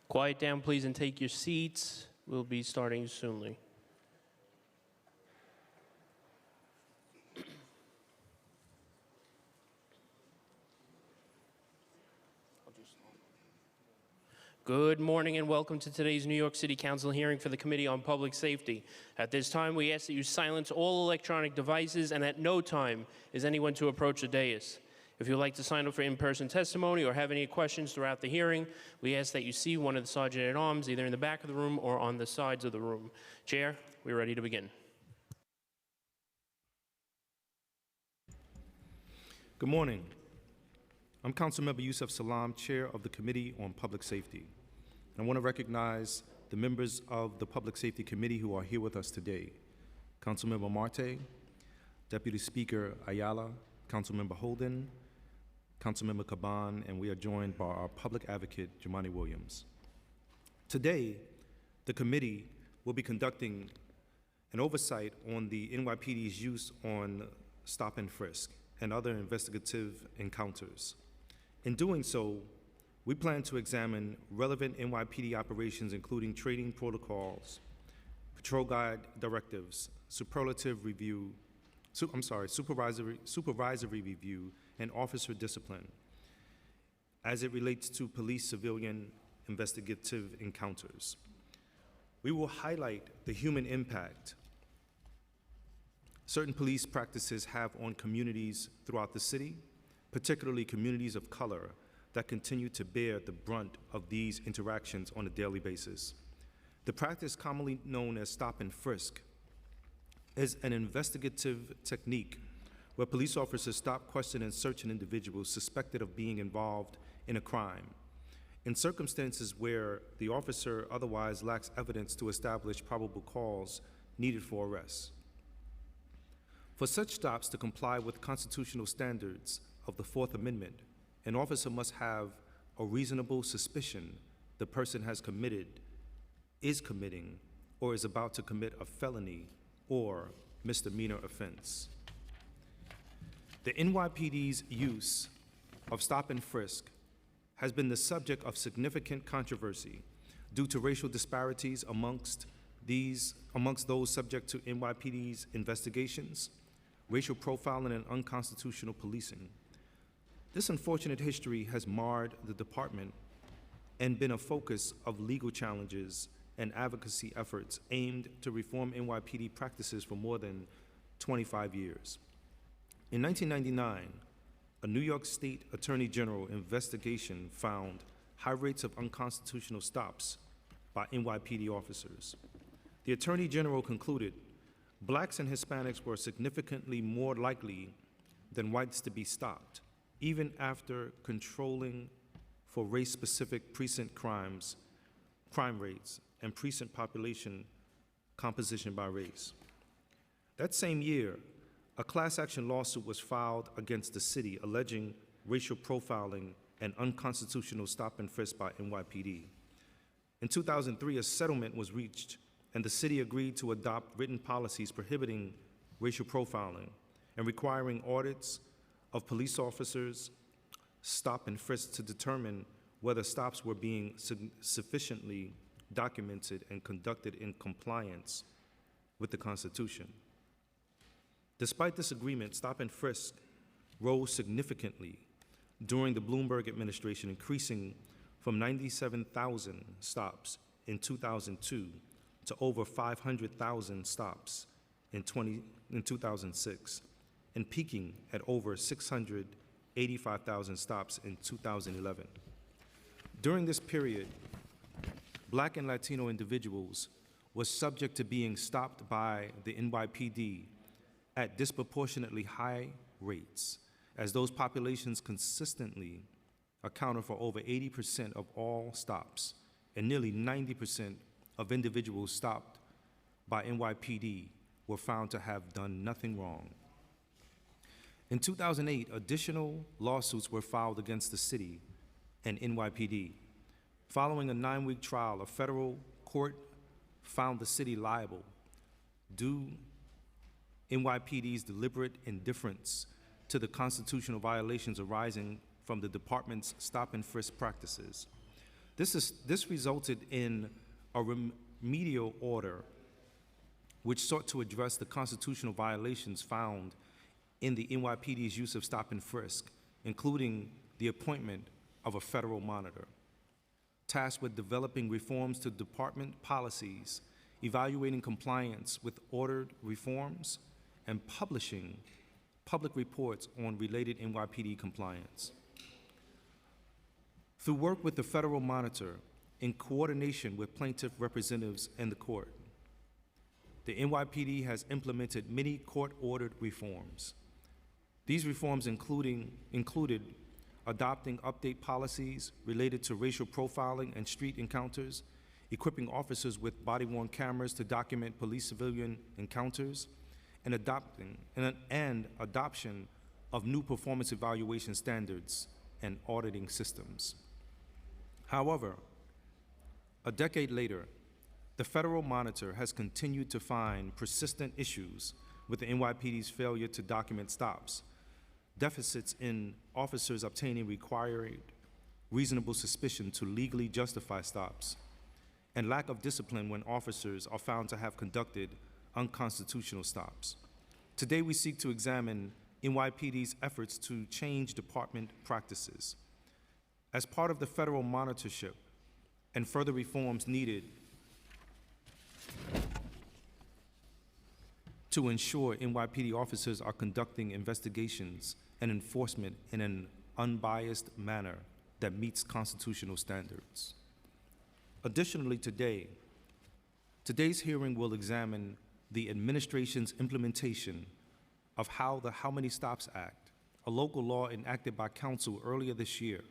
Quiet down, please, and take your seats. We'll be starting soonly. Good morning and welcome to today's New York City Council hearing for the Committee on Public Safety. At this time, we ask that you silence all electronic devices, and at no time is anyone to approach the dais. If you would like to sign up for in-person testimony or have any questions throughout the hearing, we ask that you see one of the Sergeant-at-Arms either in the back of the room or on the sides of the room. Chair, we're ready to begin. Good morning. I'm Councilmember Yusuf Salaam, Chair of the Committee on Public Safety. I want to recognize the members of the Public Safety Committee who are here with us today. Councilmember Marte, Deputy Speaker Ayala, Councilmember Holden, Councilmember Caban, and we are joined by our Public Advocate, Jumaane Williams. Today, the committee will be conducting an oversight on the NYPD's use on stop and frisk and other investigative encounters. In doing so, we plan to examine relevant NYPD operations, including training protocols, patrol guide directives, supervisory review, and officer discipline as it relates to police-civilian investigative encounters. We will highlight the human impact certain police practices have on communities throughout the city, particularly communities of color that continue to bear the brunt of these interactions on a daily basis. The practice commonly known as stop and frisk is an investigative technique where police officers stop, question, and search an individual suspected of being involved in a crime in circumstances where the officer otherwise lacks evidence to establish probable cause needed for arrest. For such stops to comply with constitutional standards of the Fourth Amendment, an officer must have a reasonable suspicion the person has committed, is committing, or is about to commit a felony or misdemeanor offense. The NYPD's use of stop and frisk has been the subject of significant controversy due to racial disparities amongst those subject to NYPD's investigations, racial profiling, and unconstitutional policing. This unfortunate history has marred the department and been a focus of legal challenges and advocacy efforts aimed to reform NYPD practices for more than 25 years. In 1999, a New York State Attorney General investigation found high rates of unconstitutional stops by NYPD officers. The Attorney General concluded blacks and Hispanics were significantly more likely than whites to be stopped, even after controlling for race-specific precinct crime rates, and precinct population composition by race. That same year, a class action lawsuit was filed against the city alleging racial profiling and unconstitutional stop and frisk by NYPD. In 2003, a settlement was reached and the city agreed to adopt written policies prohibiting racial profiling and requiring audits of police officers' stop and frisk to determine whether stops were being sufficiently documented and conducted in compliance with the Constitution. Despite this agreement, stop and frisk rose significantly during the Bloomberg administration, increasing from 97,000 stops in 2002 to over 500,000 stops in 2006, and peaking at over 685,000 stops in 2011. During this period, Black and Latino individuals were subject to being stopped by the NYPD at disproportionately high rates, as those populations consistently accounted for over 80% of all stops and nearly 90% of individuals stopped by NYPD were found to have done nothing wrong. In 2008, additional lawsuits were filed against the city and NYPD. Following a 9-week trial, a federal court found the city liable due NYPD's deliberate indifference to the constitutional violations arising from the department's stop and frisk practices. This resulted in a remedial order which sought to address the constitutional violations found in the NYPD's use of stop and frisk, including the appointment of a federal monitor, tasked with developing reforms to department policies, evaluating compliance with ordered reforms, and publishing public reports on related NYPD compliance. Through work with the federal monitor in coordination with plaintiff representatives and the court, the NYPD has implemented many court-ordered reforms. These reforms included adopting update policies related to racial profiling and street encounters, equipping officers with body-worn cameras to document police-civilian encounters, and adoption of new performance evaluation standards and auditing systems. However, a decade later, the federal monitor has continued to find persistent issues with the NYPD's failure to document stops, deficits in officers obtaining required reasonable suspicion to legally justify stops, and lack of discipline when officers are found to have conducted unconstitutional stops. Today, we seek to examine NYPD's efforts to change department practices. As part of the federal monitorship and further reforms needed to ensure NYPD officers are conducting investigations and enforcement in an unbiased manner that meets constitutional standards. Additionally, today's hearing will examine the administration's implementation of the How Many Stops Act, a local law enacted by council earlier this year,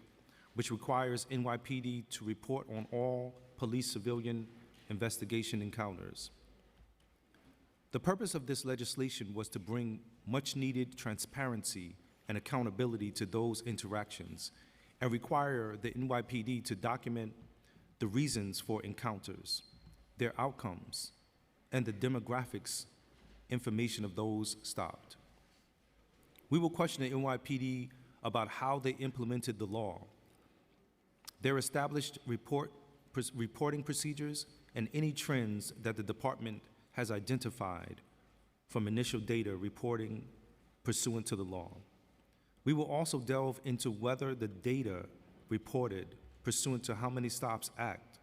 which requires NYPD to report on all police-civilian investigation encounters. The purpose of this legislation was to bring much-needed transparency and accountability to those interactions and require the NYPD to document the reasons for encounters, their outcomes, and the demographics information of those stopped. We will question the NYPD about how they implemented the law, their established reporting procedures, and any trends that the department has identified from initial data reporting pursuant to the law. We will also delve into whether the data reported pursuant to How Many Stops Act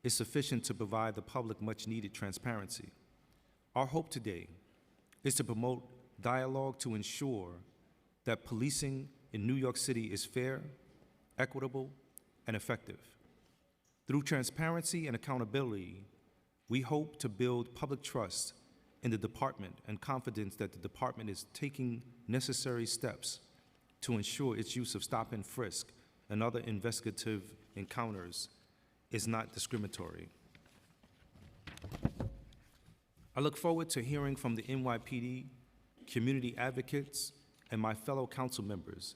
is sufficient to provide the public much-needed transparency. Our hope today is to promote dialogue to ensure that policing in New York City is fair, equitable, and effective. Through transparency and accountability, we hope to build public trust in the department and confidence that the department is taking necessary steps to ensure its use of stop and frisk and other investigative encounters is not discriminatory. I look forward to hearing from the NYPD, community advocates, and my fellow council members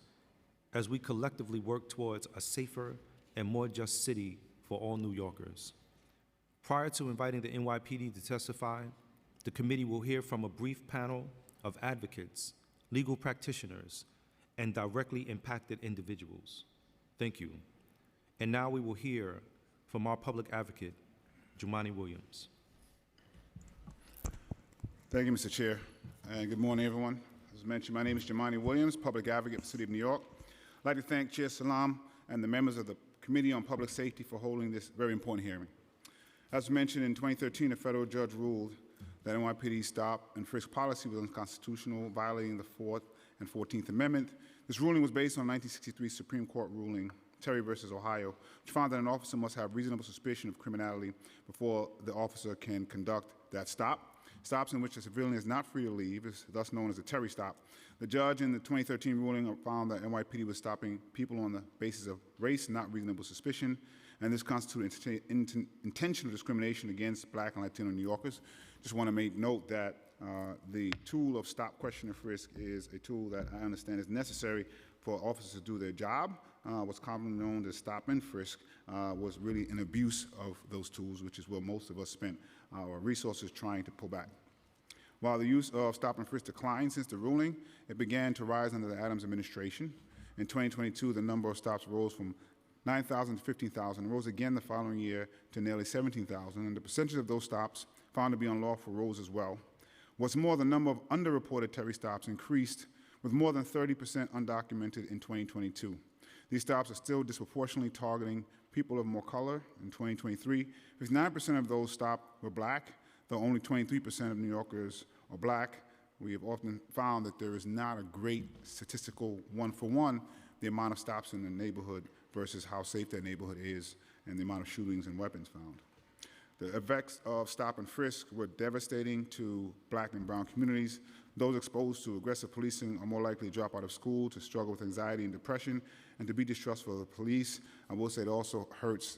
as we collectively work towards a safer and more just city for all New Yorkers. Prior to inviting the NYPD to testify, the committee will hear from a brief panel of advocates, legal practitioners, and directly impacted individuals. Thank you. And now we will hear from our public advocate, Jumaane Williams. Thank you, Mr. Chair, and good morning, everyone. As mentioned, my name is Jumaane Williams, public advocate for the City of New York. I'd like to thank Chair Salam and the members of the Committee on Public Safety for holding this very important hearing. As mentioned, in 2013, a federal judge ruled that NYPD's stop and frisk policy was unconstitutional, violating the 4th and 14th Amendment. This ruling was based on 1963 Supreme Court ruling, Terry versus Ohio, which found that an officer must have reasonable suspicion of criminality before the officer can conduct that stop. Stops in which a civilian is not free to leave is thus known as a Terry stop. The judge in the 2013 ruling found that NYPD was stopping people on the basis of race, not reasonable suspicion, and this constituted intentional discrimination against Black and Latino New Yorkers. Just want to make note that the tool of stop, question, and frisk is a tool that I understand is necessary for officers to do their job. What's commonly known as stop and frisk was really an abuse of those tools, which is where most of us spent our resources trying to pull back. While the use of stop and frisk declined since the ruling, it began to rise under the Adams administration. In 2022, the number of stops rose from 9,000 to 15,000, rose again the following year to nearly 17,000, and the percentage of those stops found to be unlawful rose as well. What's more, the number of underreported Terry stops increased, with more than 30% undocumented in 2022. These stops are still disproportionately targeting people of more color. In 2023, 59% of those stopped were black, though only 23% of New Yorkers are black. We have often found that there is not a great statistical one-for-one, the amount of stops in the neighborhood versus how safe that neighborhood is and the amount of shootings and weapons found. The effects of stop and frisk were devastating to black and brown communities. Those exposed to aggressive policing are more likely to drop out of school, to struggle with anxiety and depression, and to be distrustful of the police. I will say it also hurts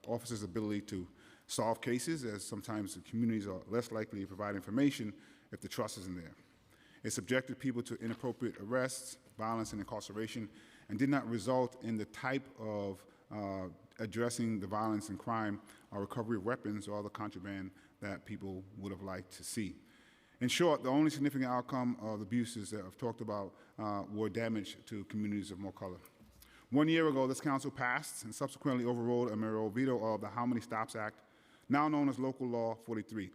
officers' ability to solve cases, as sometimes the communities are less likely to provide information if the trust isn't there. It subjected people to inappropriate arrests, violence, and incarceration, and did not result in the type of addressing the violence and crime or recovery of weapons or other contraband that people would have liked to see. In short, the only significant outcome of the abuses that I've talked about were damage to communities of more color. 1 year ago, this council passed and subsequently overruled a mayoral veto of the How Many Stops Act, now known as Local Law 43.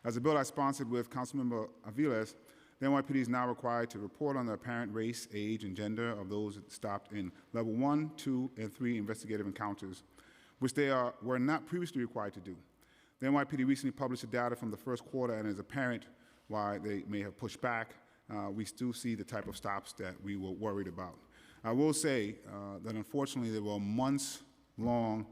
As a bill I sponsored with Councilmember Aviles, the NYPD is now required to report on the apparent race, age, and gender of those stopped in level 1, 2, and 3 investigative encounters, which they were not previously required to do. The NYPD recently published the data from the first quarter, and it's apparent why they may have pushed back. We still see the type of stops that we were worried about. I will say that unfortunately there were months-long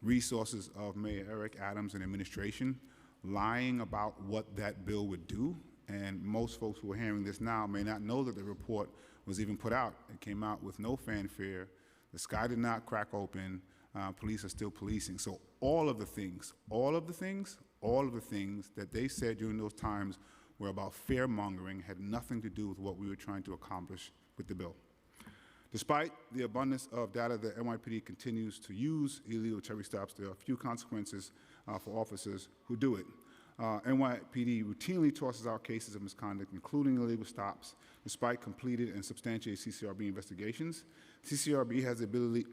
resources of Mayor Eric Adams and administration lying about what that bill would do, and most folks who are hearing this now may not know that the report was even put out. It came out with no fanfare. The sky did not crack open. Police are still policing. So all of the things that they said during those times were about fear-mongering, had nothing to do with what we were trying to accomplish with the bill. Despite the abundance of data that NYPD continues to use illegal Terry stops, there are few consequences for officers who do it. NYPD routinely tosses out cases of misconduct, including illegal stops, despite completed and substantiated CCRB investigations. CCRB has the ability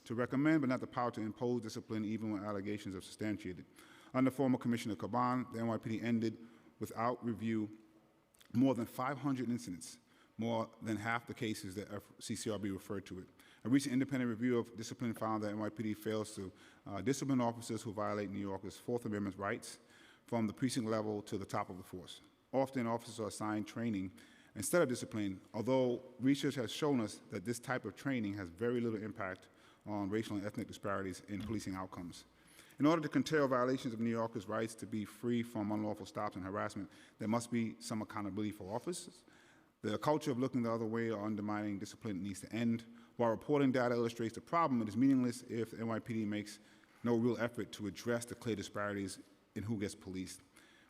to recommend, but not the power to impose discipline, even when allegations are substantiated. Under former Commissioner Caban, the NYPD ended without review more than 500 incidents, more than half the cases that CCRB referred to it. A recent independent review of discipline found that NYPD fails to discipline officers who violate New Yorkers' Fourth Amendment rights from the precinct level to the top of the force. Often, officers are assigned training instead of discipline, although research has shown us that this type of training has very little impact on racial and ethnic disparities in policing outcomes. In order to curtail violations of New Yorkers' rights to be free from unlawful stops and harassment, there must be some accountability for officers. The culture of looking the other way or undermining discipline needs to end. While reporting data illustrates the problem, it is meaningless if the NYPD makes no real effort to address the clear disparities in who gets policed.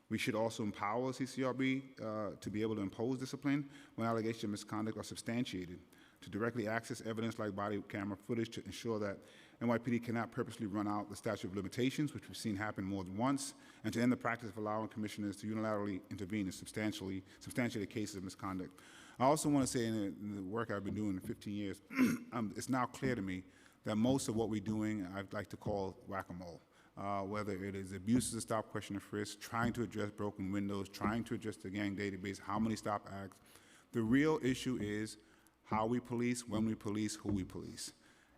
We should also empower CCRB to be able to impose discipline when allegations of misconduct are substantiated, to directly access evidence like body camera footage to ensure that NYPD cannot purposely run out the statute of limitations, which we've seen happen more than once, and to end the practice of allowing commissioners to unilaterally intervene in substantiated cases of misconduct. I also want to say in the work I've been doing in 15 years, it's now clear to me that most of what we're doing, I'd like to call whack-a-mole. Whether it is abuses of stop, question, and frisk, trying to address broken windows, trying to address the gang database, how many stop acts. The real issue is how we police, when we police, who we police.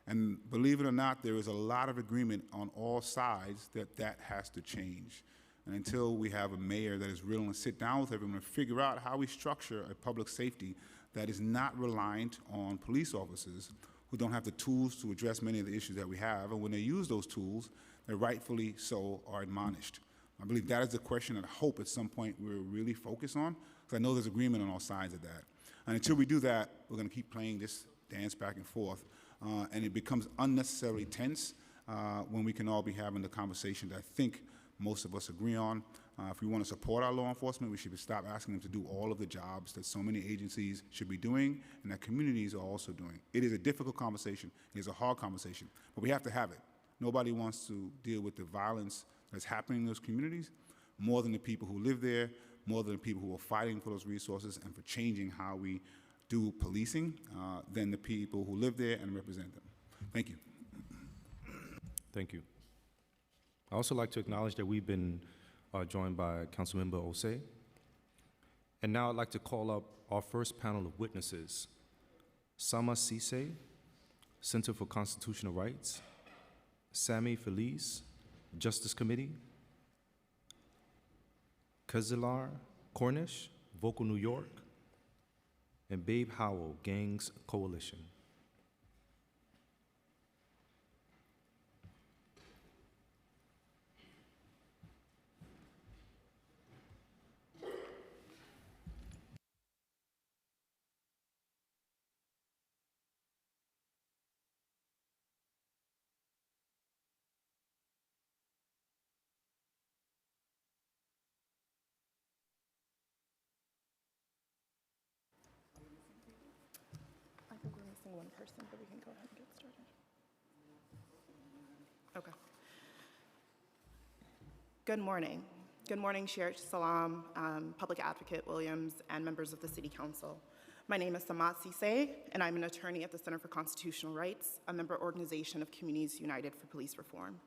And believe it or not, there is a lot of agreement on all sides that that has to change. And until we have a mayor that is willing to sit down with everyone and figure out how we structure a public safety that is not reliant on police officers who don't have the tools to address many of the issues that we have, and when they use those tools, they rightfully so are admonished. I believe that is the question that I hope at some point we're really focused on, because I know there's agreement on all sides of that. And until we do that, we're going to keep playing this dance back and forth, and it becomes unnecessarily tense when we can all be having the conversation that I think most of us agree on. If we want to support our law enforcement, we should stop asking them to do all of the jobs that so many agencies should be doing and that communities are also doing. It is a difficult conversation. It is a hard conversation, but we have to have it. Nobody wants to deal with the violence that's happening in those communities more than the people who live there, more than the people who are fighting for those resources and for changing how we do policing than the people who live there and represent them. Thank you. Thank you. I also like to acknowledge that we've been joined by Councilmember Osei. And now I'd like to call up our first panel of witnesses. Sama Sise, Center for Constitutional Rights, Sammy Feliz, Justice Committee, Kazilar Cornish, Vocal New York, and Babe Howell, Gangs Coalition. I think we're missing one person, but we can go ahead and get started. Okay. Good morning. Good morning, Chair Salam, Public Advocate Williams, and members of the City Council. My name is Samat Sise, and I'm an attorney at the Center for Constitutional Rights, a member organization of Communities United for Police Reform.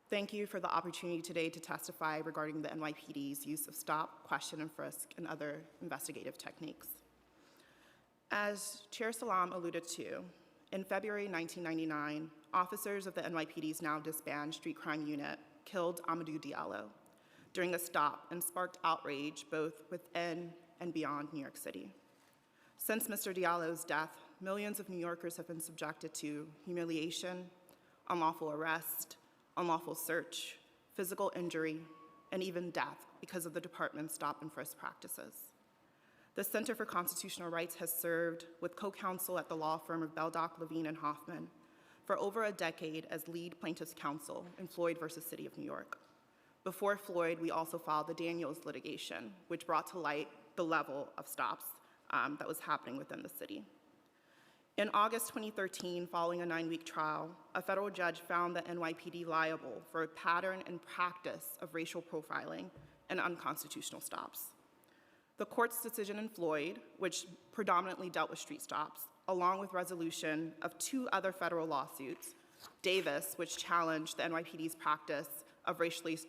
Thank you for the opportunity today to testify regarding the NYPD's use of stop, question, and frisk, and other investigative techniques. As Chair Salam alluded to, in February 1999, officers of the NYPD's now disbanded street crime unit killed Amadou Diallo during a stop and sparked outrage both within and beyond New York City. Since Mr. Diallo's death, millions of New Yorkers have been subjected to humiliation, unlawful arrest, unlawful search, physical injury, and even death because of the department's stop and frisk practices. The Center for Constitutional Rights has served with co-counsel at the law firm of Beldock, Levine, and Hoffman for over a decade as lead plaintiff's counsel in Floyd versus City of New York. Before Floyd, we also filed the Daniels litigation, which brought to light the level of stops that was happening within the city. In August 2013, following a 9-week trial, a federal judge found the NYPD liable for a pattern and practice of racial profiling and unconstitutional stops. The court's decision in Floyd, which predominantly dealt with street stops, along with resolution of 2 other federal lawsuits, Davis, which challenged the NYPD's practice of racially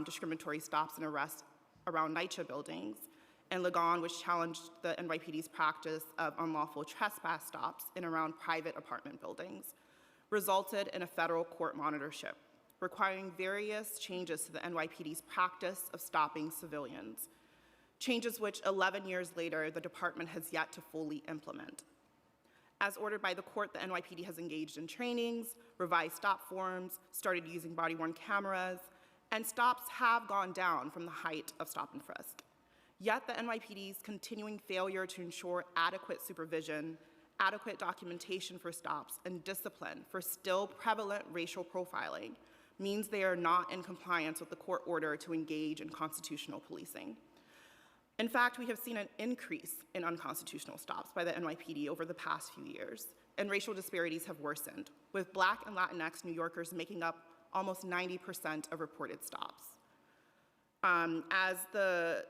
discriminatory stops and arrests around NYCHA buildings, and Ligon, which challenged the NYPD's practice of unlawful trespass stops in around private apartment buildings, resulted in a federal court monitorship, requiring various changes to the NYPD's practice of stopping civilians, changes which 11 years later the department has yet to fully implement. As ordered by the court, the NYPD has engaged in trainings, revised stop forms, started using body-worn cameras, and stops have gone down from the height of stop and frisk. Yet the NYPD's continuing failure to ensure adequate supervision, adequate documentation for stops, and discipline for still prevalent racial profiling means they are not in compliance with the court order to engage in constitutional policing. In fact, we have seen an increase in unconstitutional stops by the NYPD over the past few years, and racial disparities have worsened, with Black and Latinx New Yorkers making up almost 90% of reported stops. As the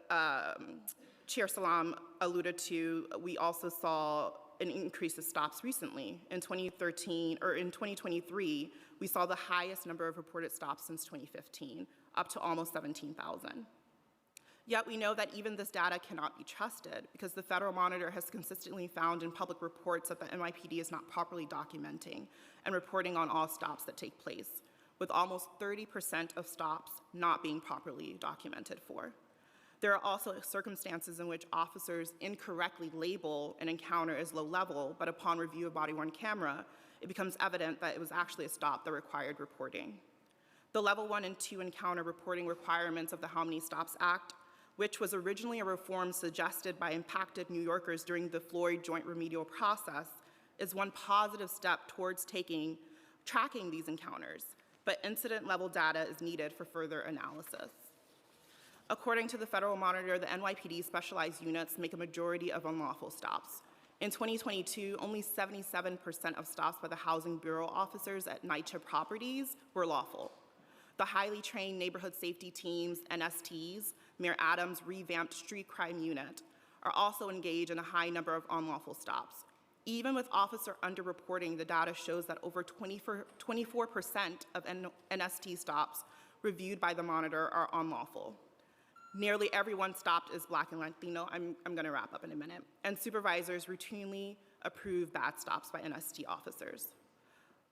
Chair Salam alluded to, we also saw an increase of stops recently. In 2023, we saw the highest number of reported stops since 2015, up to almost 17,000. Yet we know that even this data cannot be trusted because the federal monitor has consistently found in public reports that the NYPD is not properly documenting and reporting on all stops that take place, with almost 30% of stops not being properly documented for. There are also circumstances in which officers incorrectly label an encounter as low level, but upon review of body-worn camera, it becomes evident that it was actually a stop that required reporting. The Level 1 and 2 encounter reporting requirements of the How Many Stops Act, which was originally a reform suggested by impacted New Yorkers during the Floyd joint remedial process, is one positive step towards tracking these encounters, but incident-level data is needed for further analysis. According to the federal monitor, the NYPD specialized units make a majority of unlawful stops. In 2022, only 77% of stops by the Housing Bureau officers at NYCHA properties were lawful. The highly trained neighborhood safety teams, NSTs, Mayor Adams' revamped street crime unit, are also engaged in a high number of unlawful stops, Even with officer underreporting, the data shows that over 24% of NST stops reviewed by the monitor are unlawful. Nearly everyone stopped is Black and Latino. I'm going to wrap up in a minute. And supervisors routinely approve bad stops by NST officers.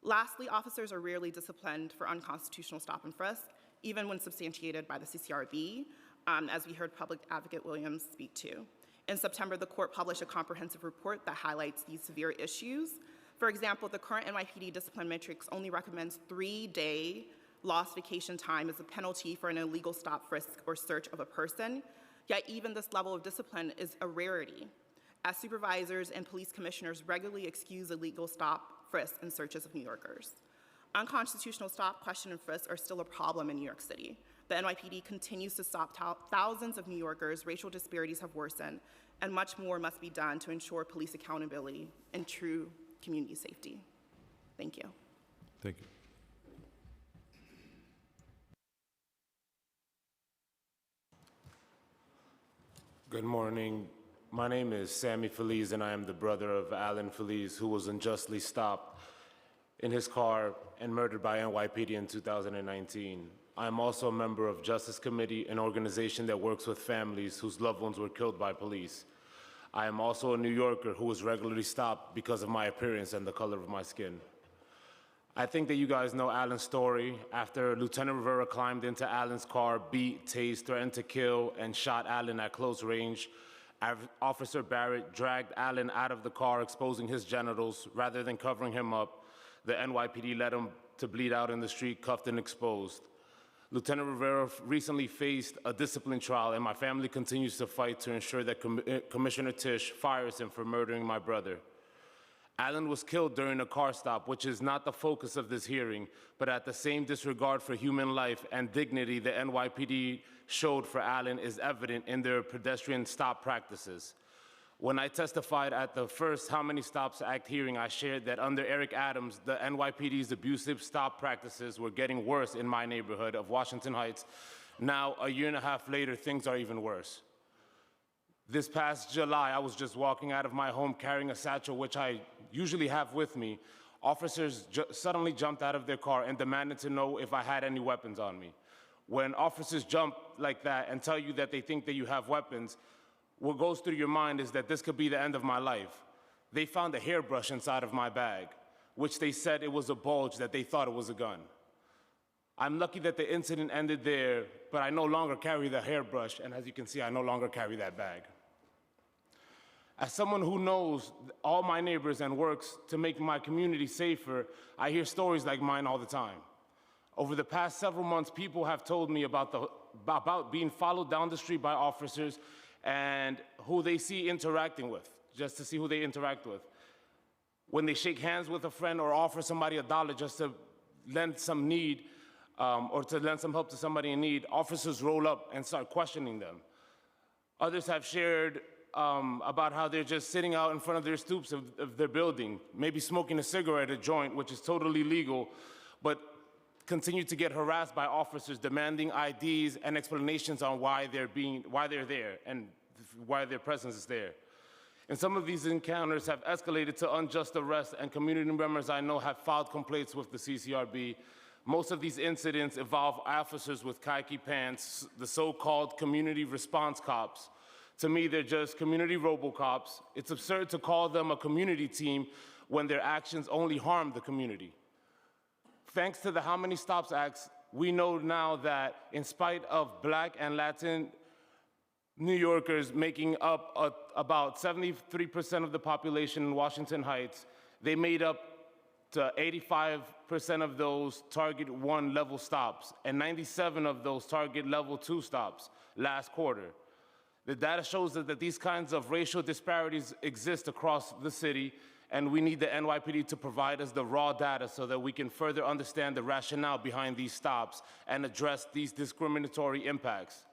Lastly, officers are rarely disciplined for unconstitutional stop and frisk, even when substantiated by the CCRB, as we heard Public Advocate Williams speak to. In September, the court published a comprehensive report that highlights these severe issues. For example, the current NYPD discipline matrix only recommends 3-day lost vacation time as a penalty for an illegal stop, frisk, or search of a person, yet even this level of discipline is a rarity, as supervisors and police commissioners regularly excuse illegal stop, frisk, and searches of New Yorkers. Unconstitutional stop, question, and frisk are still a problem in New York City. The NYPD continues to stop thousands of New Yorkers, racial disparities have worsened, and much more must be done to ensure police accountability and true community safety. Thank you. Thank you. Good morning. My name is Sammy Feliz, and I am the brother of Alan Feliz, who was unjustly stopped in his car and murdered by NYPD in 2019. I am also a member of Justice Committee, an organization that works with families whose loved ones were killed by police. I am also a New Yorker who was regularly stopped because of my appearance and the color of my skin. I think that you guys know Alan's story. After Lieutenant Rivera climbed into Alan's car, beat, tased, threatened to kill, and shot Alan at close range, Officer Barrett dragged Alan out of the car, exposing his genitals. Rather than covering him up, the NYPD let him to bleed out in the street, cuffed and exposed. Lieutenant Rivera recently faced a discipline trial, and my family continues to fight to ensure that Commissioner Tisch fires him for murdering my brother. Alan was killed during a car stop, which is not the focus of this hearing, but at the same disregard for human life and dignity the NYPD showed for Alan is evident in their pedestrian stop practices. When I testified at the first How Many Stops Act hearing, I shared that under Eric Adams, the NYPD's abusive stop practices were getting worse in my neighborhood of Washington Heights. Now, a year and a half later, things are even worse. This past July, I was just walking out of my home carrying a satchel, which I usually have with me. Officers suddenly jumped out of their car and demanded to know if I had any weapons on me. When officers jump like that and tell you that they think that you have weapons, what goes through your mind is that this could be the end of my life. They found a hairbrush inside of my bag, which they said it was a bulge, that they thought it was a gun. I'm lucky that the incident ended there, but I no longer carry the hairbrush, and as you can see, I no longer carry that bag. As someone who knows all my neighbors and works to make my community safer, I hear stories like mine all the time. Over the past several months, people have told me about being followed down the street by officers and who they see interacting with, just to see who they interact with. When they shake hands with a friend or offer somebody $1 just to lend some need, or to lend some help to somebody in need, officers roll up and start questioning them. Others have shared about how they're just sitting out in front of their stoops of their building, maybe smoking a cigarette, a joint, which is totally legal, but continue to get harassed by officers demanding IDs and explanations on why they're there and why their presence is there. And some of these encounters have escalated to unjust arrest, and community members I know have filed complaints with the CCRB. Most of these incidents involve officers with khaki pants, the so-called community response cops. To me, they're just community robocops. It's absurd to call them a community team when their actions only harm the community. Thanks to the How Many Stops Acts, we know now that in spite of Black and Latin New Yorkers making up about 73% of the population in Washington Heights, they made up to 85% of those Target 1 level stops and 97 of those Target level 2 stops last quarter. The data shows that these kinds of racial disparities exist across the city, and we need the NYPD to provide us the raw data so that we can further understand the rationale behind these stops and address these discriminatory impacts.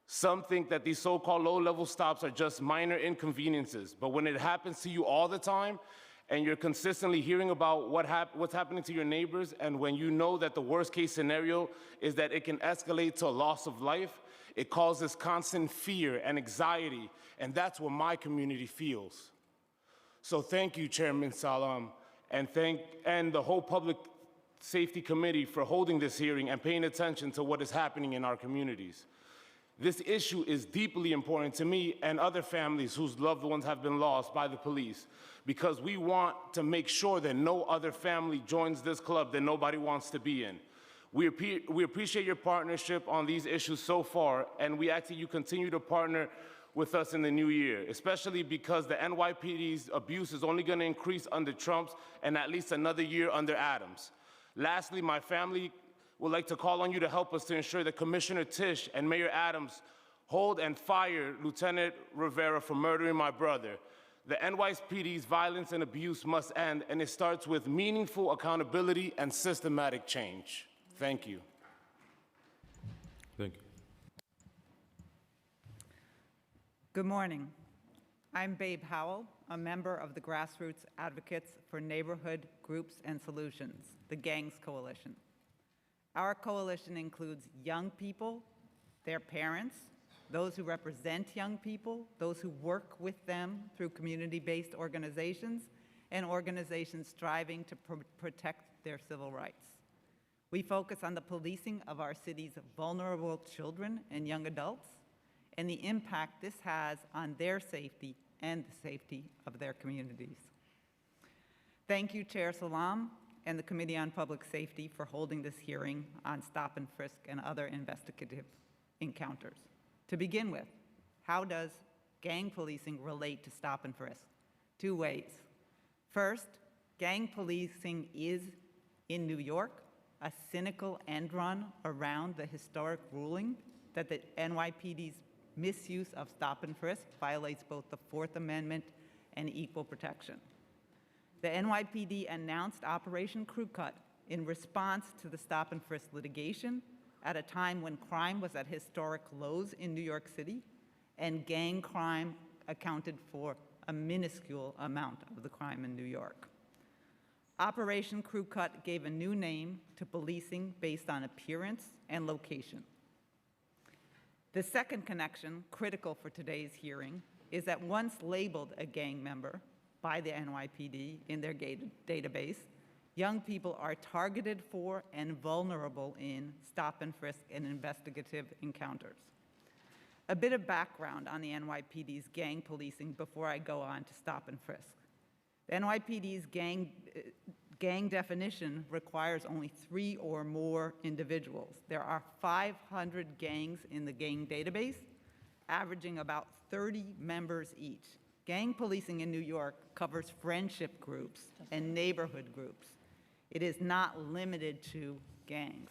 Some think that these so-called low-level stops are just minor inconveniences, but when it happens to you all the time, and you're consistently hearing about what's happening to your neighbors, and when you know that the worst-case scenario is that it can escalate to a loss of life, it causes constant fear and anxiety, and that's what my community feels. So thank you, Chairman Salam, and the whole Public Safety Committee for holding this hearing and paying attention to what is happening in our communities. This issue is deeply important to me and other families whose loved ones have been lost by the police, because we want to make sure that no other family joins this club that nobody wants to be in. We appreciate your partnership on these issues so far, and we ask that you continue to partner with us in the new year, especially because the NYPD's abuse is only going to increase under Trump's and at least another year under Adams. Lastly, my family would like to call on you to help us to ensure that Commissioner Tisch and Mayor Adams hold and fire Lieutenant Rivera for murdering my brother. The NYPD's violence and abuse must end, and it starts with meaningful accountability and systematic change. Thank you. Thank you. Good morning. I'm Babe Howell, a member of the Grassroots Advocates for Neighborhood Groups and Solutions, the Gangs Coalition. Our coalition includes young people, their parents, those who represent young people, those who work with them through community-based organizations, and organizations striving to protect their civil rights. We focus on the policing of our city's vulnerable children and young adults, and the impact this has on their safety and the safety of their communities. Thank you, Chair Salam and the Committee on Public Safety for holding this hearing on stop and frisk and other investigative encounters. To begin with, how does gang policing relate to stop and frisk? Two ways. First, gang policing is, in New York, a cynical end run around the historic ruling that the NYPD's misuse of stop and frisk violates both the Fourth Amendment and equal protection. The NYPD announced Operation Crew Cut in response to the stop and frisk litigation at a time when crime was at historic lows in New York City and gang crime accounted for a minuscule amount of the crime in New York. Operation Crew Cut gave a new name to policing based on appearance and location. The second connection, critical for today's hearing, is that once labeled a gang member by the NYPD in their database, young people are targeted for and vulnerable in stop and frisk and investigative encounters. A bit of background on the NYPD's gang policing before I go on to stop and frisk. The NYPD's gang definition requires only 3 or more individuals. There are 500 gangs in the gang database, averaging about 30 members each. Gang policing in New York covers friendship groups and neighborhood groups. It is not limited to gangs.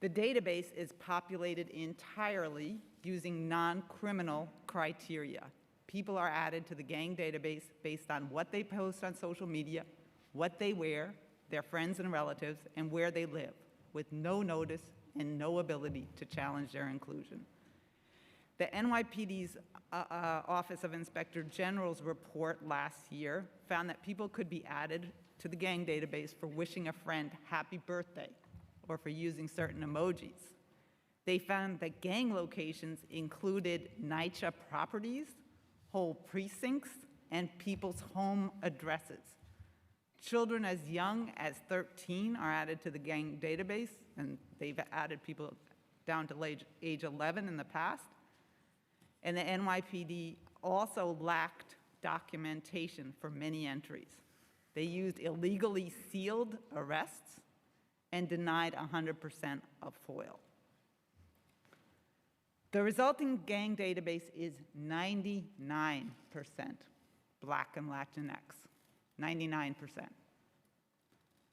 The database is populated entirely using non-criminal criteria. People are added to the gang database based on what they post on social media, what they wear, their friends and relatives, and where they live, with no notice and no ability to challenge their inclusion. The NYPD's Office of Inspector General's report last year found that people could be added to the gang database for wishing a friend happy birthday or for using certain emojis. They found that gang locations included NYCHA properties, whole precincts, and people's home addresses. Children as young as 13 are added to the gang database, and they've added people down to age 11 in the past. And the NYPD also lacked documentation for many entries. They used illegally sealed arrests and denied 100% of FOIL. The resulting gang database is 99% Black and Latinx, 99%.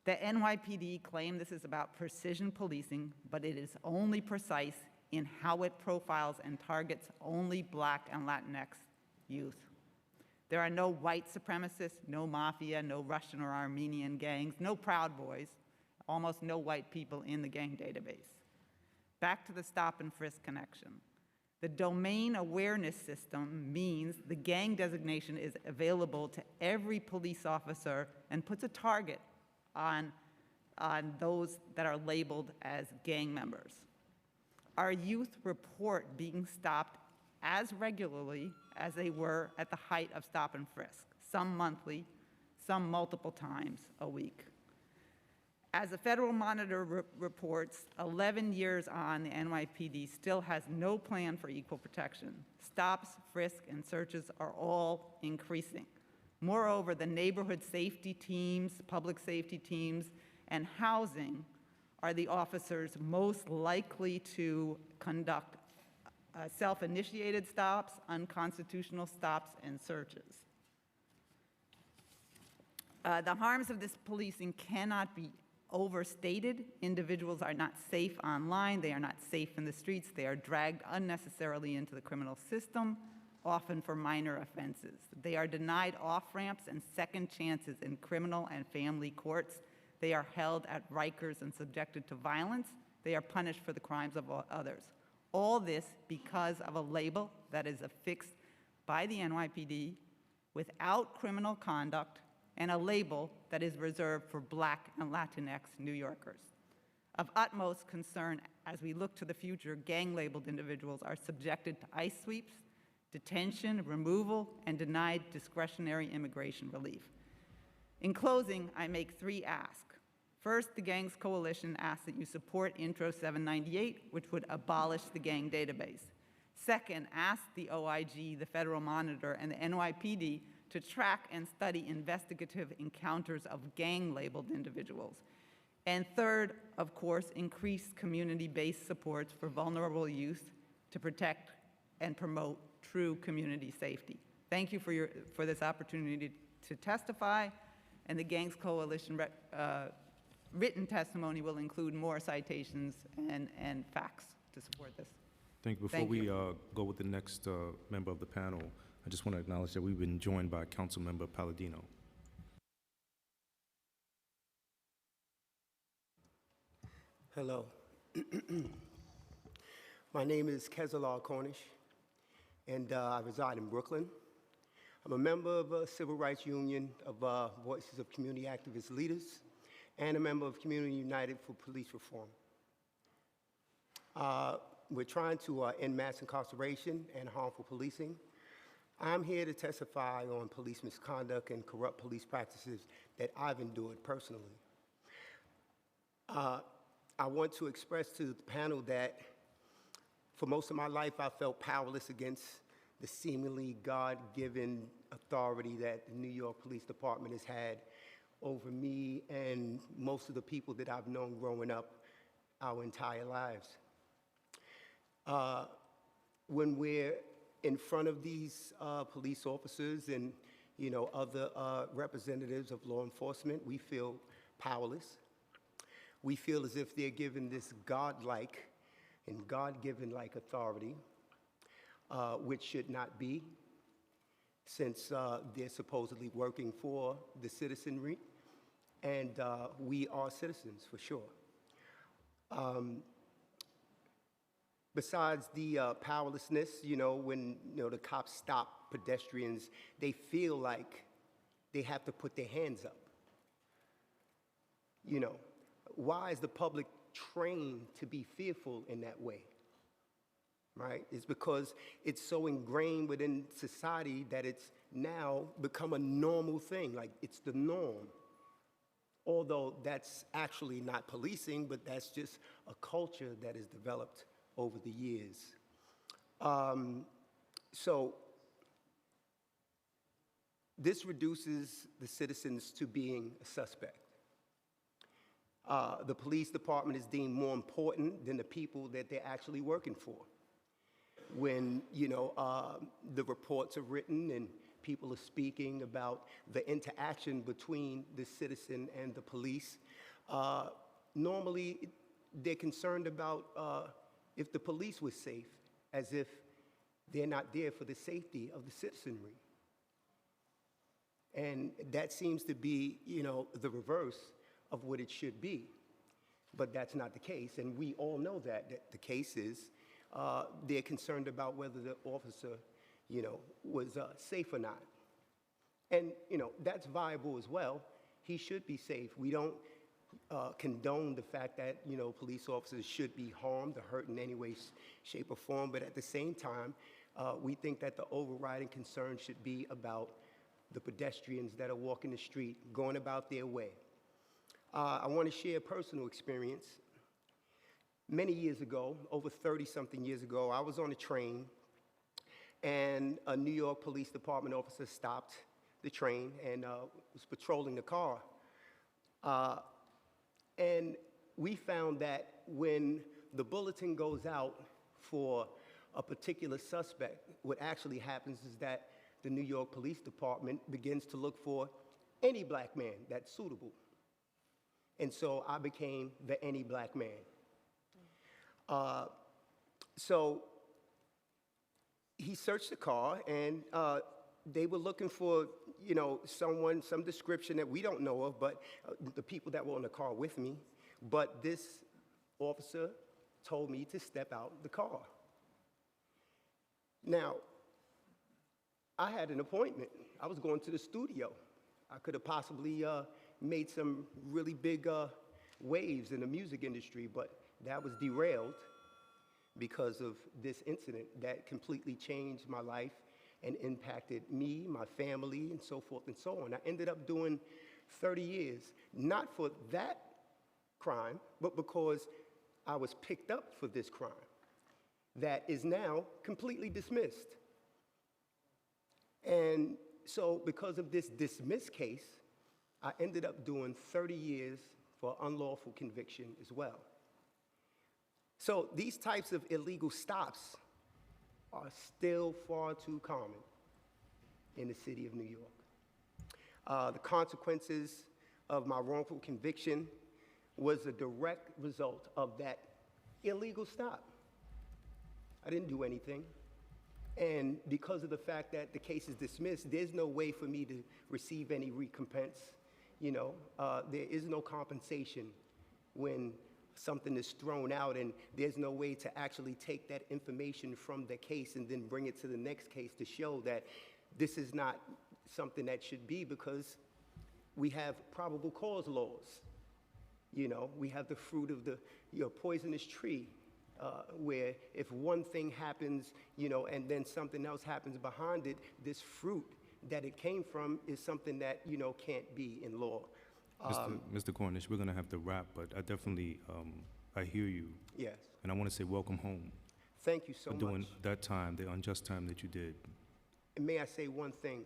The NYPD claimed this is about precision policing, but it is only precise in how it profiles and targets only Black and Latinx youth. There are no white supremacists, no mafia, no Russian or Armenian gangs, no Proud Boys, almost no white people in the gang database. Back to the stop and frisk connection. The domain awareness system means the gang designation is available to every police officer and puts a target on those that are labeled as gang members. Our youth report being stopped as regularly as they were at the height of stop and frisk, some monthly, some multiple times a week. As the Federal Monitor reports, 11 years on, the NYPD still has no plan for equal protection. Stops, frisk, and searches are all increasing. Moreover, the neighborhood safety teams, public safety teams, and housing are the officers most likely to conduct self-initiated stops, unconstitutional stops, and searches. The harms of this policing cannot be overstated. Individuals are not safe online. They are not safe in the streets. They are dragged unnecessarily into the criminal system, often for minor offenses. They are denied off-ramps and second chances in criminal and family courts. They are held at Rikers and subjected to violence. They are punished for the crimes of others. All this because of a label that is affixed by the NYPD without criminal conduct, and a label that is reserved for Black and Latinx New Yorkers. Of utmost concern as we look to the future, gang-labeled individuals are subjected to ICE sweeps, detention, removal, and denied discretionary immigration relief. In closing, I make 3 asks. First, the Gangs Coalition asks that you support Intro 798, which would abolish the gang database. Second, ask the OIG, the Federal Monitor, and the NYPD to track and study investigative encounters of gang-labeled individuals. And third, of course, increase community-based supports for vulnerable youth to protect and promote true community safety. Thank you for this opportunity to testify, and the Gangs Coalition written testimony will include more citations and facts to support this. Thank you. Before Thank we you. go with the next member of the panel, I just want to acknowledge that we've been joined by Councilmember Palladino. Hello. My name is Kezalar Cornish, and I reside in Brooklyn. I'm a member of a civil rights union of Voices of Community Activist Leaders, and a member of Community United for Police Reform. We're trying to end mass incarceration and harmful policing. I'm here to testify on police misconduct and corrupt police practices that I've endured personally. I want to express to the panel that for most of my life, I felt powerless against the seemingly God-given authority that the New York Police Department has had over me and most of the people that I've known growing up our entire lives. When we're in front of these police officers and other representatives of law enforcement, we feel powerless. We feel as if they're given this God-like and God-given-like authority, which should not be, since they're supposedly working for the citizenry, and we are citizens for sure. Besides the powerlessness, when the cops stop pedestrians, they feel like they have to put their hands up. Why is the public trained to be fearful in that way? Right? It's because it's so ingrained within society that it's now become a normal thing, like it's the norm. Although that's actually not policing, but that's just a culture that has developed over the years. So this reduces the citizens to being a suspect. The police department is deemed more important than the people that they're actually working for. When, the reports are written and people are speaking about the interaction between the citizen and the police, normally they're concerned about if the police was safe, as if they're not there for the safety of the citizenry. And that seems to be, the reverse of what it should be. But that's not the case, and we all know that the case is they're concerned about whether the officer, was safe or not. And, that's viable as well. He should be safe. We don't condone the fact that, police officers should be harmed or hurt in any way, shape, or form, but at the same time, We think that the overriding concern should be about the pedestrians that are walking the street, going about their way. I want to share a personal experience. Many years ago, over 30-something years ago, I was on a train, and a New York Police Department officer stopped the train and was patrolling the car. And we found that when the bulletin goes out for a particular suspect, what actually happens is that the New York Police Department begins to look for any black man that's suitable. And so I became the any black man. So he searched the car, and they were looking for, some description that we don't know of, but the people that were in the car with me. But this officer told me to step out the car. Now, I had an appointment. I was going to the studio. I could have possibly made some really big waves in the music industry, but that was derailed because of this incident that completely changed my life and impacted me, my family, and so forth and so on. I ended up doing 30 years, not for that crime, but because I was picked up for this crime that is now completely dismissed. And so because of this dismissed case, I ended up doing 30 years for unlawful conviction as well. So these types of illegal stops are still far too common in the city of New York. The consequences of my wrongful conviction was a direct result of that illegal stop. I didn't do anything. And because of the fact that the case is dismissed, there's no way for me to receive any recompense. There is no compensation when something is thrown out, and there's no way to actually take that information from the case and then bring it to the next case to show that this is not something that should be, because we have probable cause laws. We have the fruit of the poisonous tree, where if one thing happens, and then something else happens behind it, this fruit that it came from is something that, can't be in law. Mr. Cornish, we're going to have to wrap, but I definitely, I hear you. Yes. And I want to say welcome home Thank you so for much. doing that time, the unjust time that you did. And may I say one thing?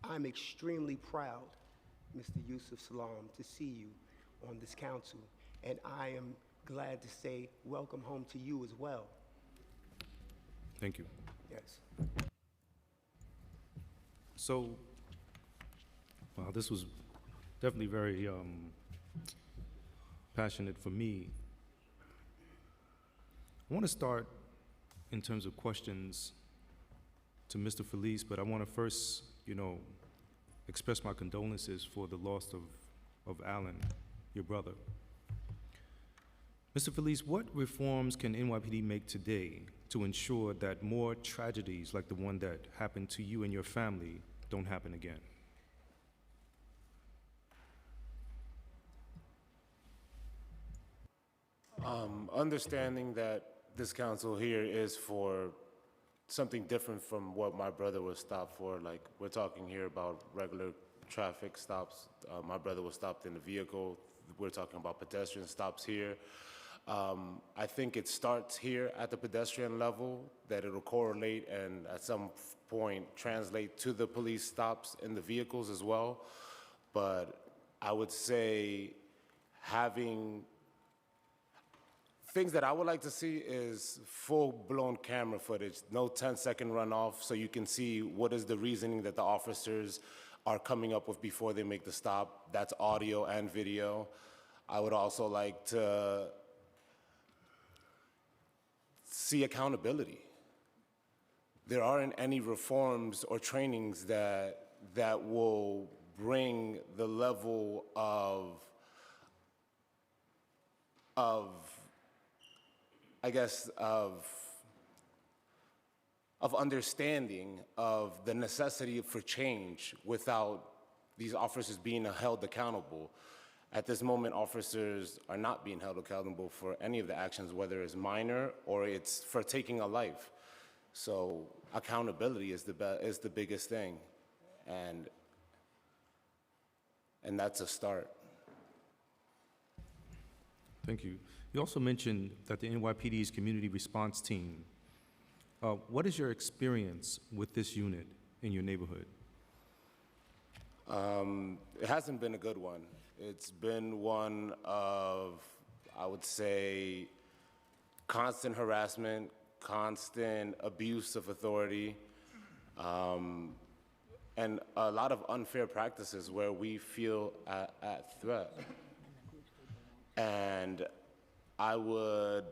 I'm extremely proud, Mr. Yusuf Salaam, to see you on this council. And I am glad to say welcome home to you as well. Thank you. Yes. So, wow, this was definitely very passionate for me. I want to start in terms of questions to Mr. Feliz, but I want to first, express my condolences for the loss of Alan, your brother. Mr. Feliz, what reforms can NYPD make today to ensure that more tragedies like the one that happened to you and your family don't happen again? Understanding that this council here is for something different from what my brother was stopped for. Like, we're talking here about regular traffic stops. My brother was stopped in a vehicle. We're talking about pedestrian stops here. I think it starts here at the pedestrian level, that it'll correlate and at some point translate to the police stops in the vehicles as well. But I would say having things that I would like to see is full-blown camera footage, no 10-second runoff, so you can see what is the reasoning that the officers are coming up with before they make the stop. That's audio and video. I would also like to see accountability. There aren't any reforms or trainings that will bring the level of understanding of the necessity for change without these officers being held accountable. At this moment, officers are not being held accountable for any of the actions, whether it's minor or it's for taking a life. So accountability is the biggest thing, and that's a start. Thank you. You also mentioned that the NYPD's community response team. What is your experience with this unit in your neighborhood? It hasn't been a good one. It's been one of, I would say, constant harassment, constant abuse of authority, and a lot of unfair practices where we feel at threat. And I would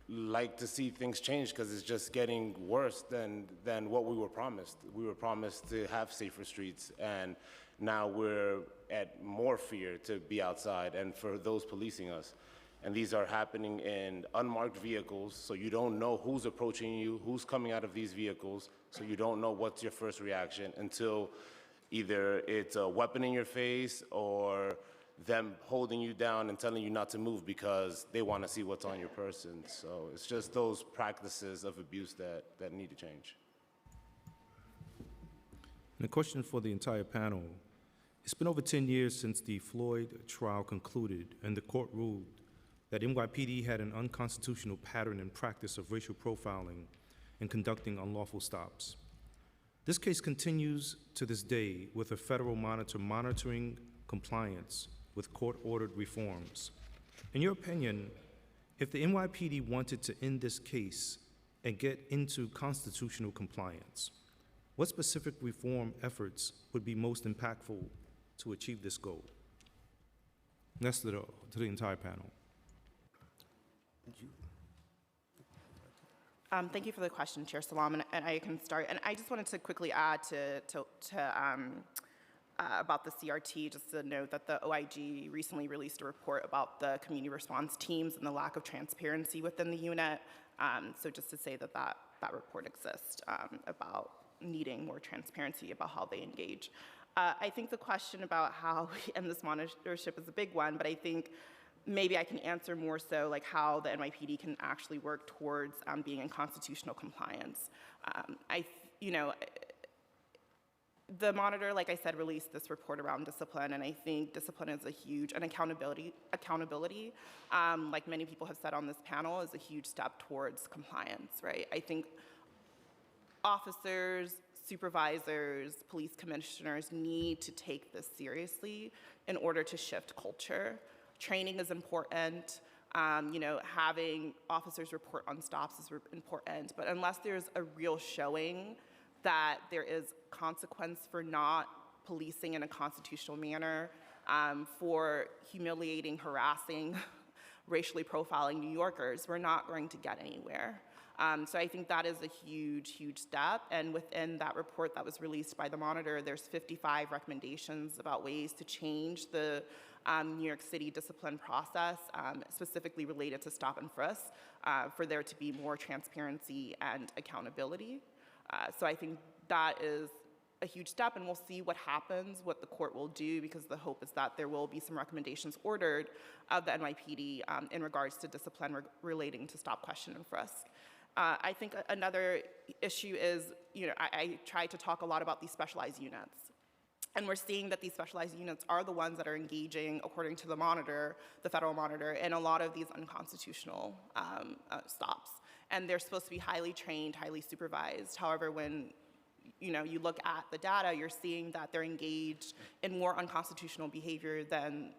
like to see things change because it's just getting worse than what we were promised. We were promised to have safer streets, and now we're at more fear to be outside and for those policing us. And these are happening in unmarked vehicles, so you don't know who's approaching you, who's coming out of these vehicles, so you don't know what's your first reaction until either it's a weapon in your face or them holding you down and telling you not to move because they want to see what's on your person. So it's just those practices of abuse that need to change. And a question for the entire panel. It's been over 10 years since the Floyd trial concluded and the court ruled that NYPD had an unconstitutional pattern and practice of racial profiling and conducting unlawful stops. This case continues to this day with a federal monitor monitoring compliance with court-ordered reforms. In your opinion, if the NYPD wanted to end this case and get into constitutional compliance, what specific reform efforts would be most impactful to achieve this goal? And that's to the entire panel. Thank you for the question, Chair Salam, and I can start. And I just wanted to quickly add about the CRT, just to note that the OIG recently released a report about the community response teams and the lack of transparency within the unit. So just to say that report exists about needing more transparency about how they engage. I think the question about how we end this monitorship is a big one, but I think maybe I can answer more so like how the NYPD can actually work towards being in constitutional compliance. The monitor, like I said, released this report around discipline, and I think discipline is a huge, and accountability, like many people have said on this panel, is a huge step towards compliance, right? I think officers, supervisors, police commissioners need to take this seriously in order to shift culture. Training is important. Having officers report on stops is important, but unless there's a real showing that there is consequence for not policing in a constitutional manner, for humiliating, harassing, racially profiling New Yorkers, we're not going to get anywhere. So I think that is a huge, huge step. And within that report that was released by the monitor, there's 55 recommendations about ways to change the New York City discipline process, specifically related to stop and frisk, for there to be more transparency and accountability. So I think that is a huge step, and we'll see what happens, what the court will do, because the hope is that there will be some recommendations ordered of the NYPD in regards to discipline relating to stop, question, and frisk. I think another issue is, I try to talk a lot about these specialized units. And we're seeing that these specialized units are the ones that are engaging, according to the monitor, the federal monitor, in a lot of these unconstitutional stops. And they're supposed to be highly trained, highly supervised. However, when you look at the data, you're seeing that they're engaged in more unconstitutional behavior than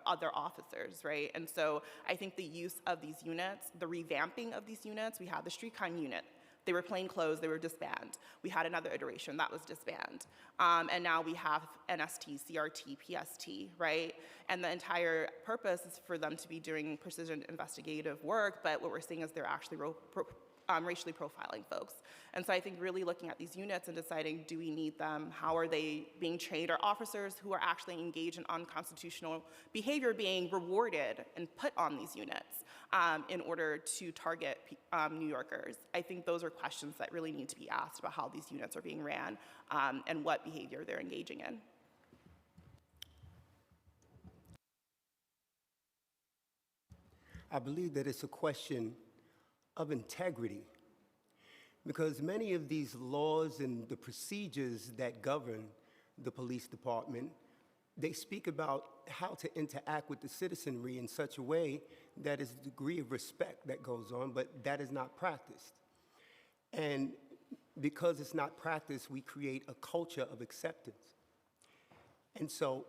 other officers, right? And so I think the use of these units, the revamping of these units, we had the street crime unit. They were plain clothes, they were disbanded. We had another iteration that was disbanded. And now we have NST, CRT, PST, right? And the entire purpose is for them to be doing precision investigative work, but what we're seeing is they're actually racially profiling folks. And so I think really looking at these units and deciding, do we need them? How are they being trained? Are officers who are actually engaged in unconstitutional behavior being rewarded and put on these units in order to target New Yorkers? I think those are questions that really need to be asked about how these units are being ran and what behavior they're engaging in. I believe that it's a question of integrity. because many of these laws and the procedures that govern the police department, they speak about how to interact with the citizenry in such a way that is a degree of respect that goes on, but that is not practiced. And because it's not practiced, we create a culture of acceptance. And so,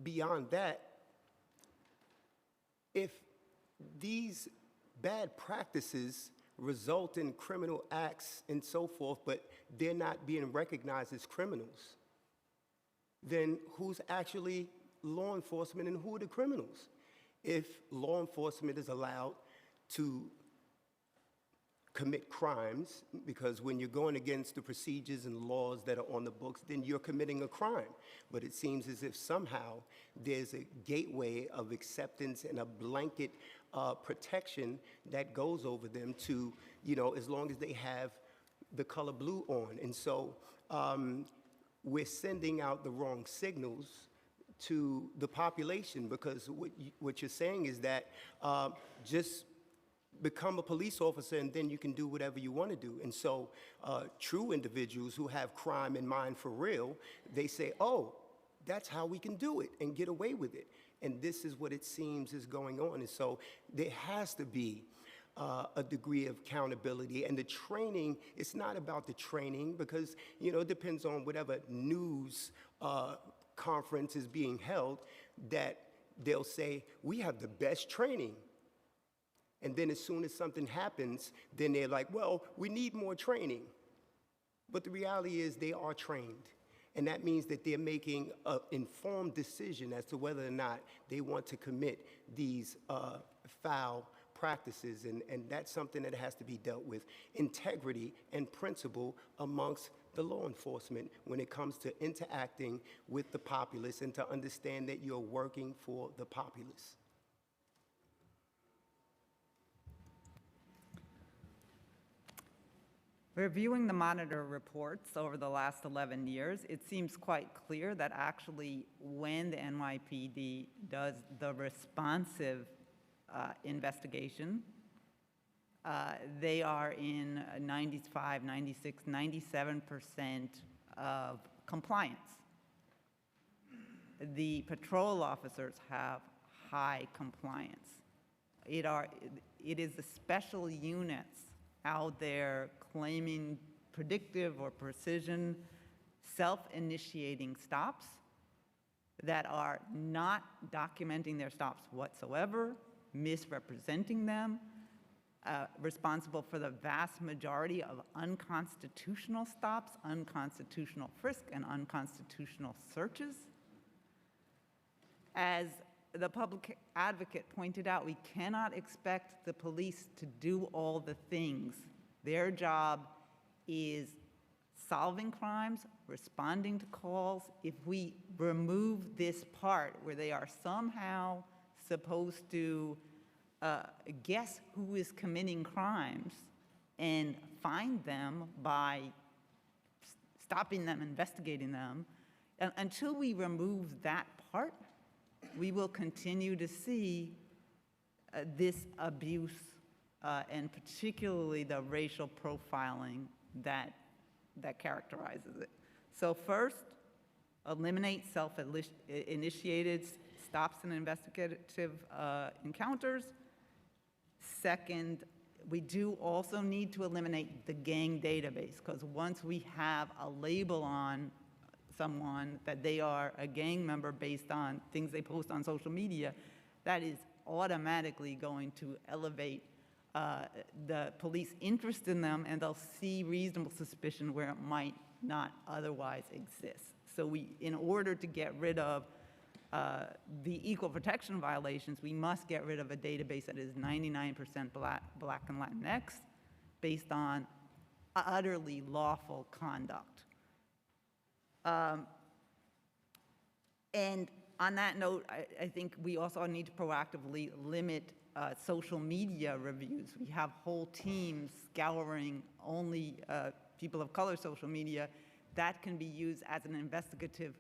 beyond that, if these bad practices result in criminal acts and so forth, but they're not being recognized as criminals, then who's actually law enforcement and who are the criminals? If law enforcement is allowed to commit crimes, because when you're going against the procedures and laws that are on the books, then you're committing a crime. But it seems as if somehow there's a gateway of acceptance and a blanket protection that goes over them to, as long as they have the color blue on. And so we're sending out the wrong signals to the population, because what you're saying is that just become a police officer and then you can do whatever you want to do. And so true individuals who have crime in mind for real, they say, oh, that's how we can do it and get away with it. And this is what it seems is going on. And so there has to be a degree of accountability. And the training, it's not about the training, because, it depends on whatever news conference is being held, that they'll say, we have the best training. And then as soon as something happens, then they're like, well, we need more training. But the reality is they are trained. And that means that they're making an informed decision as to whether or not they want to commit these foul practices. And that's something that has to be dealt with. Integrity and principle amongst the law enforcement when it comes to interacting with the populace, and to understand that you're working for the populace. Reviewing the monitor reports over the last 11 years, it seems quite clear that actually when the NYPD does the responsive investigation, they are in 95, 96, 97% of compliance. The patrol officers have high compliance. It is the special units out there claiming predictive or precision, self-initiating stops that are not documenting their stops whatsoever, misrepresenting them, responsible for the vast majority of unconstitutional stops, unconstitutional frisk, and unconstitutional searches. As the public advocate pointed out, we cannot expect the police to do all the things. Their job is solving crimes, responding to calls. If we remove this part where they are somehow supposed to guess who is committing crimes and find them by stopping them, investigating them, until we remove that part, we will continue to see this abuse and particularly the racial profiling that characterizes it. So first, eliminate self-initiated stops and investigative encounters. Second, we do also need to eliminate the gang database, because once we have a label on someone that they are a gang member based on things they post on social media, that is automatically going to elevate the police interest in them, and they'll see reasonable suspicion where it might not otherwise exist. So in order to get rid of the equal protection violations, we must get rid of a database that is 99% Black and Latinx based on utterly lawful conduct. And on that note, I think we also need to proactively limit social media reviews. We have whole teams scouring only people of color social media. That can be used as an investigative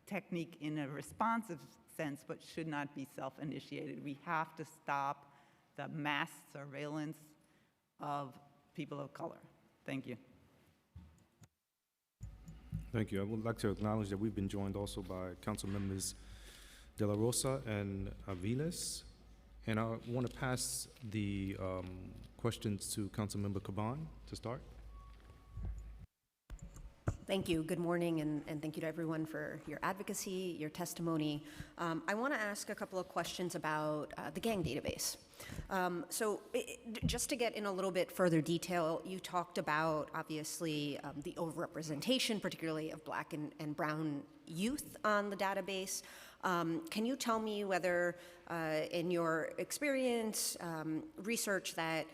technique in a responsive sense, but should not be self-initiated. We have to stop the mass surveillance of people of color. Thank you. Thank you. I would like to acknowledge that we've been joined also by Council Members De La Rosa and Aviles. And I want to pass the questions to Councilmember Caban to start. Thank you. Good morning, and thank you to everyone for your advocacy, your testimony. I want to ask a couple of questions about the gang database. Just to get in a little bit further detail, you talked about, obviously, the overrepresentation, particularly of Black and brown youth on the database. Can you tell me whether, in your experience, research that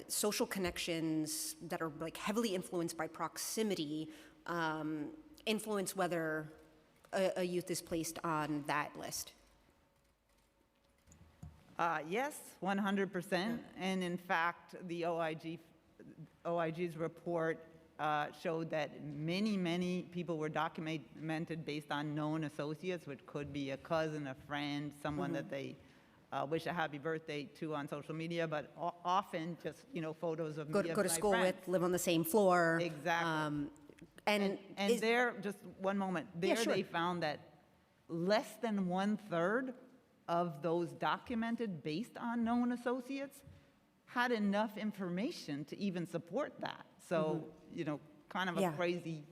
social connections that are like heavily influenced by proximity influence whether a youth is placed on that list? Yes, 100%. And in fact, the OIG's report showed that many people were documented based on known associates, which could be a cousin, a friend, someone that they wish a happy birthday to on social media, but often just, photos of Go me of to my school friends. with, live on the same floor. Exactly. And is- there, just one moment, there sure. they found that less than 1/3 of those documented based on known associates had enough information to even support that. So, kind of a Yeah. crazy.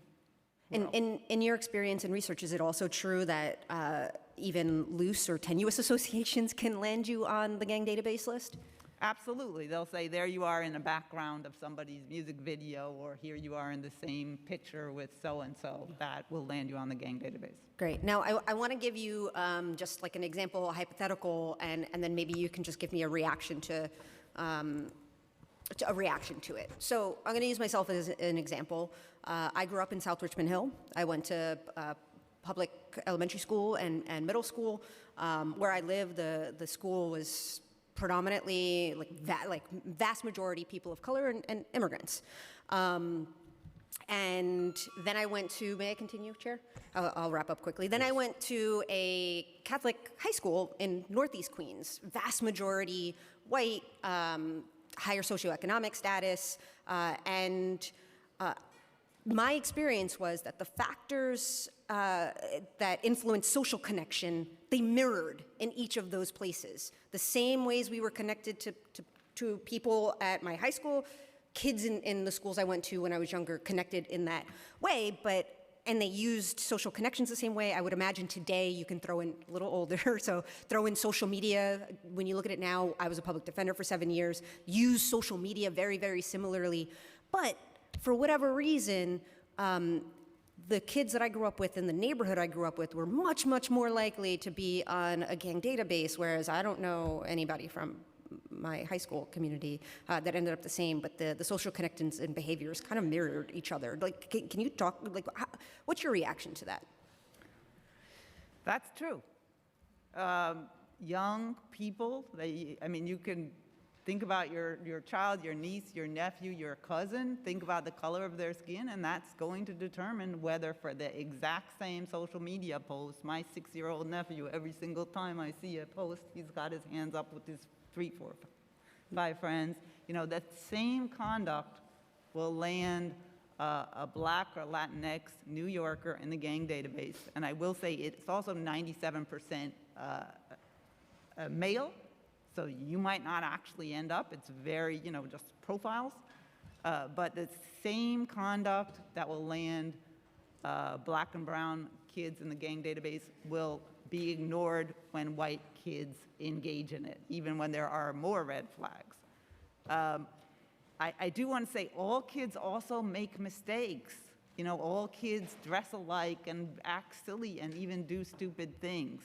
In your experience and research, is it also true that even loose or tenuous associations can land you on the gang database list? Absolutely. They'll say, there you are in the background of somebody's music video, or here you are in the same picture with so-and-so. That will land you on the gang database. Great. Now, I want to give you just like an example, a hypothetical, and then maybe you can just give me a reaction to it. So I'm going to use myself as an example. I grew up in South Richmond Hill. I went to public elementary school and middle school. Where I lived, the school was predominantly vast majority people of color and immigrants. And then I went to, may I continue, Chair? I'll wrap up quickly. Then I went to a Catholic high school in Northeast Queens, vast majority white, higher socioeconomic status, and my experience was that the factors that influence social connection, they mirrored in each of those places. The same ways we were connected to people at my high school, kids in the schools I went to when I was younger connected in that way, and they used social connections the same way. I would imagine today you can throw in, a little older, so throw in social media. When you look at it now, I was a public defender for 7 years, use social media very, very similarly. But for whatever reason, the kids that I grew up with in the neighborhood I grew up with were much, much more likely to be on a gang database, whereas I don't know anybody from my high school community that ended up the same, but the social connections and behaviors kind of mirrored each other. Like, can you talk, what's your reaction to that? That's true. Young people, you can think about your child, your niece, your nephew, your cousin, think about the color of their skin, and that's going to determine whether for the exact same social media post, my 6-year-old nephew, every single time I see a post, he's got his hands up with his 3, 4, 5 friends. That same conduct will land a Black or Latinx New Yorker in the gang database. And I will say it's also 97% male, so you might not actually end up. It's very, just profiles. But the same conduct that will land Black and brown kids in the gang database will be ignored when white kids engage in it, even when there are more red flags. I do want to say all kids also make mistakes. All kids dress alike and act silly and even do stupid things.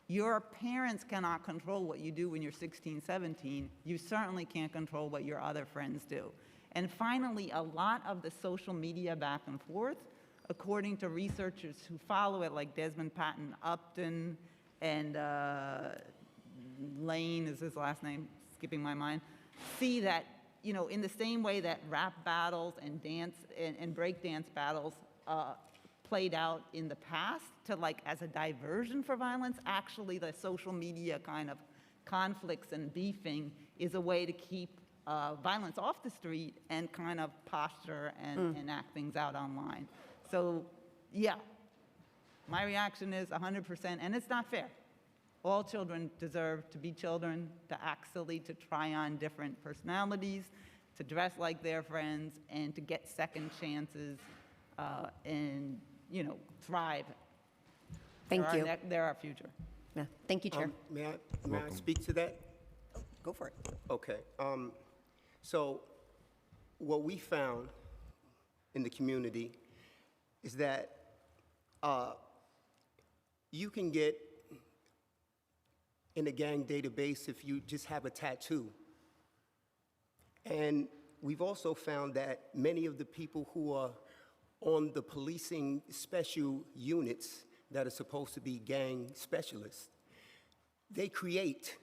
Your parents cannot control what you do when you're 16, 17. You certainly can't control what your other friends do. And finally, a lot of the social media back and forth, according to researchers who follow it, like Desmond Patton Upton and Lane is his last name, skipping my mind, see that, in the same way that rap battles and dance and break dance battles played out in the past as a diversion for violence, actually the social media kind of conflicts and beefing is a way to keep violence off the street and kind of posture and act things out online. So, yeah, my reaction is 100%, and it's not fair. All children deserve to be children, to act silly, to try on different personalities, to dress like their friends, and to get second chances and, you know, thrive. Thank you. They're our future. Yeah. Thank you, Chair. May I speak to that? Go for it. Okay. So what we found in the community is that you can get in a gang database if you just have a tattoo. And we've also found that many of the people who are on the policing special units that are supposed to be gang specialists, they create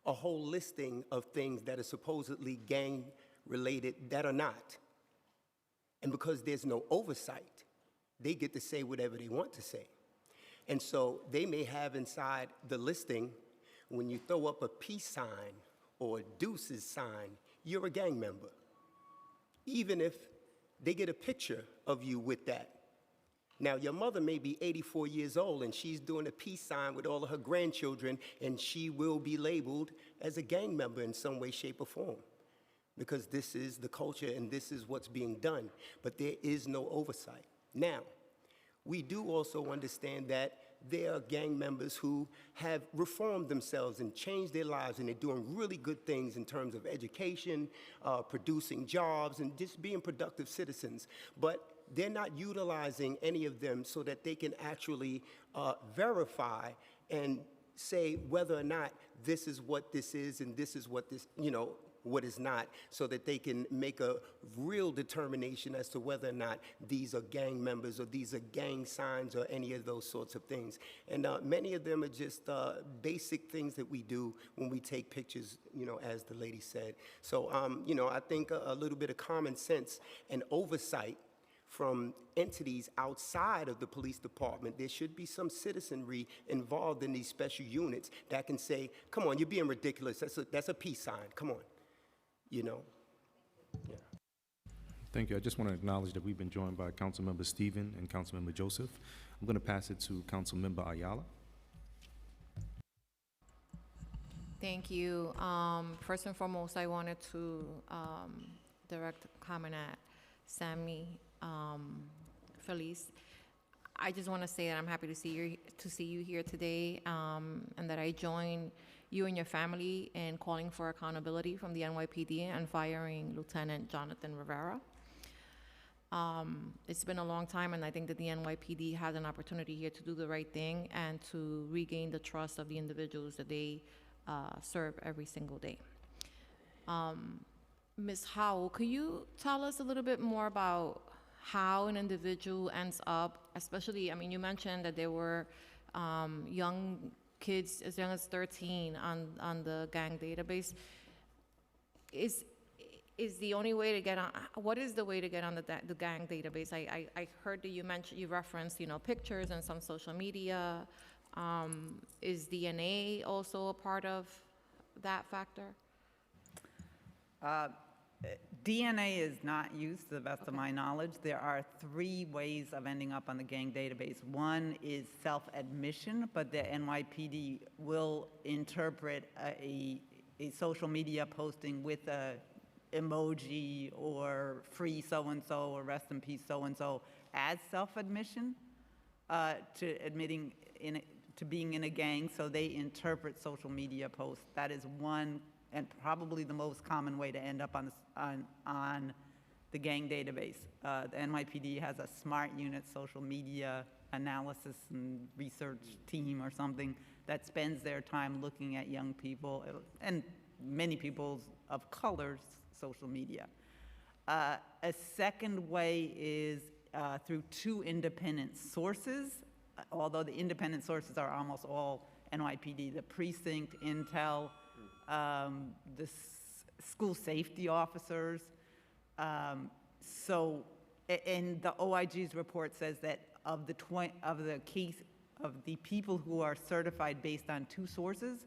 a whole listing of things that are supposedly gang-related that are not. And because there's no oversight, they get to say whatever they want to say. And so they may have inside the listing, when you throw up a peace sign or a deuces sign, you're a gang member, even if they get a picture of you with that. Now, your mother may be 84 years old, and she's doing a peace sign with all of her grandchildren, and she will be labeled as a gang member in some way, shape, or form, because this is the culture and this is what's being done. But there is no oversight. Now, we do also understand that there are gang members who have reformed themselves and changed their lives, and they're doing really good things in terms of education, producing jobs, and just being productive citizens. But they're not utilizing any of them so that they can actually verify and say whether or not this is what this is and this is what this, you know, what is not, so that they can make a real determination as to whether or not these are gang members or these are gang signs or any of those sorts of things. And many of them are just basic things that we do when we take pictures, you know, as the lady said. So, you know, I think a little bit of common sense and oversight from entities outside of the police department. There should be some citizenry involved in these special units that can say, come on, you're being ridiculous. That's a peace sign. Come on. You know? Yeah. Thank you. I just want to acknowledge that we've been joined by Councilmember Stephen and Councilmember Joseph. I'm going to pass it to Councilmember Ayala. Thank you. First and foremost, I wanted to direct a comment at Sammy Feliz. I just want to say that I'm happy to see you here today, and that I join you and your family in calling for accountability from the NYPD and firing Lieutenant Jonathan Rivera. It's been a long time, and I think that the NYPD has an opportunity here to do the right thing and to regain the trust of the individuals that they serve every single day. Ms. Howell, could you tell us a little bit more about how an individual ends up, especially, I mean, you mentioned that there were young kids as young as 13 on the gang database. Is the only way to get on, what is the way to get on the gang database? I heard that you referenced, you know, pictures and some social media. Is DNA also a part of that factor? DNA is not used, to the best of my knowledge. There are 3 ways of ending up on the gang database. One is self-admission, but the NYPD will interpret a social media posting with a emoji or free so-and-so or rest in peace so-and-so as self-admission to admitting to being in a gang, so they interpret social media posts. That is one and probably the most common way to end up on the gang database. The NYPD has a smart unit social media analysis and research team or something that spends their time looking at young people and many people of color's social media. A second way is through 2 independent sources, although the independent sources are almost all NYPD, the precinct, intel, the school safety officers. So, and the OIG's report says that of the people who are certified based on 2 sources,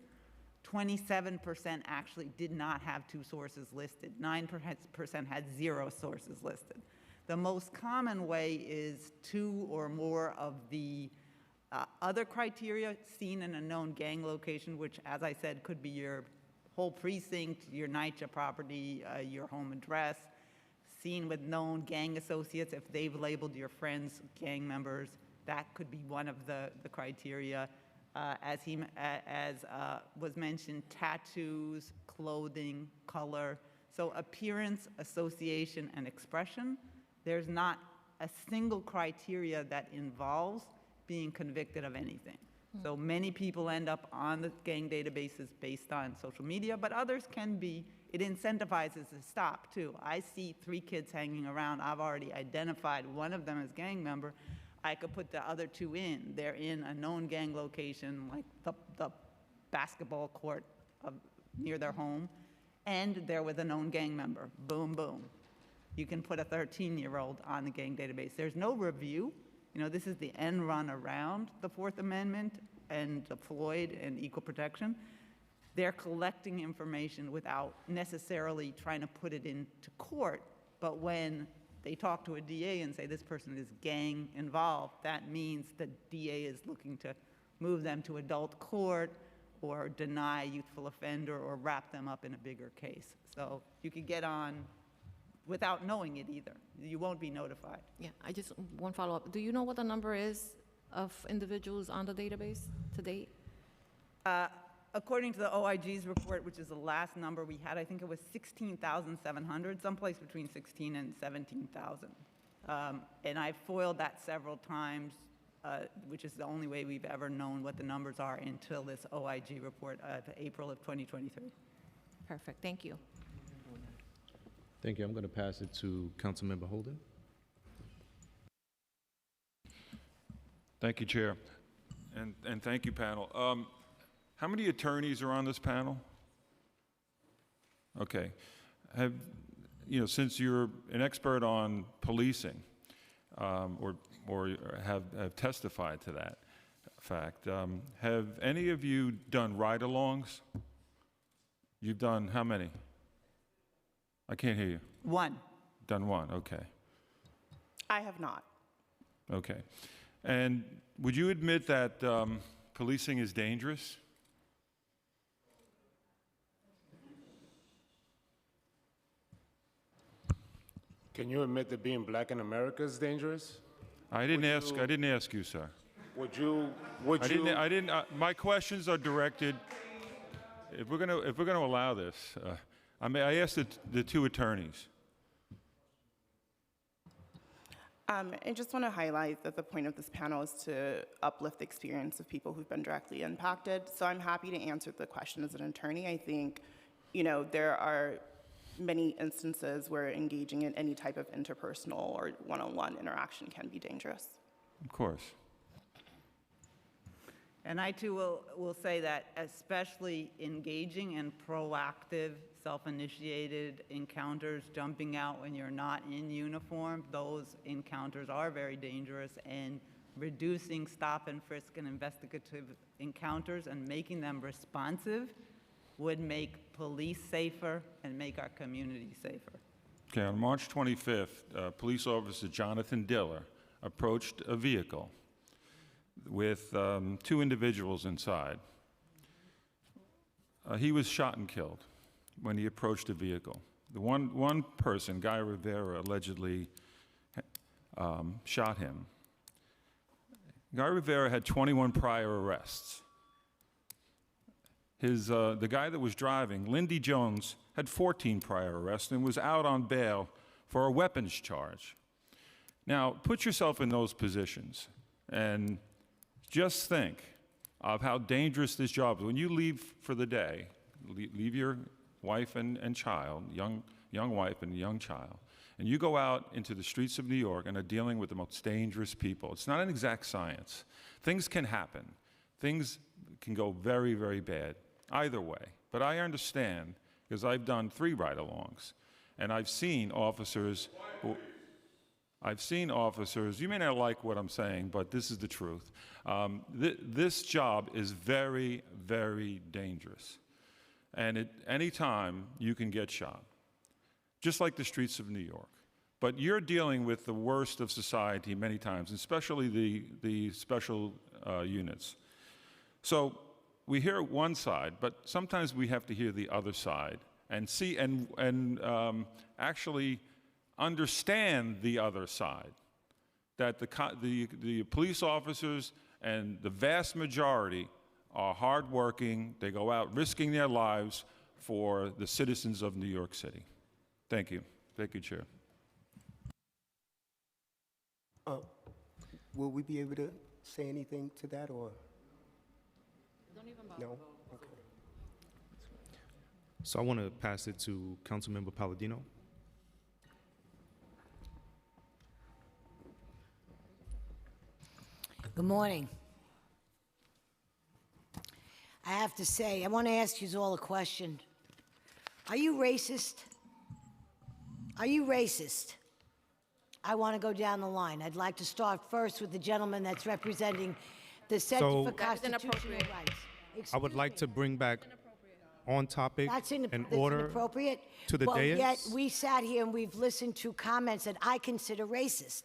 27% actually did not have 2 sources listed. 9% had 0 sources listed. The most common way is 2 or more of the other criteria seen in a known gang location, which, as I said, could be your whole precinct, your NYCHA property, your home address, seen with known gang associates. If they've labeled your friends gang members, that could be one of the criteria. As was mentioned, tattoos, clothing, color. So appearance, association, and expression. There's not a single criteria that involves being convicted of anything. So many people end up on the gang databases based on social media, but others can be. It incentivizes to stop, too. I see 3 kids hanging around. I've already identified one of them as gang member. I could put the other 2 in. They're in a known gang location, like the basketball court near their home, and they're with a known gang member. Boom, boom. You can put a 13-year-old on the gang database. There's no review. You know, this is the end run around the Fourth Amendment and the Floyd and equal protection. They're collecting information without necessarily trying to put it into court, but when they talk to a DA and say this person is gang involved, that means the DA is looking to move them to adult court or deny youthful offender or wrap them up in a bigger case. So you could get on without knowing it either. You won't be notified. Yeah, I just, one follow-up. Do you know what the number is of individuals on the database to date? According to the OIG's report, which is the last number we had, I think it was 16,700, someplace between 16 and 17,000. And I foiled that several times, which is the only way we've ever known what the numbers are until this OIG report of April of 2023. Perfect, thank you. Thank you. I'm going to pass it to Councilmember Holden. Thank you, Chair, and thank you, panel. How many attorneys are on this panel? Okay. Since you're an expert on policing, or have testified to that fact, have any of you done ride-alongs? You've done how many? I can't hear you. 1. Done 1, okay. I have not. Okay. And would you admit that policing is dangerous? Can you admit that being black in America is dangerous? I didn't ask you, sir. My questions are directed, if we're gonna allow this, I asked the 2 attorneys. I just want to highlight that the point of this panel is to uplift the experience of people who've been directly impacted. So I'm happy to answer the question as an attorney. I think, there are many instances where engaging in any type of interpersonal or one-on-one interaction can be dangerous. Of course. And I too will say that especially engaging in proactive, self-initiated encounters, jumping out when you're not in uniform, those encounters are very dangerous, and reducing stop and frisk and investigative encounters and making them responsive would make police safer and make our community safer. Okay, on March 25th, police officer Jonathan Diller approached a vehicle with 2 individuals inside. He was shot and killed when he approached the vehicle. The one person, Guy Rivera, allegedly shot him. Guy Rivera had 21 prior arrests. The guy that was driving, Lindy Jones, had 14 prior arrests and was out on bail for a weapons charge. Now, put yourself in those positions and just think of how dangerous this job is. When you leave for the day, leave your wife and child, young wife and young child, and you go out into the streets of New York and are dealing with the most dangerous people. It's not an exact science. Things can happen. Things can go very, very bad either way. But I understand, because I've done 3 ride-alongs, and I've seen officers you may not like what I'm saying, but this is the truth. This job is very, very dangerous. and at any time you can get shot, just like the streets of New York. But you're dealing with the worst of society many times, especially the special units. So we hear one side, but sometimes we have to hear the other side and see and actually understand the other side. That the police officers and the vast majority are hardworking. They go out risking their lives for the citizens of New York City. Thank you. Thank you, Chair. Will we be able to say anything to that, or? No? Okay. So I want to pass it to Councilmember Palladino. Good morning. I have to say, I want to ask you all a question. Are you racist? Are you racist? I want to go down the line. I'd like to start first with the gentleman that's representing the Center So- for Constitutional Rights. I would like to bring back on topic That's and inappropriate. order to the Well, dais. yet we sat here and we've listened to comments that I consider racist.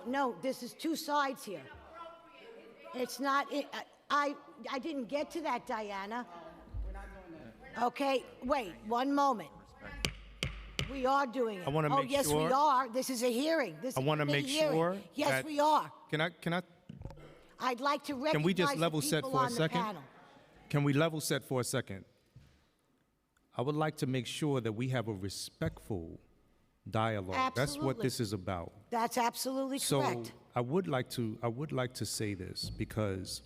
No, this is two sides here. It's not, I didn't get to that, Diana. Okay, wait, one moment. We are doing it. I wanna make Oh, yes, we sure- are. This is a hearing. This I is want to a make hearing. sure Yes, that- we are. Can I I'd like to recognize Can we just the level set people for a on the second? panel. Can we level set for a second? I would like to make sure that we have a respectful dialogue. That's what Absolutely. this is about. That's absolutely So correct. I would like to say this because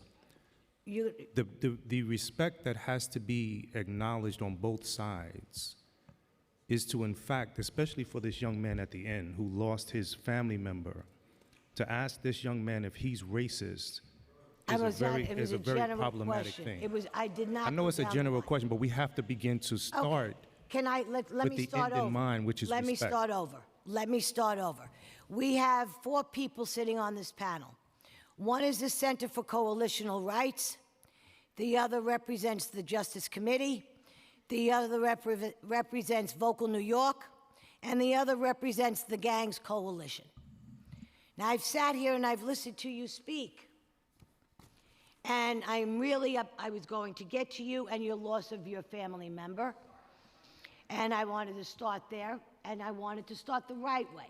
You, the respect that has to be acknowledged on both sides is to, in fact, especially for this young man at the end who lost his family member, to ask this young man if he's racist it is was a a very general problematic question. thing. I did not. I know go it's a down the general line. question, but we have to begin to Okay. start. Can I, let with me the start end in over. mind, which is Let me respect. start over. Let me start over. We have 4 people sitting on this panel. One is the Center for Coalitional Rights. The other represents the Justice Committee. The other represents Vocal New York. And the other represents the Gangs Coalition. Now, I've sat here and I've listened to you speak. And I'm really I was going to get to you and your loss of your family member. And I wanted to start there, and I wanted to start the right way.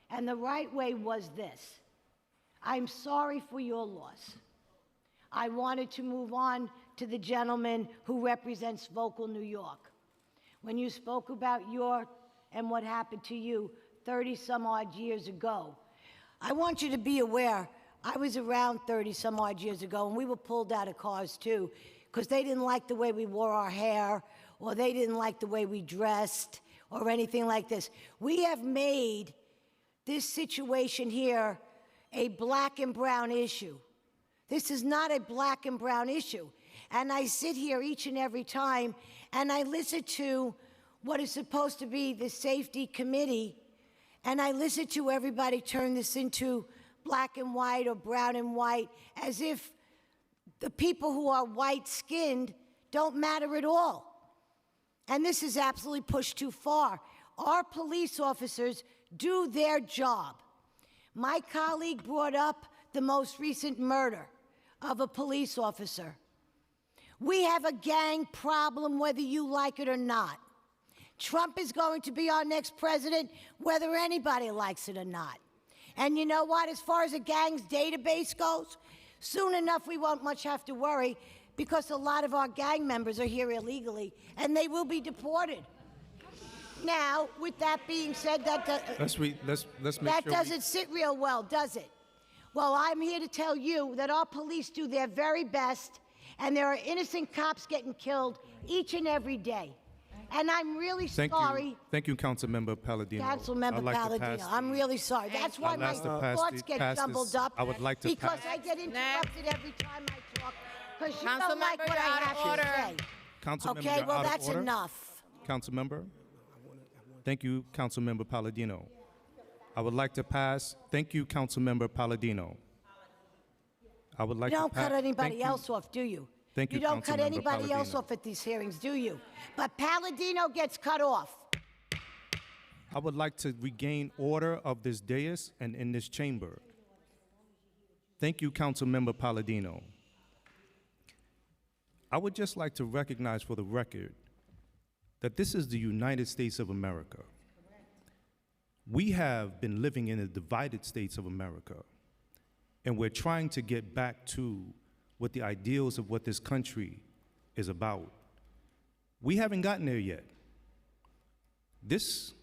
And the right way was this. I'm sorry for your loss. I wanted to move on to the gentleman who represents Vocal New York. When you spoke about and what happened to you 30-some-odd years ago, I want you to be aware, I was around 30-some-odd years ago, and we were pulled out of cars, too, because they didn't like the way we wore our hair, or they didn't like the way we dressed, or anything like this. We have made this situation here a black and brown issue. This is not a black and brown issue. And I sit here each and every time, and I listen to what is supposed to be the safety committee, and I listen to everybody turn this into black and white or brown and white, as if the people who are white-skinned don't matter at all. And this is absolutely pushed too far. Our police officers do their job. My colleague brought up the most recent murder of a police officer. We have a gang problem whether you like it or not. Trump is going to be our next president whether anybody likes it or not. And you know what? As far as the gang's database goes, soon enough we won't much have to worry because a lot of our gang members are here illegally and they will be deported. Now, with that being said, Let's make that sure doesn't sit real well, does it? Well, I'm here to tell you that our police do their very best, and there are innocent cops getting killed each and every day. And I'm really sorry. Thank you, Councilmember Palladino. Councilmember I'd like to Palladino, pass I'm really sorry. That's why I'd my like to pass thoughts get pass jumbled this- up. I would like to because pass- I get interrupted every time I talk because you Council don't like member, what I you're out of have to order. say. Councilmember, Okay, you're well, out of that's order. enough. Councilmember? Thank you, Councilmember Palladino. I would like to pass. Thank you, Councilmember Palladino. I would like You to don't pass. cut anybody else off, do you? Thank you, You don't cut Councilmember anybody else Palladino. off at these hearings, do you? But Palladino gets cut off. I would like to regain order of this dais and in this chamber. Thank you, Councilmember Palladino. I would just like to recognize for the record that this is the United States of America. We have been living in the divided states of America, and we're trying to get back to what the ideals of what this country is about. We haven't gotten there yet. This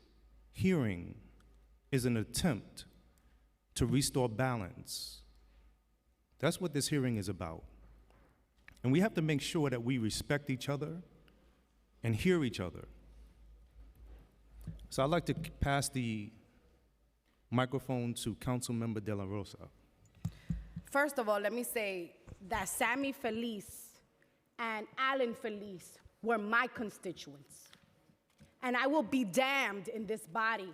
hearing is an attempt to restore balance. That's what this hearing is about. And we have to make sure that we respect each other and hear each other. So I'd like to pass the microphone to Councilmember De La Rosa. First of all, let me say that Sammy Feliz and Alan Feliz were my constituents. And I will be damned in this body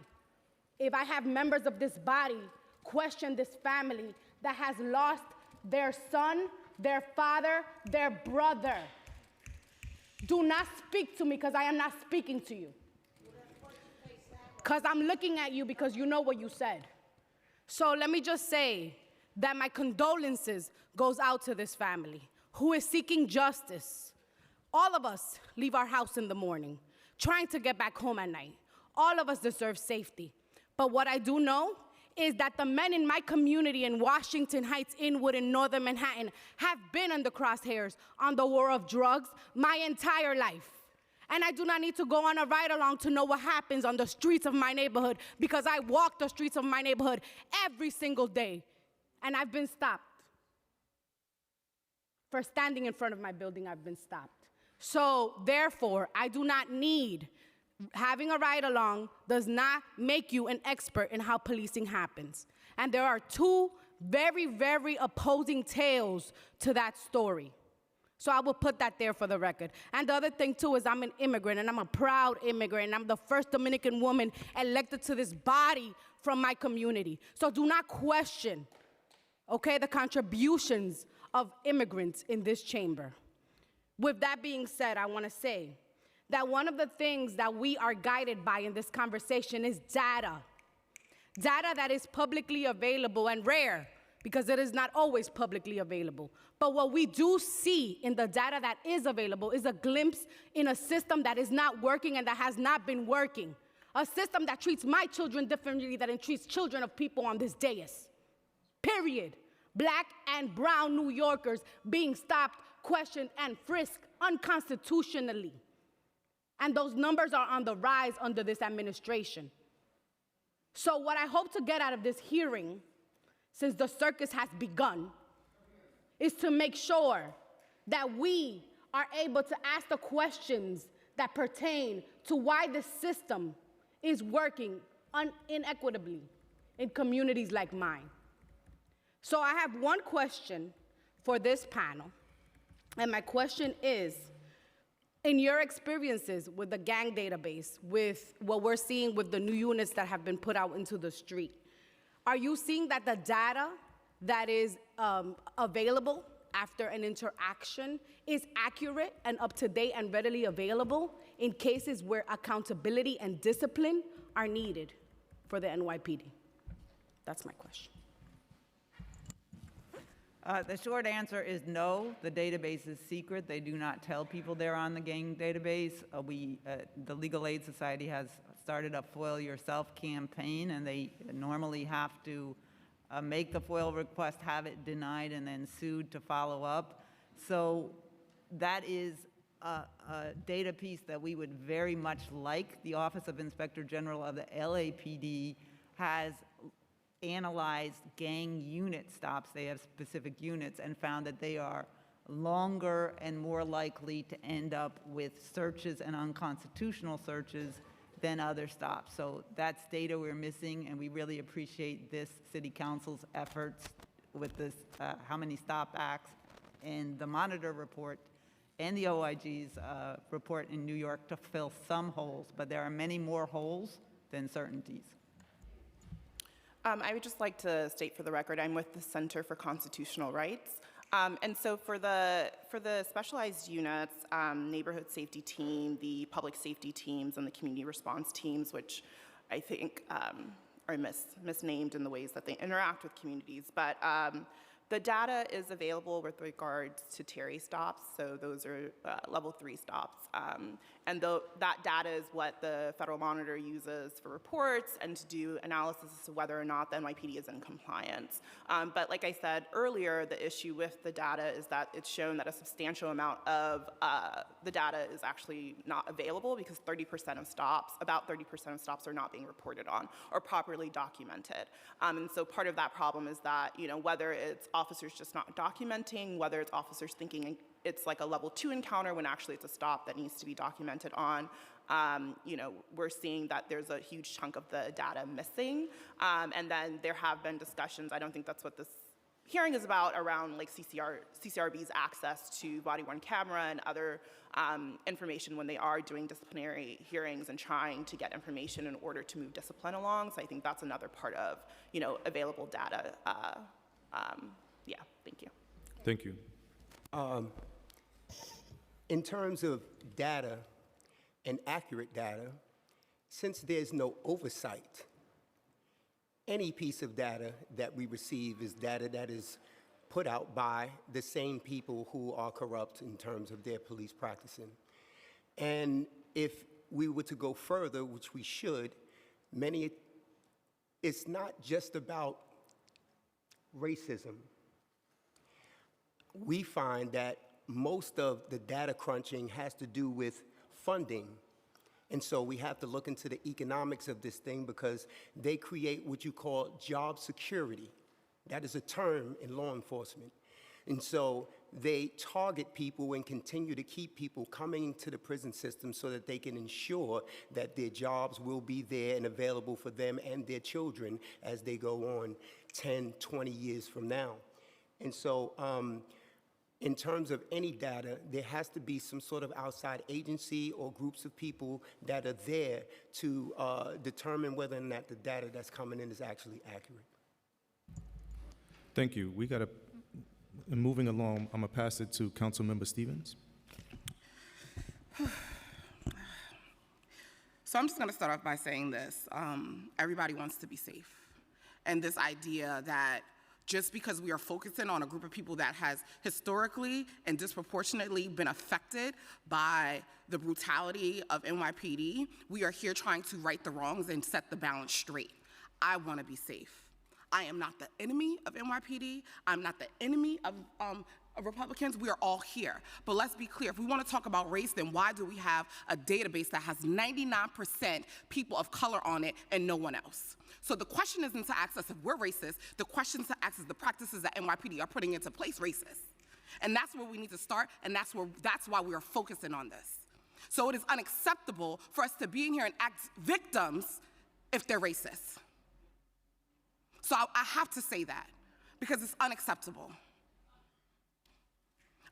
if I have members of this body question this family that has lost their son, their father, their brother. Do not speak to me because I am not speaking to you. Because I'm looking at you because you know what you said. So let me just say that my condolences goes out to this family who is seeking justice. All of us leave our house in the morning, trying to get back home at night. All of us deserve safety. But what I do know is that the men in my community in Washington Heights, Inwood, and Northern Manhattan have been in the crosshairs on the war of drugs my entire life. And I do not need to go on a ride-along to know what happens on the streets of my neighborhood because I walk the streets of my neighborhood every single day. And I've been stopped. For standing in front of my building, I've been stopped. So therefore, I do not need, having a ride-along does not make you an expert in how policing happens. And there are two very, very opposing tales to that story. So I will put that there for the record. And the other thing, too, is I'm an immigrant, and I'm a proud immigrant, and I'm the first Dominican woman elected to this body from my community. So do not question, okay, the contributions of immigrants in this chamber. With that being said, I want to say that one of the things that we are guided by in this conversation is data. Data that is publicly available and rare, because it is not always publicly available. But what we do see in the data that is available is a glimpse in a system that is not working and that has not been working. A system that treats my children differently than it treats children of people on this dais. Period. Black and brown New Yorkers being stopped, questioned, and frisked unconstitutionally. And those numbers are on the rise under this administration. So what I hope to get out of this hearing, since the circus has begun, is to make sure that we are able to ask the questions that pertain to why the system is working inequitably in communities like mine. So I have one question for this panel, and my question is, in your experiences with the gang database, with what we're seeing with the new units that have been put out into the street, are you seeing that the data that is available after an interaction is accurate and up-to-date and readily available in cases where accountability and discipline are needed for the NYPD? That's my question. The short answer is no. The database is secret. They do not tell people they're on the gang database. The Legal Aid Society has started a FOIL Yourself campaign, and they normally have to make the FOIL request, have it denied, and then sued to follow up. So that is a data piece that we would very much like. The Office of Inspector General of the LAPD has analyzed gang unit stops. They have specific units and found that they are longer and more likely to end up with searches and unconstitutional searches than other stops. So that's data we're missing, and we really appreciate this City Council's efforts with this How Many Stop Acts and the Monitor report and the OIG's report in New York to fill some holes, but there are many more holes than certainties. I would just like to state for the record, I'm with the Center for Constitutional Rights. And so for the specialized units, neighborhood safety team, the public safety teams, and the community response teams, which I think are misnamed in the ways that they interact with communities, but the data is available with regards to Terry stops, so those are level 3 stops. And that data is what the Federal Monitor uses for reports and to do analysis as to whether or not the NYPD is in compliance. But like I said earlier, the issue with the data is that it's shown that a substantial amount of the data is actually not available because about 30% of stops are not being reported on or properly documented. And so part of that problem is that, whether it's officers just not documenting, whether it's officers thinking it's like a level 2 encounter when actually it's a stop that needs to be documented on. We're seeing that there's a huge chunk of the data missing. And then there have been discussions, I don't think that's what this hearing is about, around like CCRB's access to body-worn camera and other information when they are doing disciplinary hearings and trying to get information in order to move discipline along. So I think that's another part of, available data. Yeah, thank you. Thank you. In terms of data and accurate data, since there's no oversight, any piece of data that we receive is data that is put out by the same people who are corrupt in terms of their police practicing. And if we were to go further, which we should, it's not just about racism. We find that most of the data crunching has to do with funding. And so we have to look into the economics of this thing because they create what you call job security. That is a term in law enforcement. And so they target people and continue to keep people coming to the prison system so that they can ensure that their jobs will be there and available for them and their children as they go on 10, 20 years from now. And so in terms of any data, there has to be some sort of outside agency or groups of people that are there to determine whether or not the data that's coming in is actually accurate. Thank you. Moving along, I'm gonna pass it to Councilmember Stevens. So I'm just gonna start off by saying this. Everybody wants to be safe. And this idea that just because we are focusing on a group of people that has historically and disproportionately been affected by the brutality of NYPD, we are here trying to right the wrongs and set the balance straight. I want to be safe. I am not the enemy of NYPD. I'm not the enemy of Republicans. We are all here. But let's be clear, if we want to talk about race, then why do we have a database that has 99% people of color on it and no one else? So the question isn't to ask us if we're racist, the question is to ask us the practices that NYPD are putting into place racist. And that's where we need to start, and that's why we are focusing on this. So it is unacceptable for us to be in here and act victims if they're racist. So I have to say that, because it's unacceptable.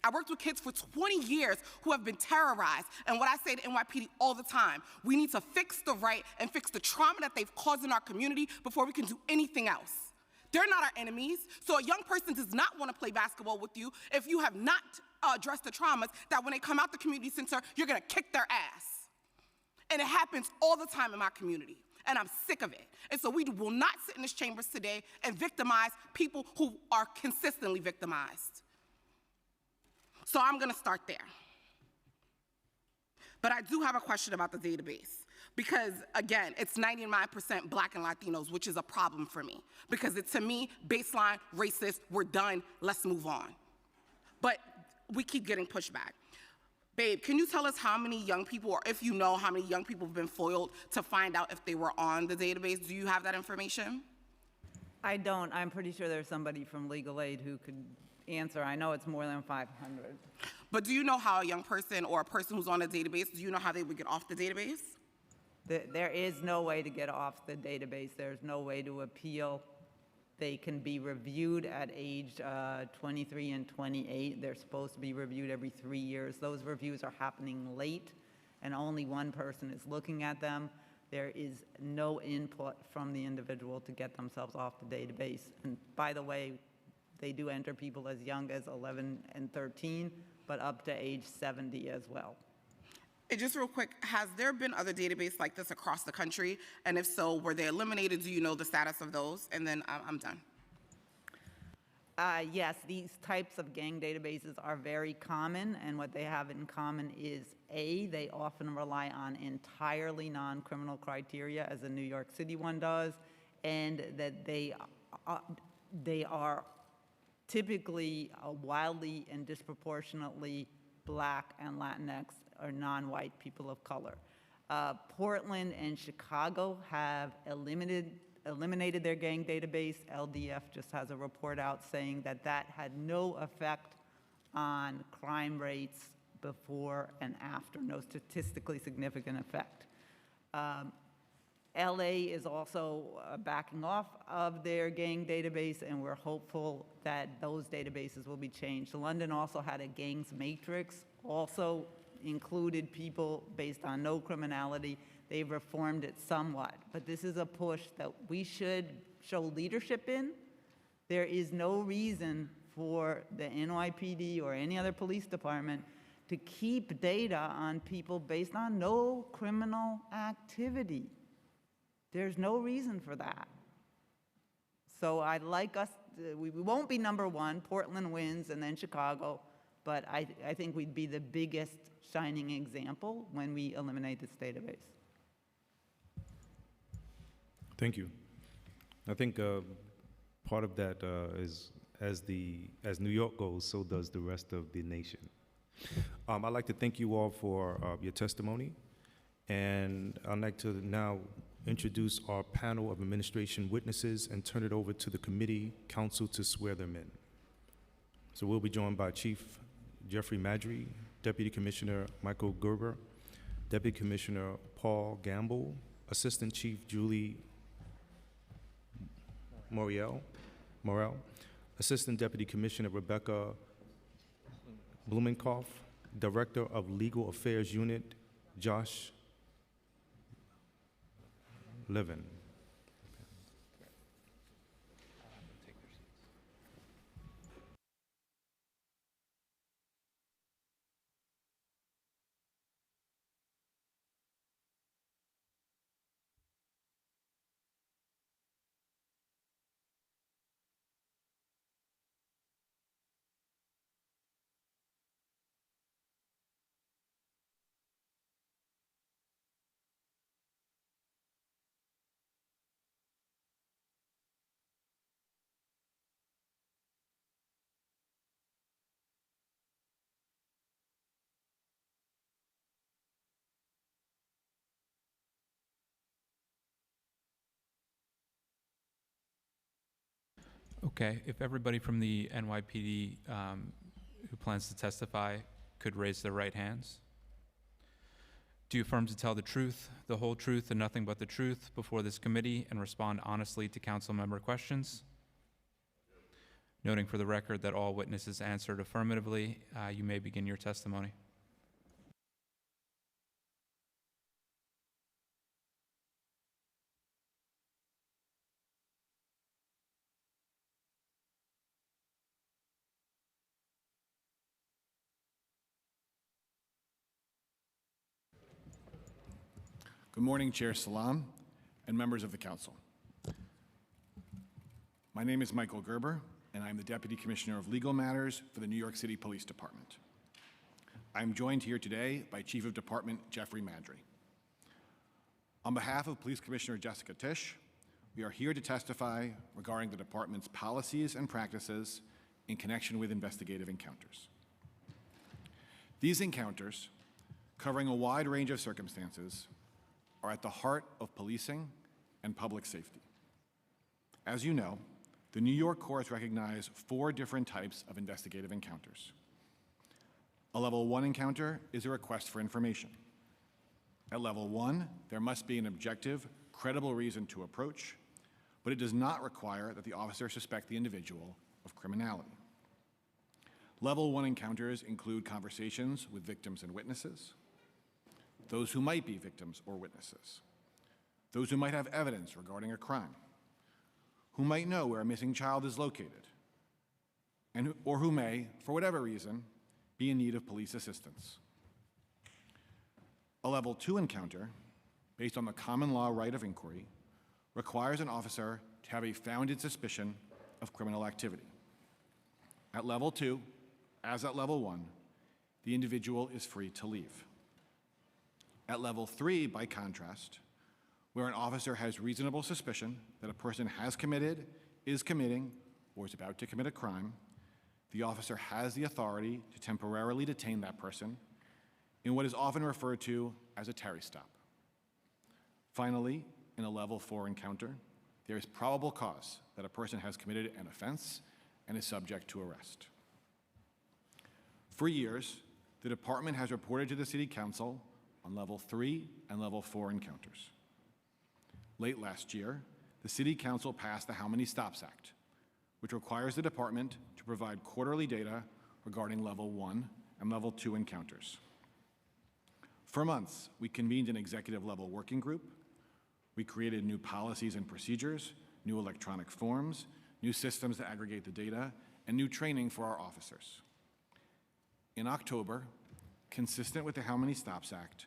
I worked with kids for 20 years who have been terrorized, and what I say to NYPD all the time, we need to fix the right and fix the trauma that they've caused in our community before we can do anything else. They're not our enemies, so a young person does not want to play basketball with you if you have not addressed the traumas that when they come out the community center, you're gonna kick their ass. And it happens all the time in my community, and I'm sick of it. And so we will not sit in this chambers today and victimize people who are consistently victimized. So I'm gonna start there. But I do have a question about the database, because again, it's 99% Black and Latinos, which is a problem for me, because it's, to me, baseline, racist, we're done, let's move on. But we keep getting pushback. Babe, can you tell us how many young people, or if you know how many young people have been foiled to find out if they were on the database? Do you have that information? I don't. I'm pretty sure there's somebody from Legal Aid who could answer. I know it's more than 500. But do you know how a young person or a person who's on a database, do you know how they would get off the database? There is no way to get off the database. There's no way to appeal. They can be reviewed at age 23 and 28. They're supposed to be reviewed every 3 years. Those reviews are happening late, and only one person is looking at them. There is no input from the individual to get themselves off the database. And by the way, They do enter people as young as 11 and 13, but up to age 70 as well. And just real quick, has there been other databases like this across the country? And if so, were they eliminated? Do you know the status of those? And then I'm done. Yes, these types of gang databases are very common, and what they have in common is, A, they often rely on entirely non-criminal criteria, as the New York City one does, and that they are typically wildly and disproportionately Black and Latinx or non-white people of color. Portland and Chicago have eliminated their gang database. LDF just has a report out saying that that had no effect on crime rates before and after, no statistically significant effect. LA is also backing off of their gang database, and we're hopeful that those databases will be changed. London also had a gangs matrix, also included people based on no criminality. They've reformed it somewhat, but this is a push that we should show leadership in. There is no reason for the NYPD or any other police department to keep data on people based on no criminal activity. There's no reason for that. So I'd like us, we won't be number one, Portland wins and then Chicago, but I think we'd be the biggest shining example when we eliminate this database. Thank you. I think part of that is as New York goes, so does the rest of the nation. I'd like to thank you all for your testimony, and I'd like to now introduce our panel of administration witnesses and turn it over to the committee council to swear them in. So we'll be joined by Chief Jeffrey Madry, Deputy Commissioner Michael Gerber, Deputy Commissioner Paul Gamble, Assistant Chief Julie Morel, Assistant Deputy Commissioner Rebecca Blumenkoff, Director of Legal Affairs Unit Josh Levin. Okay, if everybody from the NYPD who plans to testify could raise their right hands. Do you affirm to tell the truth, the whole truth, and nothing but the truth before this committee and respond honestly to council member questions? Noting for the record that all witnesses answered affirmatively, you may begin your testimony. Good morning, Chair Salam and members of the council. My name is Michael Gerber, and I'm the Deputy Commissioner of Legal Matters for the New York City Police Department. I'm joined here today by Chief of Department Jeffrey Madry. On behalf of Police Commissioner Jessica Tisch, we are here to testify regarding the department's policies and practices in connection with investigative encounters. These encounters, covering a wide range of circumstances, are at the heart of policing and public safety. As you know, the New York courts recognize 4 different types of investigative encounters. A level 1 encounter is a request for information. At level 1, there must be an objective, credible reason to approach, but it does not require that the officer suspect the individual of criminality. Level 1 encounters include conversations with victims and witnesses, those who might be victims or witnesses, those who might have evidence regarding a crime, who might know where a missing child is located, or who may, for whatever reason, be in need of police assistance. A Level 2 encounter, based on the common law right of inquiry, requires an officer to have a founded suspicion of criminal activity. At Level 2, as at Level 1, the individual is free to leave. At Level 3, by contrast, where an officer has reasonable suspicion that a person has committed, is committing, or is about to commit a crime, the officer has the authority to temporarily detain that person in what is often referred to as a Terry stop. Finally, in a Level 4 encounter, there is probable cause that a person has committed an offense and is subject to arrest. For years, the department has reported to the City Council on Level 3 and Level 4 encounters. Late last year, the City Council passed the How Many Stops Act, which requires the department to provide quarterly data regarding Level 1 and Level 2 encounters. For months, we convened an executive-level working group. We created new policies and procedures, new electronic forms, new systems to aggregate the data, and new training for our officers. In October, consistent with the How Many Stops Act,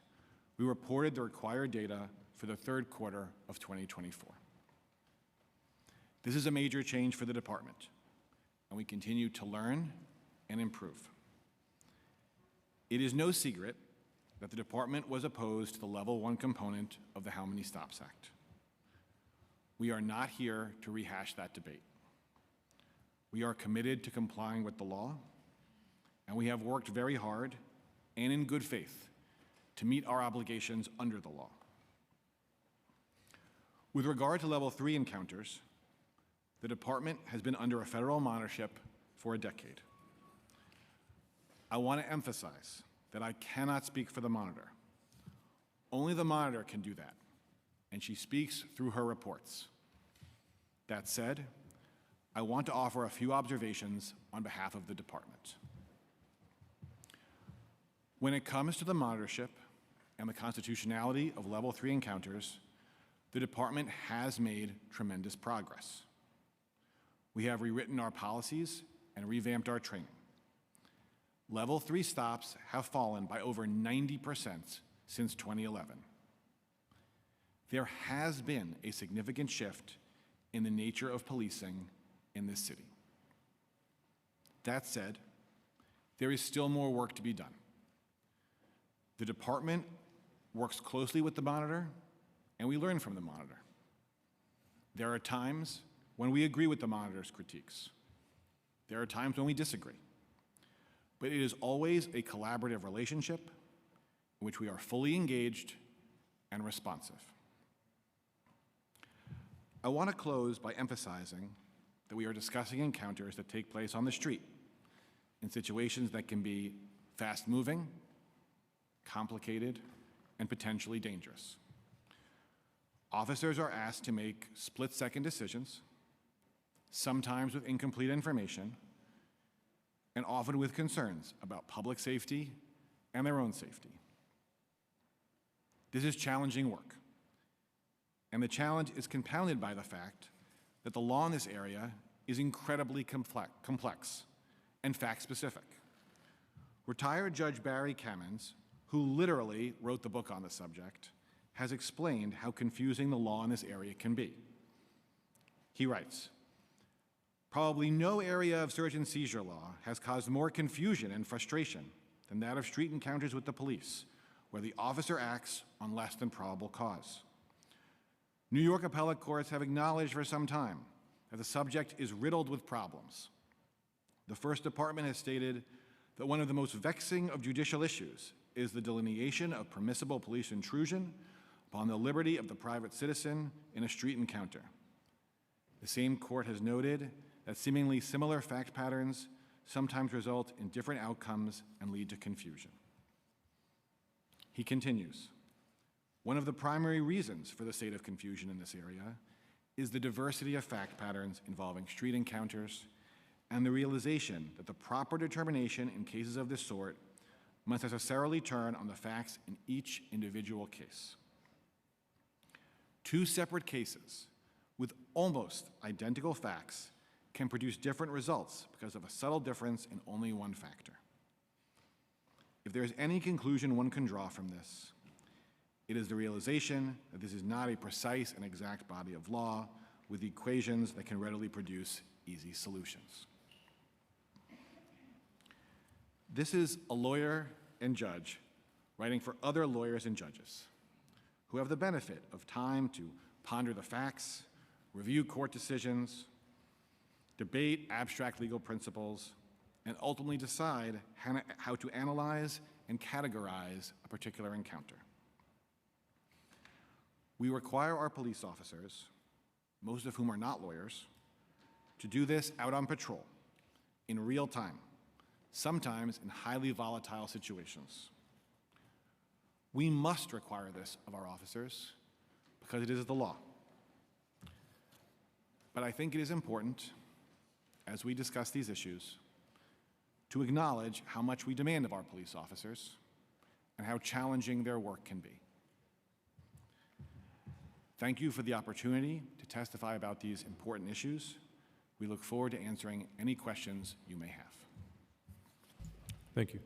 we reported the required data for the third quarter of 2024. This is a major change for the department, and we continue to learn and improve. It is no secret that the department was opposed to the Level 1 component of the How Many Stops Act. We are not here to rehash that debate. We are committed to complying with the law, and we have worked very hard and in good faith to meet our obligations under the law. With regard to Level 3 encounters, the department has been under a federal monitorship for a decade. I want to emphasize that I cannot speak for the monitor. Only the monitor can do that, and she speaks through her reports. That said, I want to offer a few observations on behalf of the department. When it comes to the monitorship and the constitutionality of Level 3 encounters, the department has made tremendous progress. We have rewritten our policies and revamped our training. Level 3 stops have fallen by over 90% since 2011. There has been a significant shift in the nature of policing in this city. That said, there is still more work to be done. The department works closely with the monitor, and we learn from the monitor. There are times when we agree with the monitor's critiques. There are times when we disagree. But it is always a collaborative relationship in which we are fully engaged and responsive. I want to close by emphasizing that we are discussing encounters that take place on the street in situations that can be fast-moving, complicated, and potentially dangerous. Officers are asked to make split-second decisions, sometimes with incomplete information, and often with concerns about public safety and their own safety. This is challenging work, and the challenge is compounded by the fact that the law in this area is incredibly complex and fact-specific. Retired Judge Barry Kamens, who literally wrote the book on the subject, has explained how confusing the law in this area can be. He writes, "Probably no area of search and seizure law has caused more confusion and frustration than that of street encounters with the police, where the officer acts on less than probable cause. New York appellate courts have acknowledged for some time that the subject is riddled with problems. The First Department has stated that one of the most vexing of judicial issues is the delineation of permissible police intrusion upon the liberty of the private citizen in a street encounter. The same court has noted that seemingly similar fact patterns sometimes result in different outcomes and lead to confusion." He continues, "One of the primary reasons for the state of confusion in this area is the diversity of fact patterns involving street encounters and the realization that the proper determination in cases of this sort must necessarily turn on the facts in each individual case. Two separate cases with almost identical facts can produce different results because of a subtle difference in only one factor. If there is any conclusion one can draw from this, it is the realization that this is not a precise and exact body of law with equations that can readily produce easy solutions. This is a lawyer and judge writing for other lawyers and judges who have the benefit of time to ponder the facts, review court decisions, debate abstract legal principles, and ultimately decide how to analyze and categorize a particular encounter. We require our police officers, most of whom are not lawyers, to do this out on patrol, in real time, sometimes in highly volatile situations. We must require this of our officers because it is the law. But I think it is important, as we discuss these issues, to acknowledge how much we demand of our police officers and how challenging their work can be. Thank you for the opportunity to testify about these important issues. We look forward to answering any questions you may have. Thank you.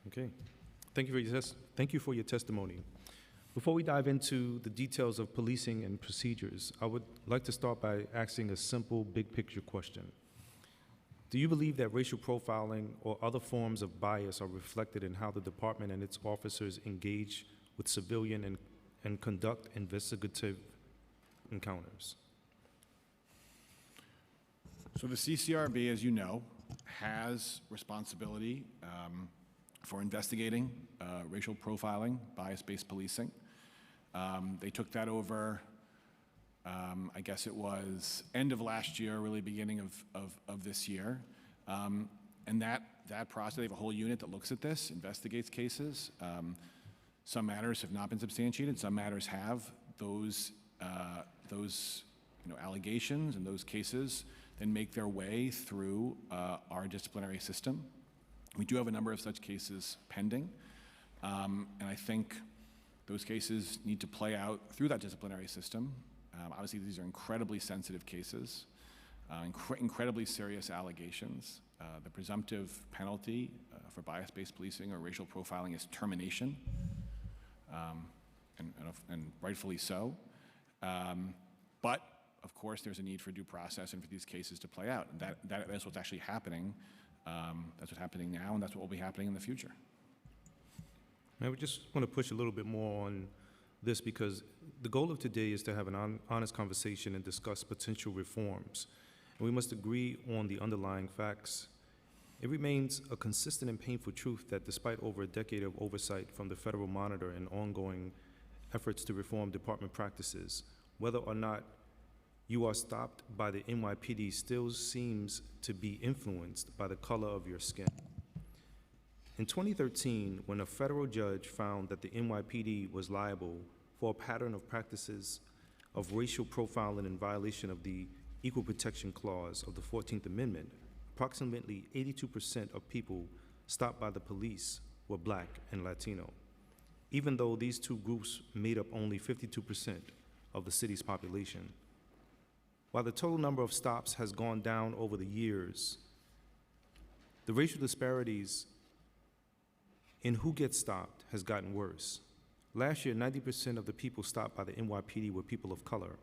Okay. Thank you for your testimony. Before we dive into the details of policing and procedures, I would like to start by asking a simple, big-picture question. Do you believe that racial profiling or other forms of bias are reflected in how the department and its officers engage with civilian and conduct investigative encounters? So the CCRB, as you know, has responsibility for investigating racial profiling, bias-based policing. They took that over, I guess it was end of last year, really beginning of this year. And that process, they have a whole unit that looks at this, investigates cases. Some matters have not been substantiated, some matters have. Those allegations and those cases then make their way through our disciplinary system. We do have a number of such cases pending, and I think those cases need to play out through that disciplinary system. Obviously, these are incredibly sensitive cases, incredibly serious allegations. The presumptive penalty for bias-based policing or racial profiling is termination, and rightfully so. But, of course, there's a need for due process and for these cases to play out. And that's what's actually happening. That's what's happening now, and that's what will be happening in the future. I would just want to push a little bit more on this because the goal of today is to have an honest conversation and discuss potential reforms. And we must agree on the underlying facts. It remains a consistent and painful truth that despite over a decade of oversight from the Federal Monitor and ongoing efforts to reform department practices, whether or not you are stopped by the NYPD still seems to be influenced by the color of your skin. In 2013, when a federal judge found that the NYPD was liable for a pattern of practices of racial profiling in violation of the Equal Protection Clause of the 14th Amendment, approximately 82% of people stopped by the police were Black and Latino, even though these two groups made up only 52% of the city's population. While the total number of stops has gone down over the years, the racial disparities in who gets stopped has gotten worse. Last year, 90% of the people stopped by the NYPD were people of color.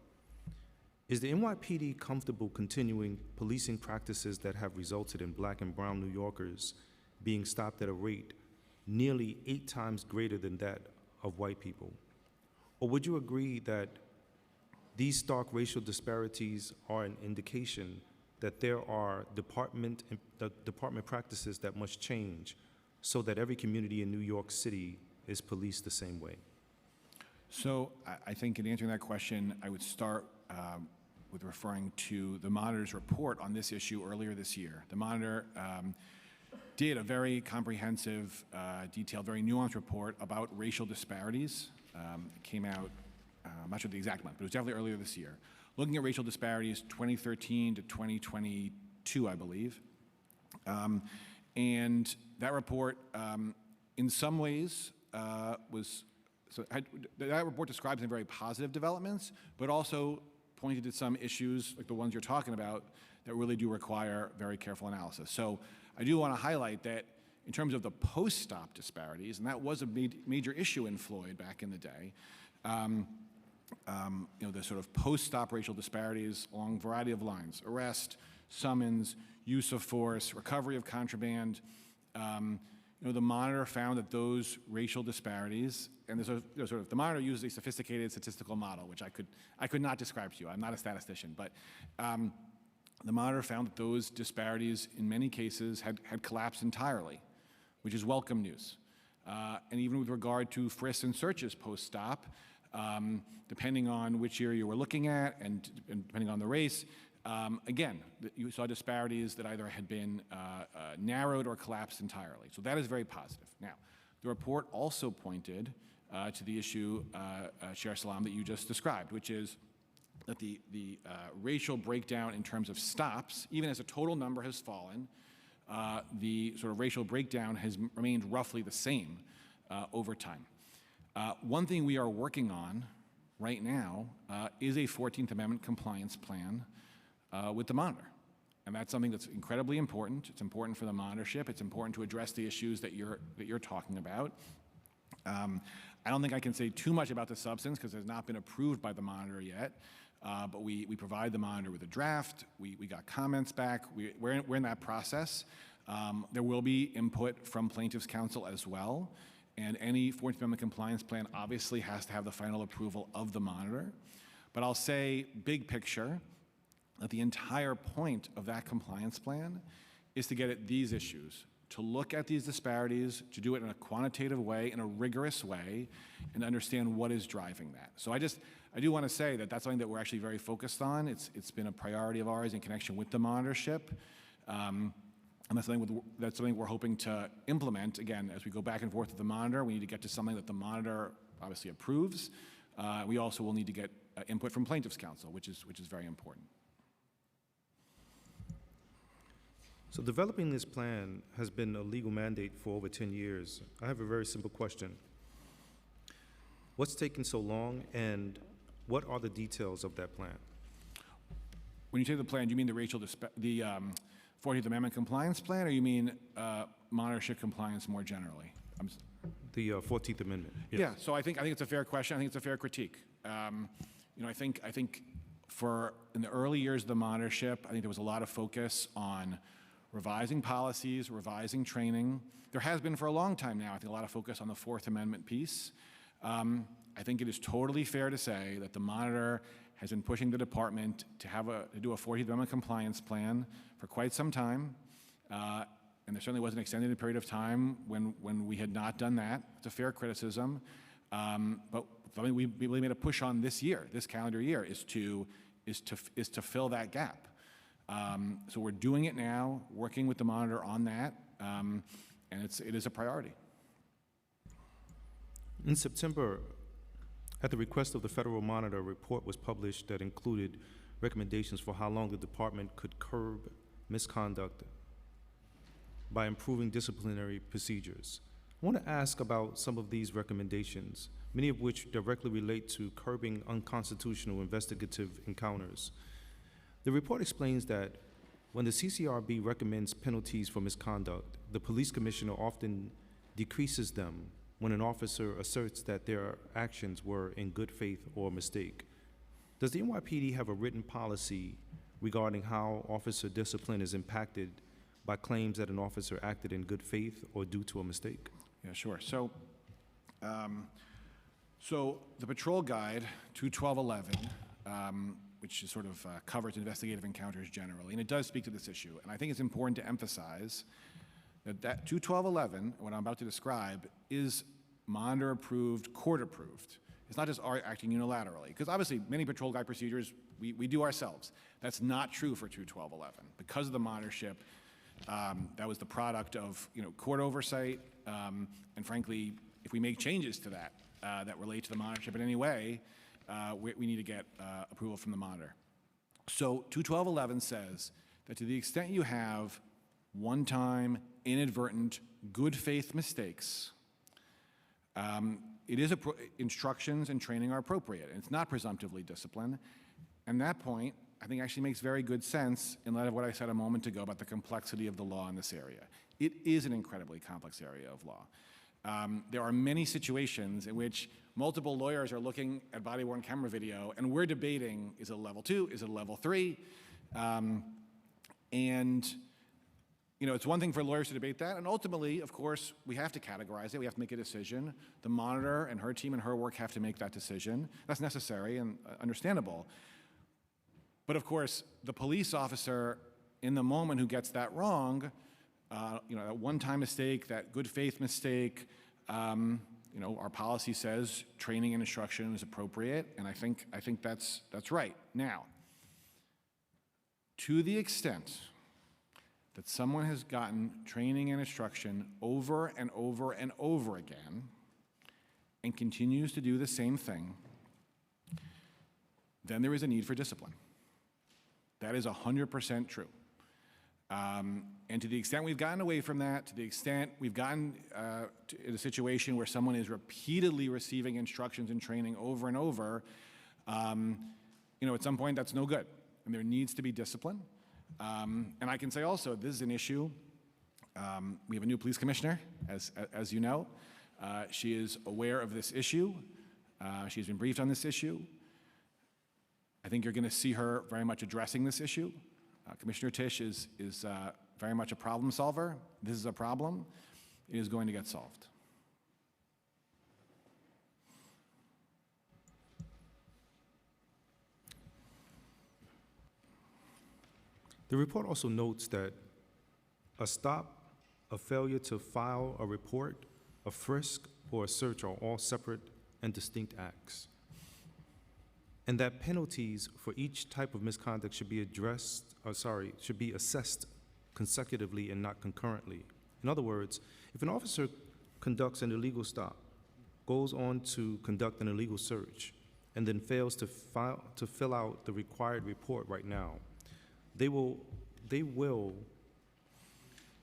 Is the NYPD comfortable continuing policing practices that have resulted in Black and brown New Yorkers being stopped at a rate nearly 8 times greater than that of white people? Or would you agree that these stark racial disparities are an indication that there are department practices that must change so that every community in New York City is policed the same way? So I think in answering that question, I would start with referring to the Monitor's report on this issue earlier this year. The Monitor did a very comprehensive, detailed, very nuanced report about racial disparities. It came out, I'm not sure the exact month, but it was definitely earlier this year. Looking at racial disparities 2013 to 2022, I believe. And that report in some ways, that report describes some very positive developments, but also pointed to some issues like the ones you're talking about that really do require very careful analysis. So I do want to highlight that in terms of the post-stop disparities, and that was a major issue in Floyd back in the day, the sort of post-stop racial disparities along a variety of lines: arrest, summons, use of force, recovery of contraband. The monitor found that those racial disparities, and the monitor uses a sophisticated statistical model, which I could not describe to you. I'm not a statistician, but the monitor found that those disparities in many cases had collapsed entirely, which is welcome news. And even with regard to frisks and searches post-stop, depending on which area you were looking at and depending on the race, again, you saw disparities that either had been narrowed or collapsed entirely. So that is very positive. Now, the report also pointed to the issue, Chair Salam, that you just described, which is that the racial breakdown in terms of stops, even as a total number has fallen, the sort of racial breakdown has remained roughly the same over time. One thing we are working on right now is a 14th Amendment compliance plan with the monitor. And that's something that's incredibly important. It's important for the monitorship. It's important to address the issues that you're talking about. I don't think I can say too much about the substance because it has not been approved by the monitor yet. But we provide the monitor with a draft. We got comments back. We're in that process. There will be input from plaintiffs' counsel as well. And any 14th Amendment compliance plan obviously has to have the final approval of the monitor. But I'll say, big picture, that the entire point of that compliance plan is to get at these issues, to look at these disparities, to do it in a quantitative way, in a rigorous way, and understand what is driving that. So I do want to say that that's something that we're actually very focused on. It's been a priority of ours in connection with the monitorship. And that's something we're hoping to implement. Again, as we go back and forth with the monitor, we need to get to something that the monitor obviously approves. We also will need to get input from plaintiffs' counsel, which is very important. So developing this plan has been a legal mandate for over 10 years. I have a very simple question. What's taking so long, and what are the details of that plan? When you say the plan, do you mean the 14th Amendment compliance plan, or you mean monitorship compliance more generally? The 14th Amendment. Yes. Yeah. So I think it's a fair question. I think it's a fair critique. I think in the early years of the monitorship, I think there was a lot of focus on revising policies, revising training. There has been for a long time now, I think, a lot of focus on the Fourth Amendment piece. I think it is totally fair to say that the monitor has been pushing the department to do a 14th Amendment compliance plan for quite some time. And there certainly was an extended period of time when we had not done that. It's a fair criticism. But something we really made a push on this calendar year, is to fill that gap. So we're doing it now, working with the monitor on that, and it is a priority. In September, at the request of the Federal Monitor, a report was published that included recommendations for how long the department could curb misconduct by improving disciplinary procedures. I want to ask about some of these recommendations, many of which directly relate to curbing unconstitutional investigative encounters. The report explains that when the CCRB recommends penalties for misconduct, the police commissioner often decreases them when an officer asserts that their actions were in good faith or mistake. Does the NYPD have a written policy regarding how officer discipline is impacted by claims that an officer acted in good faith or due to a mistake? Yeah, sure. So the patrol guide 21211, which sort of covers investigative encounters generally, and it does speak to this issue. And I think it's important to emphasize that 21211, what I'm about to describe, is monitor-approved, court-approved. It's not just our acting unilaterally, because obviously many patrol guide procedures we do ourselves. That's not true for 21211. Because of the monitorship, that was the product of court oversight, and frankly, if we make changes to that that relate to the monitorship in any way, we need to get approval from the monitor. So 21211 says that to the extent you have one-time, inadvertent, good faith mistakes, It is instructions and training are appropriate, and it's not presumptively discipline. And that point, I think, actually makes very good sense in light of what I said a moment ago about the complexity of the law in this area. It is an incredibly complex area of law. There are many situations in which multiple lawyers are looking at body-worn camera video, and we're debating, is it a level 2, is it a level 3? And it's one thing for lawyers to debate that, and ultimately, of course, we have to categorize it, we have to make a decision. The monitor and her team and her work have to make that decision. That's necessary and understandable. But of course, the police officer in the moment who gets that wrong, that one-time mistake, that good faith mistake, our policy says training and instruction is appropriate, and I think that's right. Now, to the extent that someone has gotten training and instruction over and over and over again and continues to do the same thing, then there is a need for discipline. That is 100% true. And to the extent we've gotten away from that, to the extent we've gotten in a situation where someone is repeatedly receiving instructions and training over and over, at some point that's no good. And there needs to be discipline. And I can say also, this is an issue. We have a new police commissioner, as you know. She is aware of this issue. She's been briefed on this issue. I think you're going to see her very much addressing this issue. Commissioner Tisch is very much a problem solver. This is a problem. It is going to get solved. The report also notes that a stop, a failure to file a report, a frisk, or a search are all separate and distinct acts, and that penalties for each type of misconduct should be assessed consecutively and not concurrently. In other words, if an officer conducts an illegal stop, goes on to conduct an illegal search, and then fails to fill out the required report right now, they will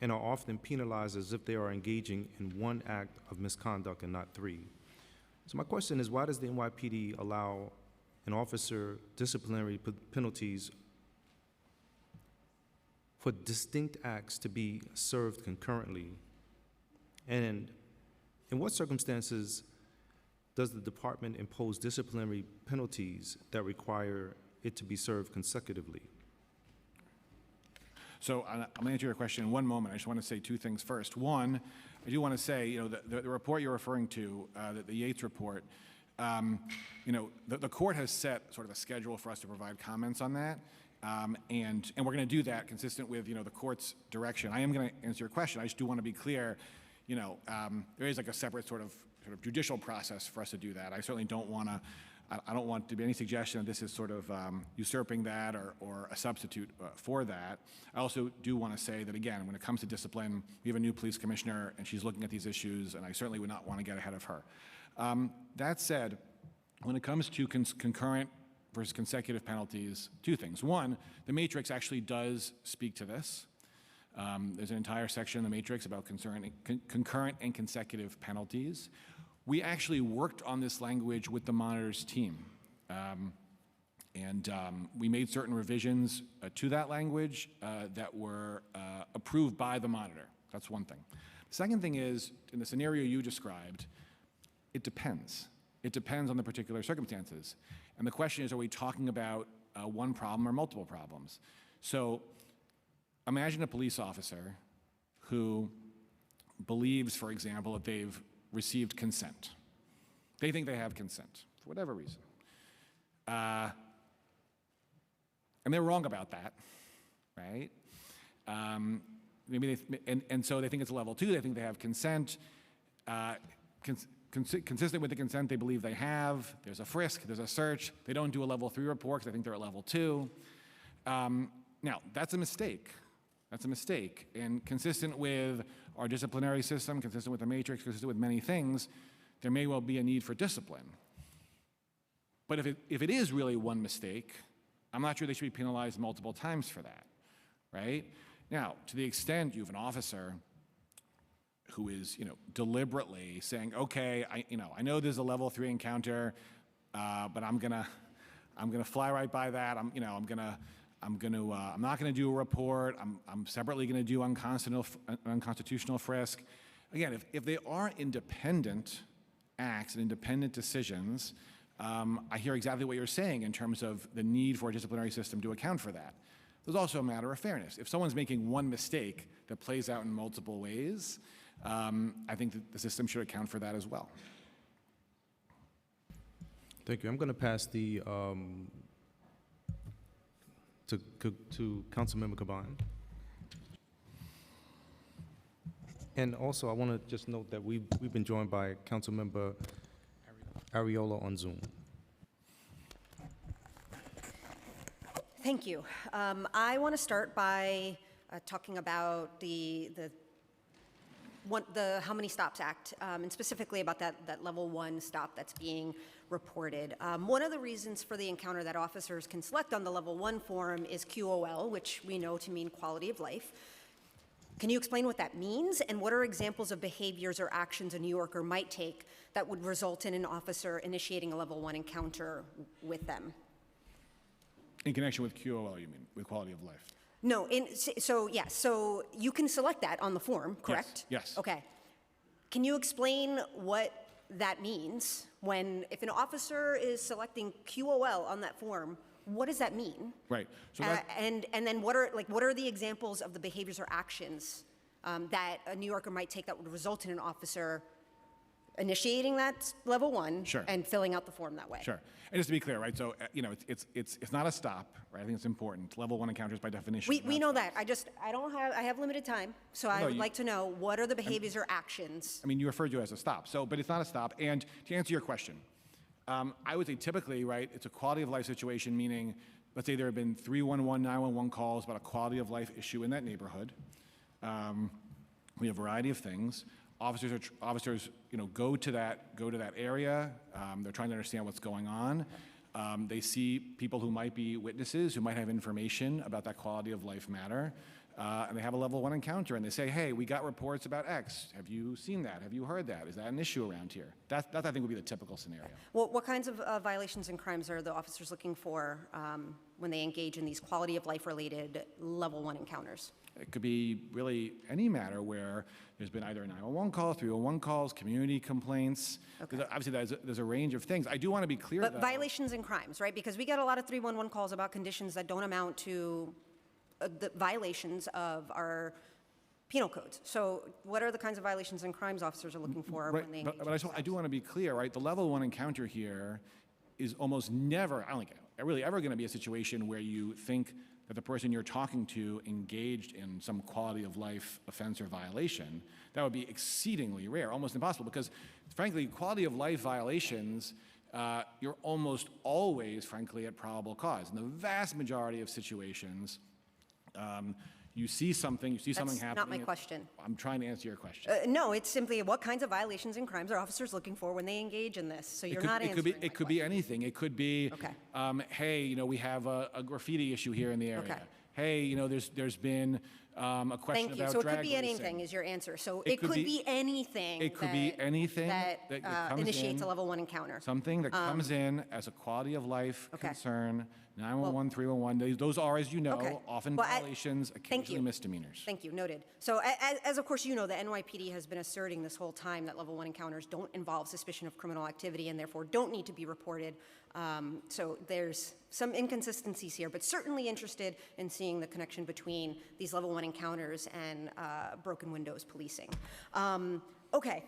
and are often penalized as if they are engaging in one act of misconduct and not 3. So my question is, why does the NYPD allow an officer disciplinary penalties for distinct acts to be served concurrently? And in what circumstances does the department impose disciplinary penalties that require it to be served consecutively? So I'm going to answer your question in one moment. I just want to say two things first. One, I do want to say, the report you're referring to, the Yates report, the court has set sort of a schedule for us to provide comments on that, and we're going to do that consistent with the court's direction. I am going to answer your question. I just do want to be clear. There is like a separate sort of judicial process for us to do that. I certainly don't want to. I don't want to be any suggestion that this is sort of usurping that or a substitute for that. I also do want to say that, again, when it comes to discipline, we have a new police commissioner, and she's looking at these issues, and I certainly would not want to get ahead of her. That said, when it comes to concurrent versus consecutive penalties, two things. One, the Matrix actually does speak to this. There's an entire section in the Matrix about concurrent and consecutive penalties. We actually worked on this language with the monitor's team. We made certain revisions to that language that were approved by the monitor. That's one thing. The second thing is, in the scenario you described, it depends. It depends on the particular circumstances. And the question is, are we talking about one problem or multiple problems? So imagine a police officer who believes, for example, that they've received consent. They think they have consent, for whatever reason. And they're wrong about that, right? So they think it's a level 2, they think they have consent. Consistent with the consent they believe they have, there's a frisk, there's a search. They don't do a level 3 report because they think they're at level 2. Now, that's a mistake. That's a mistake. And consistent with our disciplinary system, consistent with the Matrix, consistent with many things, there may well be a need for discipline. But if it is really one mistake, I'm not sure they should be penalized multiple times for that, right? Now, to the extent you have an officer who is, deliberately saying, okay, I know there's a level 3 encounter, but I'm gonna fly right by that. I'm not gonna do a report. I'm separately gonna do unconstitutional frisk. Again, if they are independent acts and independent decisions, I hear exactly what you're saying in terms of the need for a disciplinary system to account for that. There's also a matter of fairness. If someone's making one mistake that plays out in multiple ways, I think that the system should account for that as well. Thank you. I'm going to pass the to Councilmember Caban. And also, I want to just note that we've been joined by Councilmember Ariola on Zoom. Thank you. I want to start by talking about the How Many Stops Act, and specifically about that level 1 stop that's being reported. One of the reasons for the encounter that officers can select on the level 1 form is QOL, which we know to mean quality of life. Can you explain what that means, and what are examples of behaviors or actions a New Yorker might take that would result in an officer initiating a level 1 encounter with them? In connection with QOL, you mean, with quality of life? No, so you can select that on the form, correct? Yes. Okay. Can you explain what that means if an officer is selecting QOL on that form? What does that mean? Right. So and then what are the examples of the behaviors or actions that a New Yorker might take that would result in an officer initiating that level 1 Sure. and filling out the form that way? Sure. And just to be clear, right? So it's not a stop, right? I think it's important. Level 1 encounters by definition. We know that. I have limited time, so I would like to know what are the behaviors or actions. I mean, you referred to it as a stop. But it's not a stop. And to answer your question, I would say typically, right, it's a quality of life situation, meaning, let's say there have been 311, 911 calls about a quality of life issue in that neighborhood. We have a variety of things. Officers, go to that area. They're trying to understand what's going on. They see people who might be witnesses, who might have information about that quality of life matter, and they have a level 1 encounter, and they say, "Hey, we got reports about X. Have you seen that? Have you heard that? Is that an issue around here?" That I think would be the typical scenario. Well, what kinds of violations and crimes are the officers looking for when they engage in these quality of life related level 1 encounters? It could be really any matter where there's been either a 911 call, 301 calls, community complaints. Okay. Obviously, there's a range of things. I do want to be clear, But though. violations and crimes, right? Because we get a lot of 311 calls about conditions that don't amount to the violations of our penal codes. So what are the kinds of violations and crimes officers are looking for when they engage? But I do want to be clear, right? The level 1 encounter here is almost never, I don't think, really ever going to be a situation where you think that the person you're talking to engaged in some quality of life offense or violation. That would be exceedingly rare, almost impossible, because frankly, quality of life violations, you're almost always, frankly, at probable cause. In the vast majority of situations, you see something happening. That's not my question. I'm trying to answer your question. No, it's simply what kinds of violations and crimes are officers looking for when they engage in this? So you're not answering It could be anything. It could be, hey, we have a graffiti issue here in the area. Okay. Hey, there's been a question Thank you. about So it drag could be racing. anything is your answer. So it could be anything. It could be anything that that comes initiates in, a level 1 encounter. something that comes in as a quality of life concern. 911, 311, those are, as you know, often violations, occasionally misdemeanors. Thank you, noted. So as of course you know, the NYPD has been asserting this whole time that level 1 encounters don't involve suspicion of criminal activity and therefore don't need to be reported. So there's some inconsistencies here, but certainly interested in seeing the connection between these level 1 encounters and broken windows policing. Okay,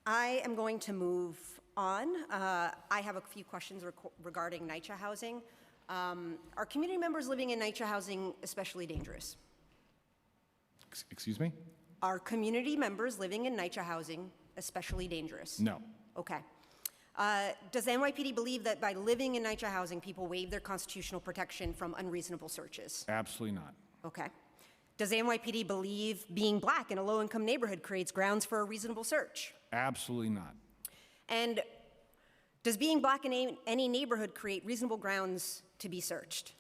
I am going to move on. I have a few questions regarding NYCHA housing. Are community members living in NYCHA housing especially dangerous? Excuse me? Are community members living in NYCHA housing especially dangerous? No. Okay. Does the NYPD believe that by living in NYCHA housing, people waive their constitutional protection from unreasonable searches? Absolutely not. Okay. Does the NYPD believe being black in a low-income neighborhood creates grounds for a reasonable search? Absolutely not. And does being black in any neighborhood create reasonable grounds to be searched?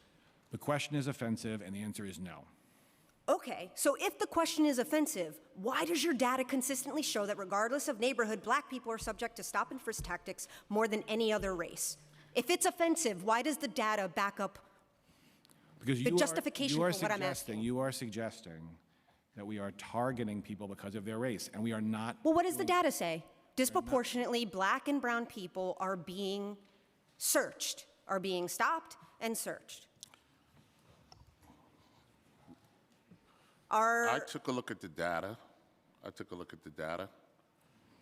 The question is offensive, and the answer is no. Okay, so if the question is offensive, why does your data consistently show that regardless of neighborhood, black people are subject to stop and frisk tactics more than any other race? If it's offensive, why does the data back up Because the justification for what I'm asking? You are suggesting that we are targeting people because of their race, and we are not. Well, what does the data say? Disproportionately, black and brown people are being searched, are being stopped and searched. I took a look at the data.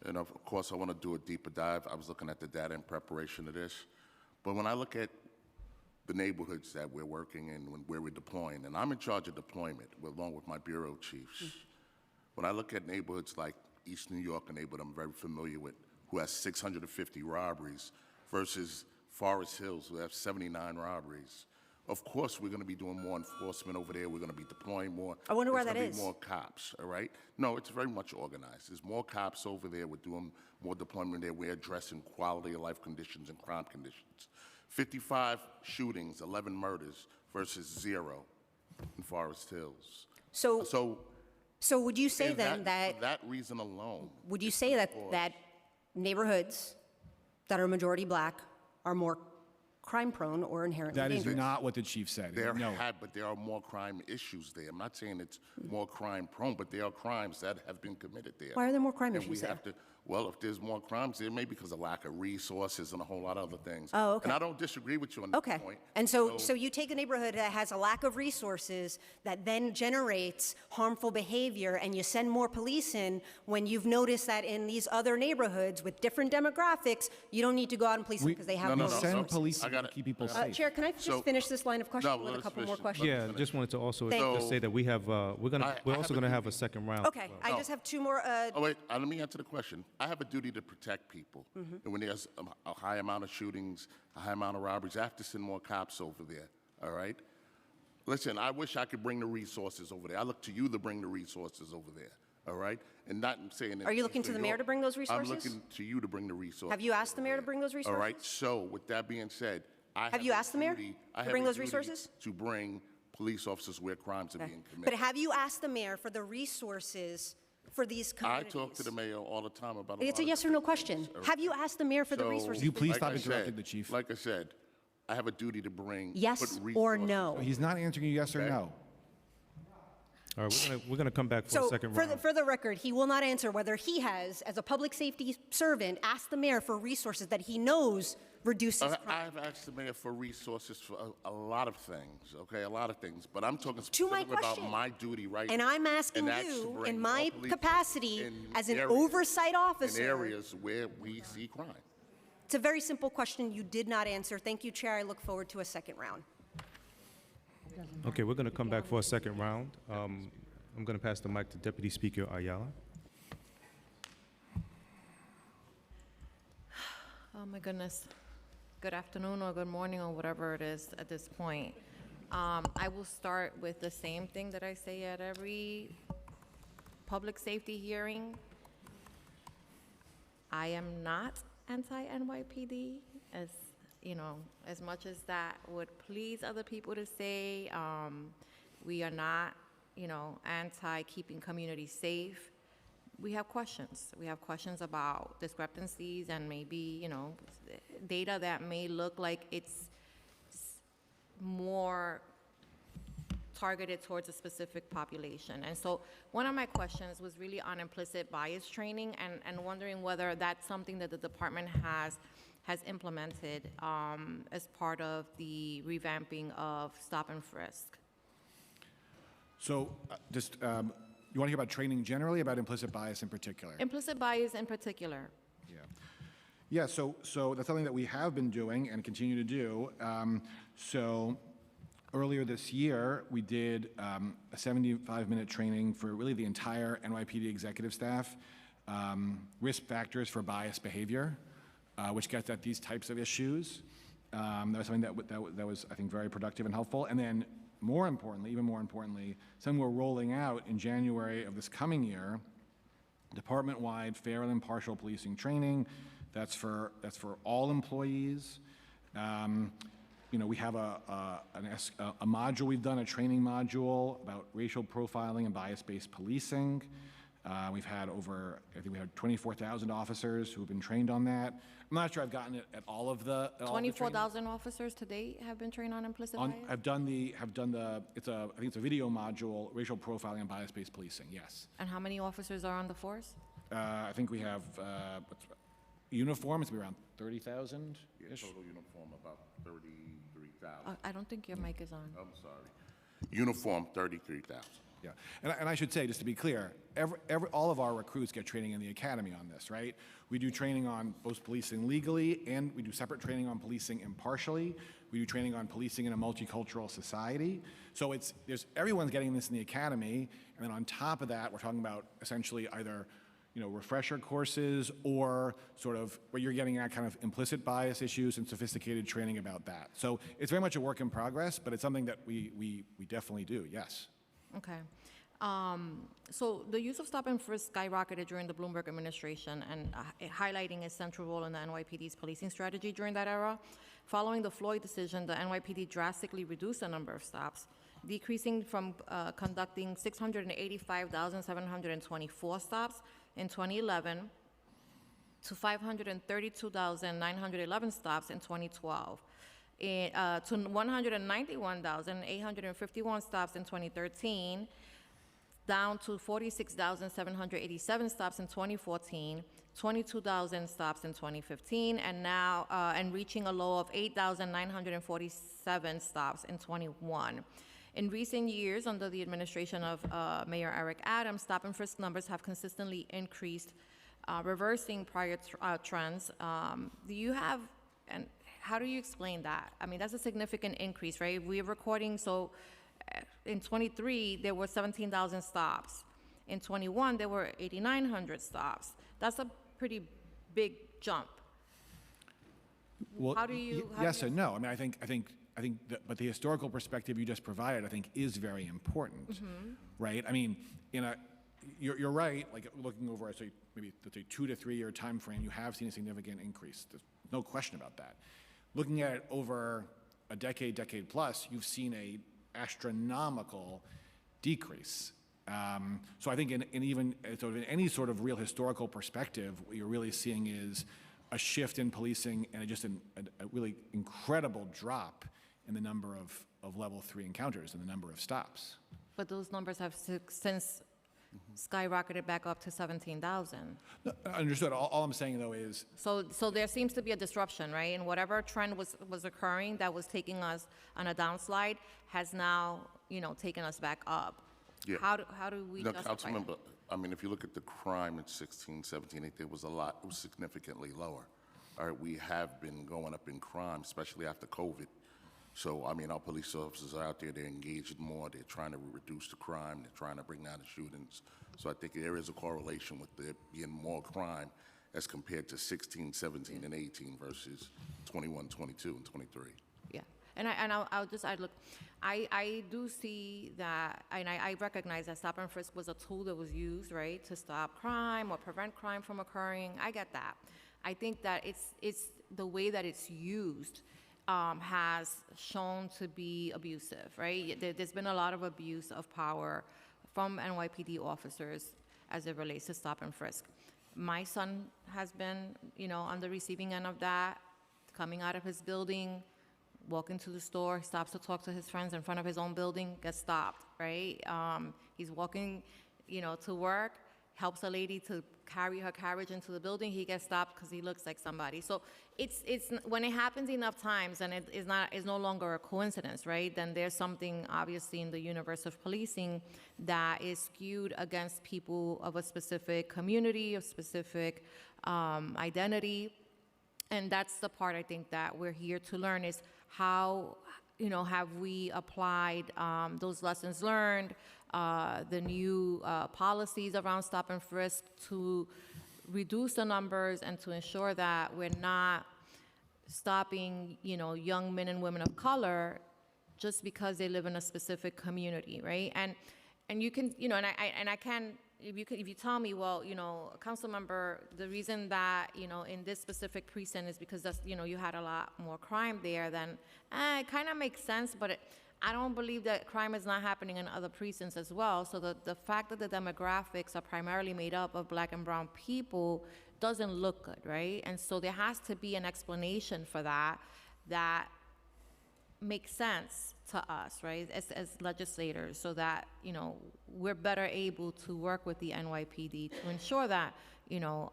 And of course, I want to do a deeper dive. I was looking at the data in preparation of this. But when I look at the neighborhoods that we're working in, where we're deploying, and I'm in charge of deployment along with my bureau chiefs. When I look at neighborhoods like East New York, a neighborhood I'm very familiar with, who has 650 robberies, versus Forest Hills, who have 79 robberies. Of course, we're going to be doing more enforcement over there. We're going to be deploying more. I wonder where There's that gonna is. be more cops, all right? No, it's very much organized. There's more cops over there. We're doing more deployment there. We're addressing quality of life conditions and crime conditions. 55 shootings, 11 murders versus 0 in Forest Hills. So would you say then that for that reason alone? would you say that neighborhoods that are majority black are more crime prone or inherently That is dangerous? not what the chief said. No. But there are more crime issues there. I'm not saying it's more crime prone, but there are crimes that have been committed there. Why are there more crime And issues we there? have to, well, if there's more crimes there, maybe because of lack of resources and a whole lot of other things. Oh, okay. And I don't disagree with you on that Okay. point. And so you take a neighborhood that has a lack of resources that then generates harmful behavior, and you send more police in when you've noticed that in these other neighborhoods with different demographics, you don't need to go out and police them because they have we more send resources. police to keep people safe. Chair, can I just finish this line of questioning with a let's couple more finish it. questions? Yeah, just wanted to also Thank just you. say that we have, we're also going to have a second round. Okay, I just have two more. Oh, wait, let me answer the question. I have a duty to protect people. Mm-hmm. And when there's a high amount of shootings, a high amount of robberies, I have to send more cops over there, all right? Listen, I wish I could bring the resources over there. I look to you to bring the resources over there, all right? And not saying that. Are you looking to the mayor to bring those resources? I'm looking to you to bring the resources. Have you asked the mayor to bring those resources? All right, so with that being said, Have you asked the mayor to bring those resources? To bring police officers where crimes are being committed. But have you asked the mayor for the resources for these I communities? talk to the mayor all the time about It's a yes or no question. Have you asked the mayor for the resources? Like I said, I have a duty to bring. Yes put or resources- no? He's not answering you yes or no. All right, we're gonna come back for a So second for round. the record, he will not answer whether he has, as a public safety servant, asked the mayor for resources that he knows reduces crime. I've asked the mayor for resources for a lot of things, okay, a lot of things. But I'm talking To my specifically about question. my duty right And now. I'm asking that's to you, bring in more my police capacity in as an areas- oversight officer. In areas where we see crime. It's a very simple question you did not answer. Thank you, Chair. I look forward to a second round. Okay, we're gonna come back for a second round. I'm gonna pass the mic to Deputy Speaker Ayala. Oh my goodness. Good afternoon or good morning or whatever it is at this point. I will start with the same thing that I say at every public safety hearing. I am not anti-NYPD, as you know, as much as that would please other people to say. We are not, anti-keeping communities safe. We have questions. We have questions about discrepancies and maybe, data that may look like it's more targeted towards a specific population. And so one of my questions was really on implicit bias training and wondering whether that's something that the department has implemented as part of the revamping of stop and frisk. So you want to hear about training generally, about implicit bias in particular? Implicit bias in particular. Yeah, so that's something that we have been doing and continue to do. So earlier this year, we did a 75-minute training for really the entire NYPD executive staff, risk factors for biased behavior, which gets at these types of issues. That was something that was, I think, very productive and helpful. And then more importantly, even more importantly, something we're rolling out in January of this coming year, department-wide fair and impartial policing training. That's for all employees. we have a module we've done, a training module about racial profiling and bias-based policing. We've had I think we had 24,000 officers who have been trained on that. I'm not sure I've gotten it at all of the 24,000 officers to date have been trained on implicit bias? I think it's a video module, racial profiling and bias-based policing, yes. And how many officers are on the force? I think we have, uniform, it's around 30,000-ish. Yeah, total uniform about 33,000. I don't think your mic is on. I'm sorry. Uniform, 33,000. Yeah, and I should say, just to be clear, all of our recruits get training in the academy on this, right? We do training on both policing legally, and we do separate training on policing impartially. We do training on policing in a multicultural society. So everyone's getting this in the academy, and then on top of that, we're talking about essentially either refresher courses or sort of where you're getting at kind of implicit bias issues and sophisticated training about that. So it's very much a work in progress, but it's something that we definitely do, yes. Okay. So the use of stop and frisk skyrocketed during the Bloomberg administration, and highlighting its central role in the NYPD's policing strategy during that era. Following the Floyd decision, the NYPD drastically reduced the number of stops, decreasing from conducting 685,724 stops in 2011 to 532,911 stops in 2012. To 191,851 stops in 2013, down to 46,787 stops in 2014, 22,000 stops in 2015, and now and reaching a low of 8,947 stops in 21. In recent years, under the administration of Mayor Eric Adams, stop and frisk numbers have consistently increased, reversing prior trends. Do you have, and how do you explain that? I mean, that's a significant increase, right? We're recording, so in 23, there were 17,000 stops. In 21, there were 8,900 stops. That's a pretty big jump. Well, how do you? Yes and no. I mean, I think but the historical perspective you just provided, I think, is very important, right? I mean, you're right. Like looking over, say, maybe let's say 2 to 3 year time frame, you have seen a significant increase. There's no question about that. Looking at it over a decade plus, you've seen a astronomical decrease. So I think in any sort of real historical perspective, what you're really seeing is a shift in policing and just a really incredible drop in the number of level 3 encounters and the number of stops. But those numbers have since skyrocketed back up to 17,000. No, understood. All I'm saying, though, is... So there seems to be a disruption, right? And whatever trend was occurring that was taking us on a downslide has now, taken us back up. Yeah. How do we justify Councilmember, I mean, if you look at the crime in 16, 17, it was significantly lower. All right, we have been going up in crime, especially after COVID. So, I mean, our police officers are out there, they're engaged more, they're trying to reduce the crime, they're trying to bring down the shootings. So I think there is a correlation with there being more crime as compared to 16, 17, and 18 versus 21, 22, and 23. Yeah, and I do see that, and I recognize that stop and frisk was a tool that was used, right, to stop crime or prevent crime from occurring. I get that. I think that it's the way that it's used has shown to be abusive, right? There's been a lot of abuse of power from NYPD officers as it relates to stop and frisk. My son has been, on the receiving end of that, coming out of his building, walking to the store, stops to talk to his friends in front of his own building, gets stopped, right? He's walking, to work, helps a lady to carry her carriage into the building, he gets stopped because he looks like somebody. So it's when it happens enough times and it's no longer a coincidence, right? Then there's something obviously in the universe of policing that is skewed against people of a specific community, of specific identity. And that's the part I think that we're here to learn is how, have we applied those lessons learned, the new policies around stop and frisk to reduce the numbers and to ensure that we're not stopping, young men and women of color just because they live in a specific community, right? And you can, and I can if you tell me, well, you know, council member, the reason that, you know, in this specific precinct is because that's, you know, you had a lot more crime there, then it kind of makes sense, but I don't believe that crime is not happening in other precincts as well. So the fact that the demographics are primarily made up of Black and brown people doesn't look good, right? And so there has to be an explanation for that makes sense to us, right, as legislators, so that, you know, we're better able to work with the NYPD to ensure that, you know,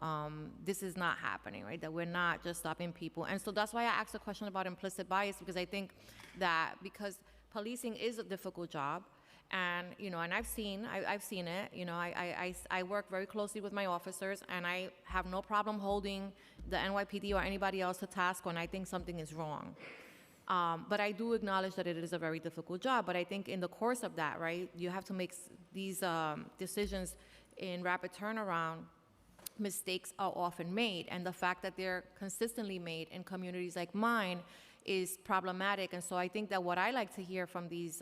this is not happening, right, that we're not just stopping people. And so that's why I asked a question about implicit bias, because I think that because policing is a difficult job, and, you know, and I've seen it, you know, I work very closely with my officers, and I have no problem holding the NYPD or anybody else to task when I think something is wrong. But I do acknowledge that it is a very difficult job. But I think in the course of that, right, you have to make these decisions in rapid turnaround. Mistakes are often made, and the fact that they're consistently made in communities like mine is problematic. And so I think that what I like to hear from these,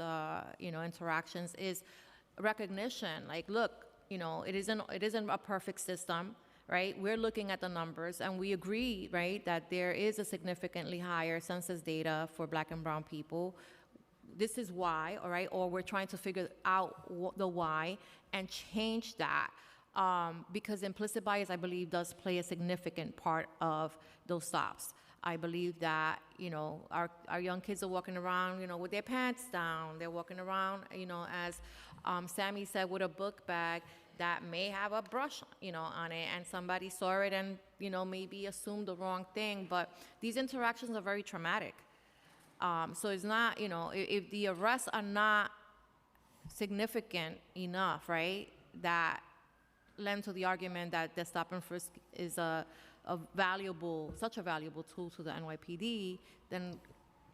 you know, interactions is recognition. Like, look, you know, it isn't a perfect system. Right, we're looking at the numbers, and we agree, right, that there is a significantly higher census data for Black and brown people. This is why, all right, or we're trying to figure out the why and change that, because implicit bias, I believe, does play a significant part of those stops. I believe that, you know, our young kids are walking around, you know, with their pants down. They're walking around, you know, as Sammy said, with a book bag that may have a brush, you know, on it, and somebody saw it and, you know, maybe assumed the wrong thing. But these interactions are very traumatic. So it's not, you know, if the arrests are not significant enough, right, that lend to the argument that the stop and frisk is such a valuable tool to the NYPD, then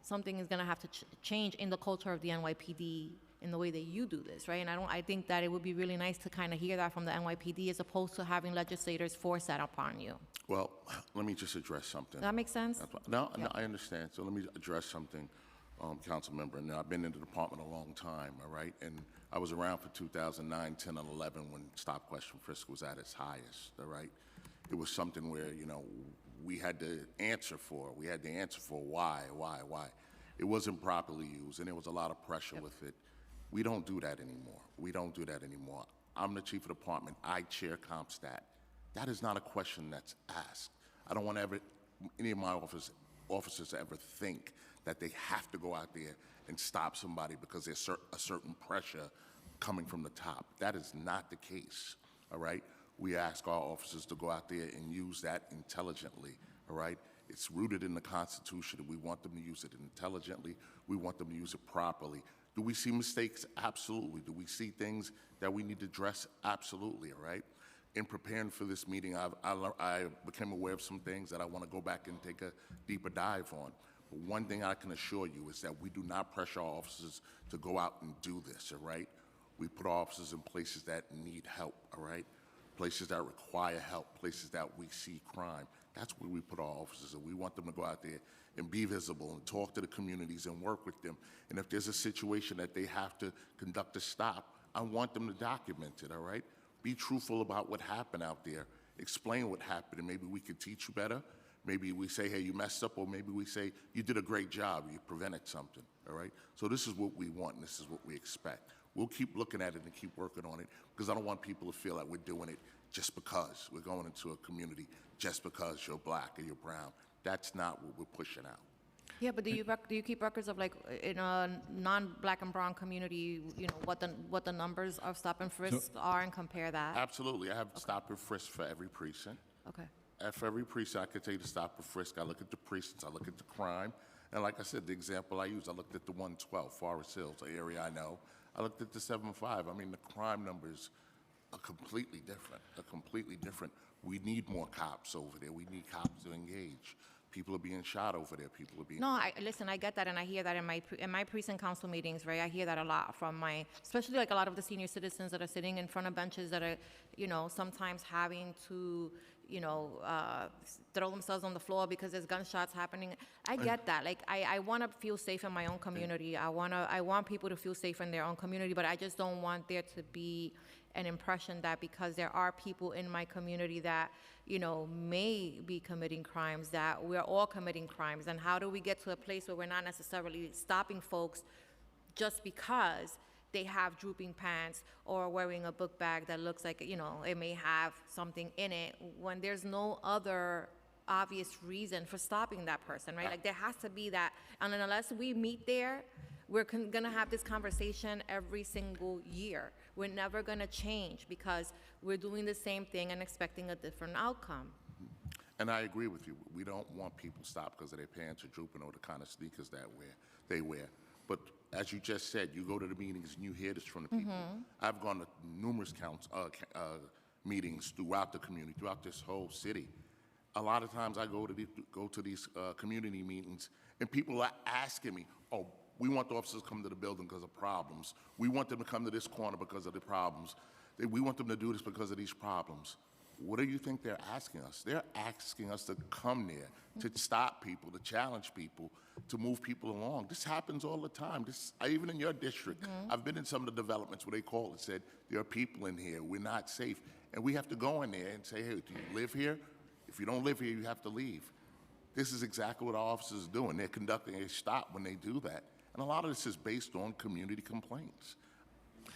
something is going to have to change in the culture of the NYPD, in the way that you do this, right? And I think that it would be really nice to kind of hear that from the NYPD as opposed to having legislators force that upon you. Well, let me just address something. Does that make sense? No, I understand. So let me address something, council member. Now, I've been in the department a long time, all right? And I was around for 2009, 10, and 11 when stop, question, frisk was at its highest, all right? It was something where, you know, we had to answer for why. It wasn't properly used, and there was a lot of pressure with it. We don't do that anymore. I'm the chief of department. I chair CompStat. That is not a question that's asked. I don't want any of my officers to ever think that they have to go out there and stop somebody because there's a certain pressure coming from the top. That is not the case, all right? We ask our officers to go out there and use that intelligently, all right? It's rooted in the Constitution, and we want them to use it intelligently. We want them to use it properly. Do we see mistakes? Absolutely. Do we see things that we need to address? Absolutely, all right? In preparing for this meeting, I became aware of some things that I want to go back and take a deeper dive on. But one thing I can assure you is that we do not pressure our officers to go out and do this, all right? We put our officers in places that need help, all right? Places that require help, places that we see crime. That's where we put our officers, and we want them to go out there and be visible and talk to the communities and work with them. And if there's a situation that they have to conduct a stop, I want them to document it, all right? Be truthful about what happened out there. Explain what happened, and maybe we could teach you better. Maybe we say, hey, you messed up, or maybe we say, you did a great job, you prevented something, all right? So this is what we want, and this is what we expect. We'll keep looking at it and keep working on it, because I don't want people to feel like we're doing it just because we're going into a community, just because you're Black or you're brown. That's not what we're pushing out. Yeah, but do you keep records of, like, in a non-Black and brown community, you know, what the numbers of stop and frisk are, and compare that? Absolutely. I have stop and frisk for every precinct. Okay. For every precinct, I could tell you to stop and frisk. I look at the precincts, I look at the crime. And like I said, the example I used, I looked at the 112, Forest Hills, an area I know. I looked at the 75. I mean, the crime numbers are completely different. We need more cops over there. We need cops to engage. People are being shot over there. People are being... No, listen, I get that, and I hear that in my precinct council meetings, right? I hear that a lot from especially like a lot of the senior citizens that are sitting in front of benches that are, you know, sometimes having to, throw themselves on the floor because there's gunshots happening. I get that. Like, I want to feel safe in my own community. I want people to feel safe in their own community, but I just don't want there to be an impression that because there are people in my community that, may be committing crimes, that we're all committing crimes. And how do we get to a place where we're not necessarily stopping folks just because they have drooping pants or wearing a book bag that looks like, it may have something in it, when there's no other obvious reason for stopping that person, right? Like, there has to be that, and unless we meet there, we're gonna have this conversation every single year. We're never gonna change because we're doing the same thing and expecting a different outcome. And I agree with you. We don't want people stopped because of their pants are drooping or the kind of sneakers that they wear. But as you just said, you go to the meetings and you hear this from the people. I've gone to numerous meetings throughout the community, throughout this whole city. A lot of times I go to these community meetings and people are asking me, oh, we want the officers to come to the building because of problems. We want them to come to this corner because of the problems. We want them to do this because of these problems. What do you think they're asking us? They're asking us to come there, to stop people, to challenge people, to move people along. This happens all the time. Even in your district, I've been in some of the developments where they called and said, there are people in here, we're not safe. And we have to go in there and say, hey, do you live here? If you don't live here, you have to leave. This is exactly what our officers are doing. They're conducting a stop when they do that. And a lot of this is based on community complaints.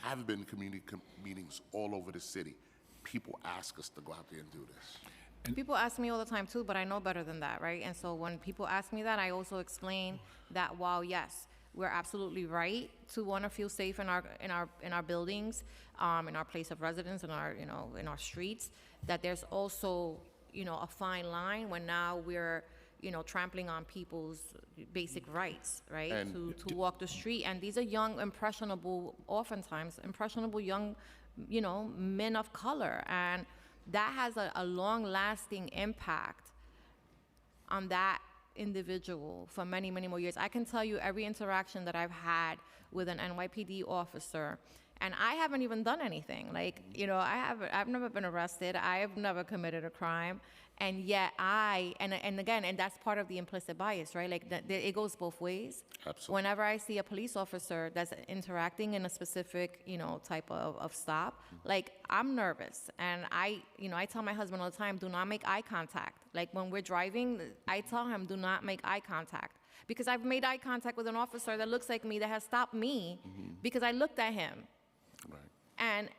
I've been in community meetings all over the city. People ask us to go out there and do this. People ask me all the time too, but I know better than that, right? And so when people ask me that, I also explain that while yes, we're absolutely right to want to feel safe in our buildings, in our place of residence, in our streets, that there's also a fine line when now we're trampling on people's basic rights, right? And to walk the street, and these are young, oftentimes impressionable young men of color, and that has a long-lasting impact on that individual for many, many more years. I can tell you every interaction that I've had with an NYPD officer, and I haven't even done anything. Like, I've never been arrested. I've never committed a crime. And yet and that's part of the implicit bias, right? Like, it goes both ways. Absolutely. Whenever I see a police officer that's interacting in a specific, type of stop, like, I'm nervous. And I tell my husband all the time, do not make eye contact. Like, when we're driving, I tell him, do not make eye contact. Because I've made eye contact with an officer that looks like me, that has stopped me because I looked at him. Right. And,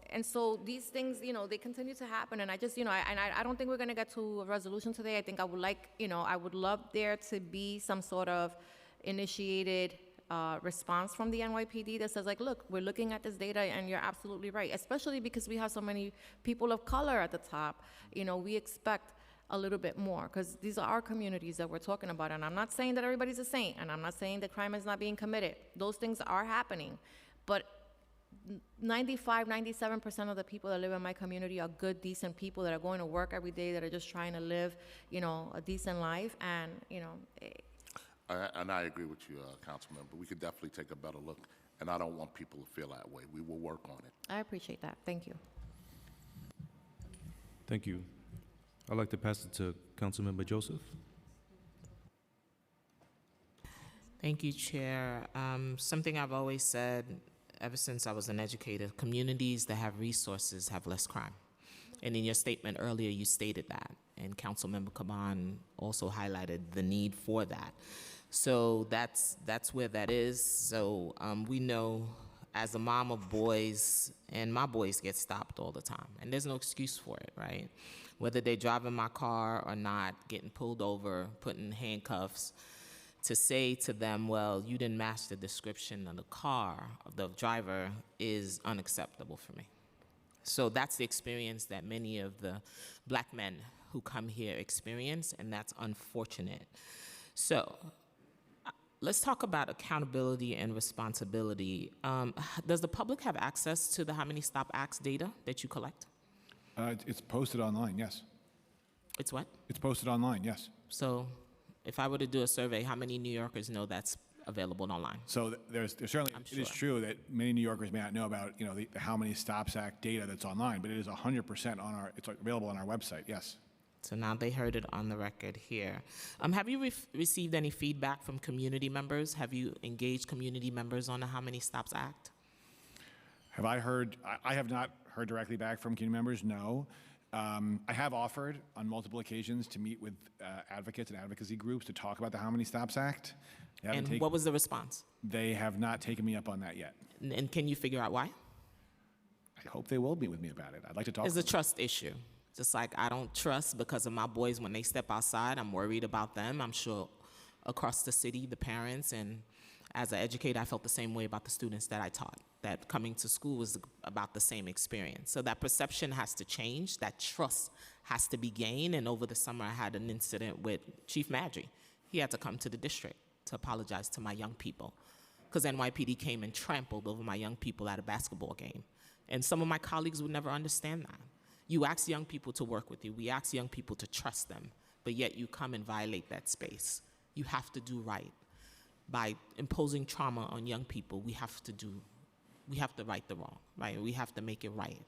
and so these things, they continue to happen. And I just, I don't think we're going to get to a resolution today. I think I would love there to be some sort of initiated response from the NYPD that says, like, look, we're looking at this data and you're absolutely right, especially because we have so many people of color at the top. We expect a little bit more because these are our communities that we're talking about. And I'm not saying that everybody's a saint, and I'm not saying that crime is not being committed. Those things are happening. But 97% of the people that live in my community are good, decent people that are going to work every day, that are just trying to live, a decent life. And, And I agree with you, Councilman, but we could definitely take a better look, and I don't want people to feel that way. We will work on it. I appreciate that. Thank you. Thank you. I'd like to pass it to Councilmember Joseph. Thank you, Chair. Something I've always said ever since I was an educator, communities that have resources have less crime. And in your statement earlier, you stated that. And Councilmember Caban also highlighted the need for that. So that's where that is. So we know, as a mom of boys, and my boys get stopped all the time, and there's no excuse for it, right? Whether they're driving my car or not, getting pulled over, put in handcuffs, to say to them, well, you didn't match the description of the car, of the driver, is unacceptable for me. So that's the experience that many of the black men who come here experience, and that's unfortunate. So let's talk about accountability and responsibility. Does the public have access to the How Many Stop Acts data that you collect? It's posted online, yes. It's what? It's posted online, yes. So if I were to do a survey, how many New Yorkers know that's available online. So there's certainly, it is true that many New Yorkers may not know about, you know, the How Many Stops Act data that's online, but it is 100% on our, it's available on our website, yes. So now they heard it on the record here. Have you received any feedback from community members? Have you engaged community members on the How Many Stops Act? Have I heard, I have not heard directly back from community members, no. I have offered on multiple occasions to meet with advocates and advocacy groups to talk about the How Many Stops Act. And what was the response? They have not taken me up on that yet. And can you figure out why? I hope they will meet with me about it. I'd like to talk. It's a trust issue. Just like I don't trust because of my boys when they step outside, I'm worried about them. I'm sure across the city, the parents, and as an educator, I felt the same way about the students that I taught, that coming to school was about the same experience. So that perception has to change, that trust has to be gained, and over the summer I had an incident with Chief Madry. He had to come to the district to apologize to my young people because NYPD came and trampled over my young people at a basketball game. And some of my colleagues would never understand that. You ask young people to work with you. We ask young people to trust them, but yet you come and violate that space. You have to do right. By imposing trauma on young people, we have to right the wrong, right? We have to make it right,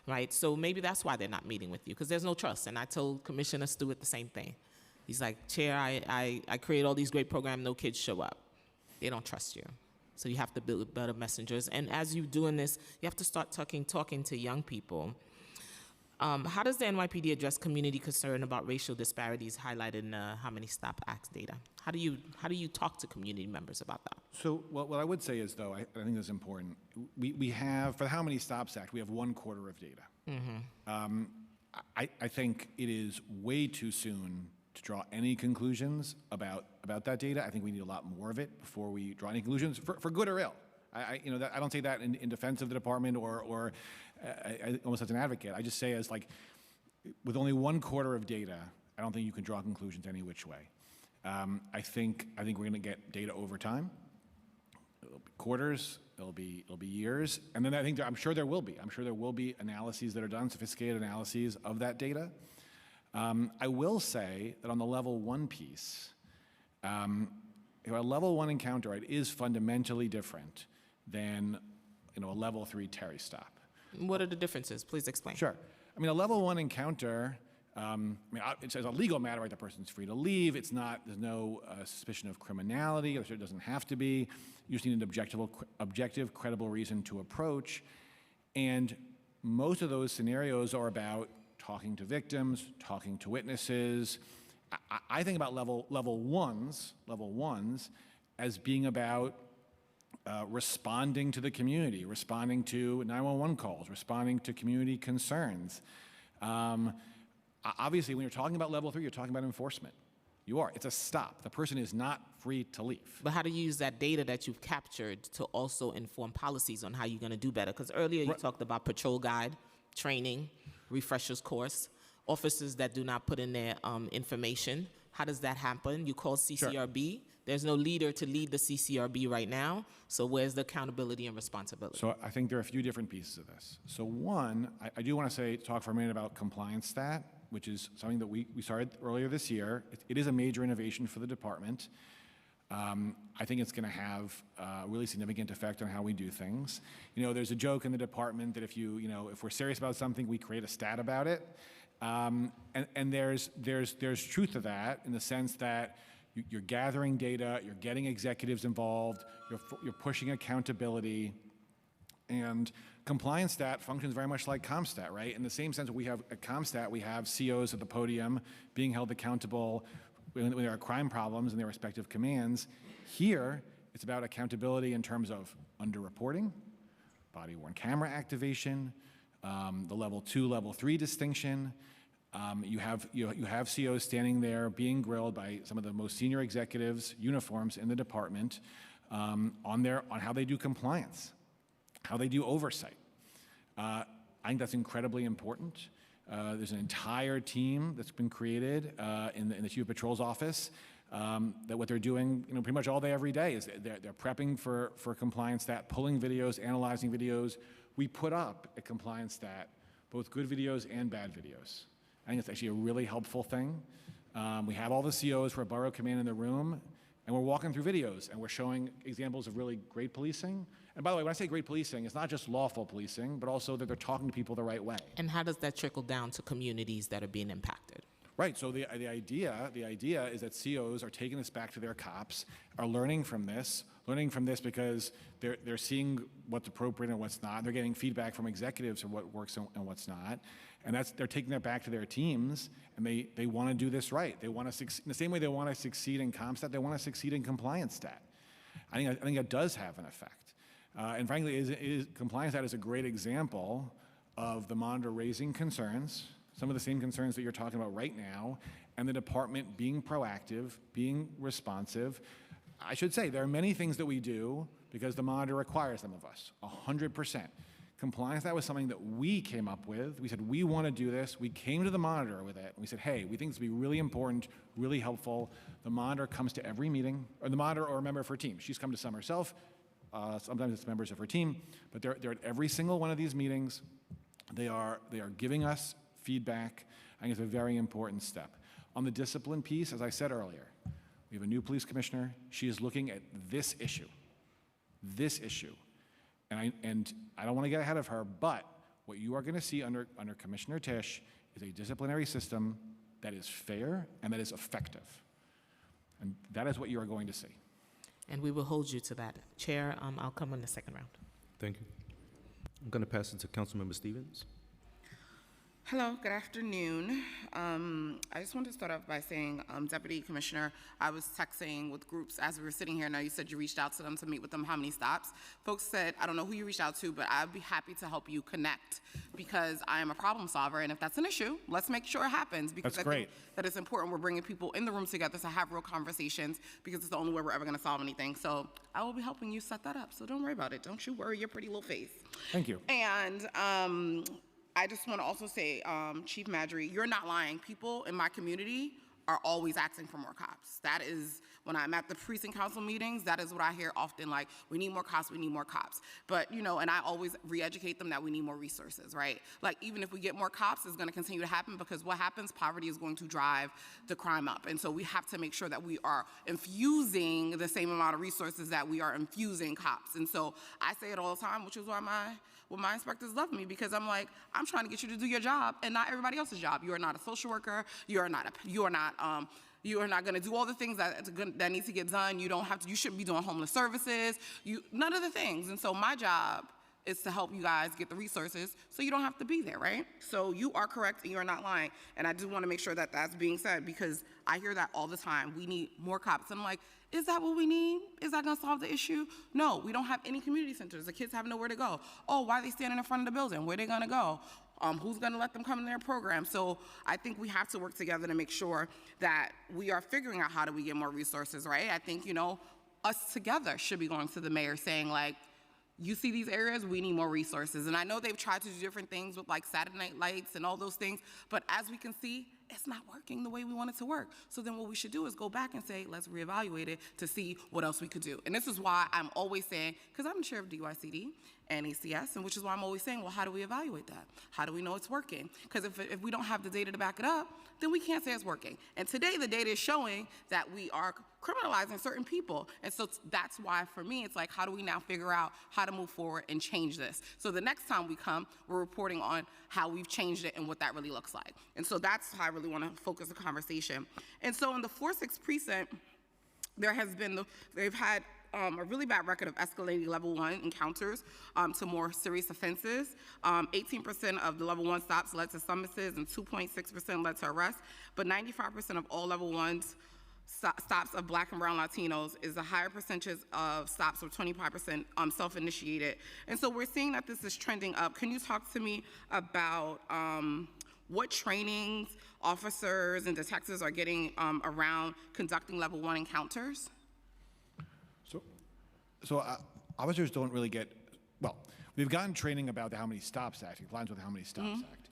right? So maybe that's why they're not meeting with you, because there's no trust. And I told Commissioner Stewart the same thing. He's like, Chair, I create all these great programs, no kids show up. They don't trust you. So you have to build better messengers. And as you're doing this, you have to start talking to young people. How does the NYPD address community concern about racial disparities highlighted in the How Many Stop Act data? How do you talk to community members about that? So what I would say is, though, I think this is important. We have, for the How Many Stops Act, we have 1/4 of data. Mm-hmm. I think it is way too soon to draw any conclusions about that data. I think we need a lot more of it before we draw any conclusions, for good or ill. I don't say that in defense of the department or almost as an advocate. I just say as like, with only 1/4 of data, I don't think you can draw conclusions any which way. I think we're going to get data over time. It'll be quarters. It'll be years, and then I'm sure there will be analyses that are done, sophisticated analyses of that data. I will say that on the level 1 piece, a level 1 encounter right, is fundamentally different than a level 3 Terry stop. What are the differences? Please explain. Sure. I mean, a level 1 encounter, it's as a legal matter, right? The person's free to leave. There's no suspicion of criminality, or it doesn't have to be. You just need an objective, credible reason to approach. And most of those scenarios are about talking to victims, talking to witnesses. I think about level ones as being about responding to the community, responding to 911 calls, responding to community concerns. Obviously, when you're talking about level 3, you're talking about enforcement. You are. It's a stop. The person is not free to leave. But how do you use that data that you've captured to also inform policies on how you're going to do better? Because earlier you talked about patrol guide, training, refreshers course, officers that do not put in their information. How does that happen? You call CCRB. Sure. There's no leader to lead the CCRB right now. So where's the accountability and responsibility? So I think there are a few different pieces of this. So one, I do want to talk for a minute about compliance stat, which is something that we started earlier this year. It is a major innovation for the department. I think it's going to have a really significant effect on how we do things. There's a joke in the department that if we're serious about something, we create a stat about it. And there's truth to that in the sense that you're gathering data, you're getting executives involved, you're pushing accountability, and compliance stat functions very much like CompStat, right? In the same sense that we have at CompStat, we have COs at the podium being held accountable when there are crime problems in their respective commands. Here, it's about accountability in terms of underreporting, body-worn camera activation, the level 2, level 3 distinction. You have COs standing there being grilled by some of the most senior executives, uniforms in the department, on how they do compliance, how they do oversight. I think that's incredibly important. There's an entire team that's been created in the Chief of Patrol's office that what they're doing, pretty much all day, every day is they're prepping for compliance stat, pulling videos, analyzing videos. We put up a compliance stat, both good videos and bad videos. I think it's actually a really helpful thing. We have all the COs for a borough command in the room, And we're walking through videos, and we're showing examples of really great policing. And by the way, when I say great policing, it's not just lawful policing, but also that they're talking to people the right way. And how does that trickle down to communities that are being impacted? Right, so the idea is that COs are taking this back to their cops, are learning from this because they're seeing what's appropriate and what's not. They're getting feedback from executives of what works and what's not. And they're taking that back to their teams, and they want to do this right. They want to succeed, in the same way they want to succeed in CompStat, they want to succeed in compliance stat. I think that does have an effect. And frankly, compliance stat is a great example of the monitor raising concerns, some of the same concerns that you're talking about right now, and the department being proactive, being responsive. I should say there are many things that we do because the monitor requires them of us, 100%. Compliance, that was something that we came up with. We said, we want to do this. We came to the monitor with it. And we said, hey, we think this would be really important, really helpful. The monitor comes to every meeting, or the monitor or a member of her team. She's come to some herself. Sometimes it's members of her team. But they're at every single one of these meetings. They are giving us feedback. I think it's a very important step. On the discipline piece, as I said earlier, we have a new police commissioner. She is looking at this issue. And I don't want to get ahead of her, but what you are going to see under Commissioner Tisch is a disciplinary system that is fair and that is effective. And that is what you are going to see. And we will hold you to that. Chair, I'll come in the second round. Thank you. I'm going to pass it to Councilmember Stevens. Hello, good afternoon. I just wanted to start off by saying, Deputy Commissioner, I was texting with groups as we were sitting here. Now you said you reached out to them to meet with them. How many stops? Folks said, I don't know who you reached out to, but I'd be happy to help you connect because I am a problem solver. And if that's an issue, let's make sure it happens because That's I think great. that it's important we're bringing people in the room together to have real conversations because it's the only way we're ever going to solve anything. So I will be helping you set that up. So don't worry about it. Don't you worry your pretty little face. Thank you. And I just want to also say, Chief Madry, you're not lying. People in my community are always asking for more cops. That is, when I'm at the precinct council meetings, that is what I hear often, like, we need more cops, we need more cops. But, you know, and I always re-educate them that we need more resources, right? Like, even if we get more cops, it's going to continue to happen because what happens, poverty is going to drive the crime up. And so we have to make sure that we are infusing the same amount of resources that we are infusing cops. And so I say it all the time, which is why my inspectors love me because I'm like, I'm trying to get you to do your job and not everybody else's job. You are not a social worker. You are not going to do all the things that need to get done. You shouldn't be doing homeless services. None of the things. And so my job is to help you guys get the resources so you don't have to be there, right? So you are correct and you are not lying. And I do want to make sure that that's being said because I hear that all the time. We need more cops. And I'm like, is that what we need? Is that going to solve the issue? No, we don't have any community centers. The kids have nowhere to go. Oh, why are they standing in front of the building? Where are they going to go? Who's going to let them come in their program? So I think we have to work together to make sure that we are figuring out how do we get more resources, right? I think, us together should be going to the mayor saying, like, you see these areas, we need more resources. And I know they've tried to do different things with like Saturday night lights and all those things, but as we can see, it's not working the way we want it to work. So then what we should do is go back and say, let's reevaluate it to see what else we could do. And this is why I'm always saying, because I'm the chair of DYCD and ACS, and which is why I'm always saying, well, how do we evaluate that? How do we know it's working? Because if we don't have the data to back it up, then we can't say it's working. And today the data is showing that we are criminalizing certain people. And so that's why for me, it's like, how do we now figure out how to move forward and change this? So the next time we come, we're reporting on how we've changed it and what that really looks like. And so that's how I really want to focus the conversation. And so in the 4-6 precinct, they've had a really bad record of escalating level 1 encounters to more serious offenses. 18% of the level 1 stops led to summonses and 2.6% led to arrests. But 95% of all level 1s stops of Black and Brown Latinos is a higher percentage of stops of 25% self-initiated. And so we're seeing that this is trending up. Can you talk to me about what trainings officers and detectives are getting around conducting level 1 encounters? So officers don't really get, well, we've gotten training about the How Many Stops Act, it aligns with the How Many Stops Act.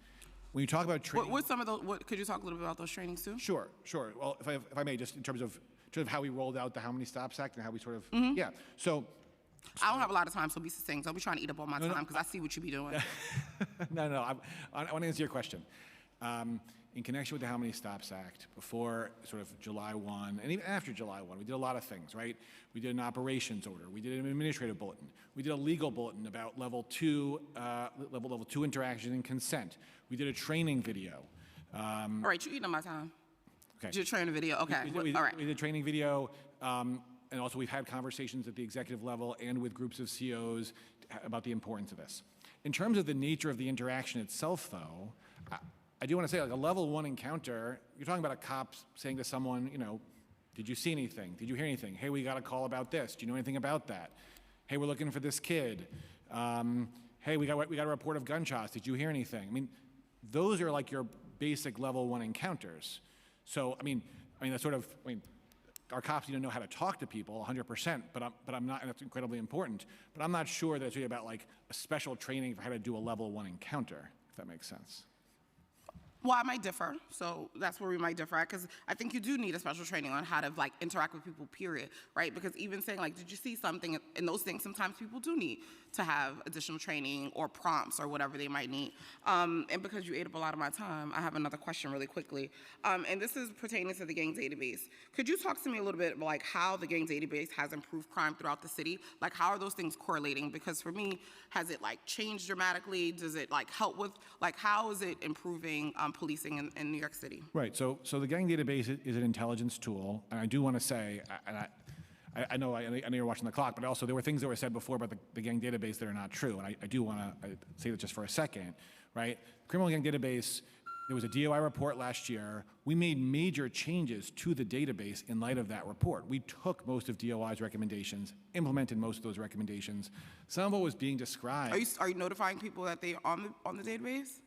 When you talk about training. What's some of those, could you talk a little bit about those trainings too? Sure. Well, if I may, just in terms of how we rolled out the How Many Stops Act and how we sort of, yeah. So. I don't have a lot of time, so be succinct. Don't be trying to eat up all my time because I see what you be doing. No, I want to answer your question. In connection with the How Many Stops Act, before sort of July 1, and even after July 1, we did a lot of things, right? We did an operations order, we did an administrative bulletin, we did a legal bulletin about level 2 interaction and consent. We did a training video. All right, you're eating my time. Okay. Did you train a video? Okay, We all right. did a training video, and also we've had conversations at the executive level and with groups of COs about the importance of this. In terms of the nature of the interaction itself, though, I do want to say, like a level 1 encounter, you're talking about a cop saying to someone, you know, did you see anything? Did you hear anything? Hey, we got a call about this. Do you know anything about that? Hey, we're looking for this kid. Hey, we got a report of gunshots. Did you hear anything? I mean, those are like your basic level 1 encounters. So, I mean, that's sort of, our cops need to know how to talk to people 100%, but I'm not, and that's incredibly important, but I'm not sure that it's really about like a special training for how to do a level 1 encounter, if that makes sense. Well, I might differ, so that's where we might differ at, because I think you do need a special training on how to like interact with people, period, right? Because even saying like, did you see something, and those things, sometimes people do need to have additional training or prompts or whatever they might need. And because you ate up a lot of my time, I have another question really quickly, and this is pertaining to the gang database. Could you talk to me a little bit about like how the gang database has improved crime throughout the city? Like, how are those things correlating? Because for me, has it like changed dramatically? Does it like help with, like, how is it improving policing in New York City? Right, so the gang database is an intelligence tool, and I do want to say, and I know you're watching the clock, but also there were things that were said before about the gang database that are not true, and I do want to say that just for a second, right? Criminal gang database, there was a DOI report last year. We made major changes to the database in light of that report. We took most of DOI's recommendations, implemented most of those recommendations. Some of what was being described. Are you notifying people that they are on the database?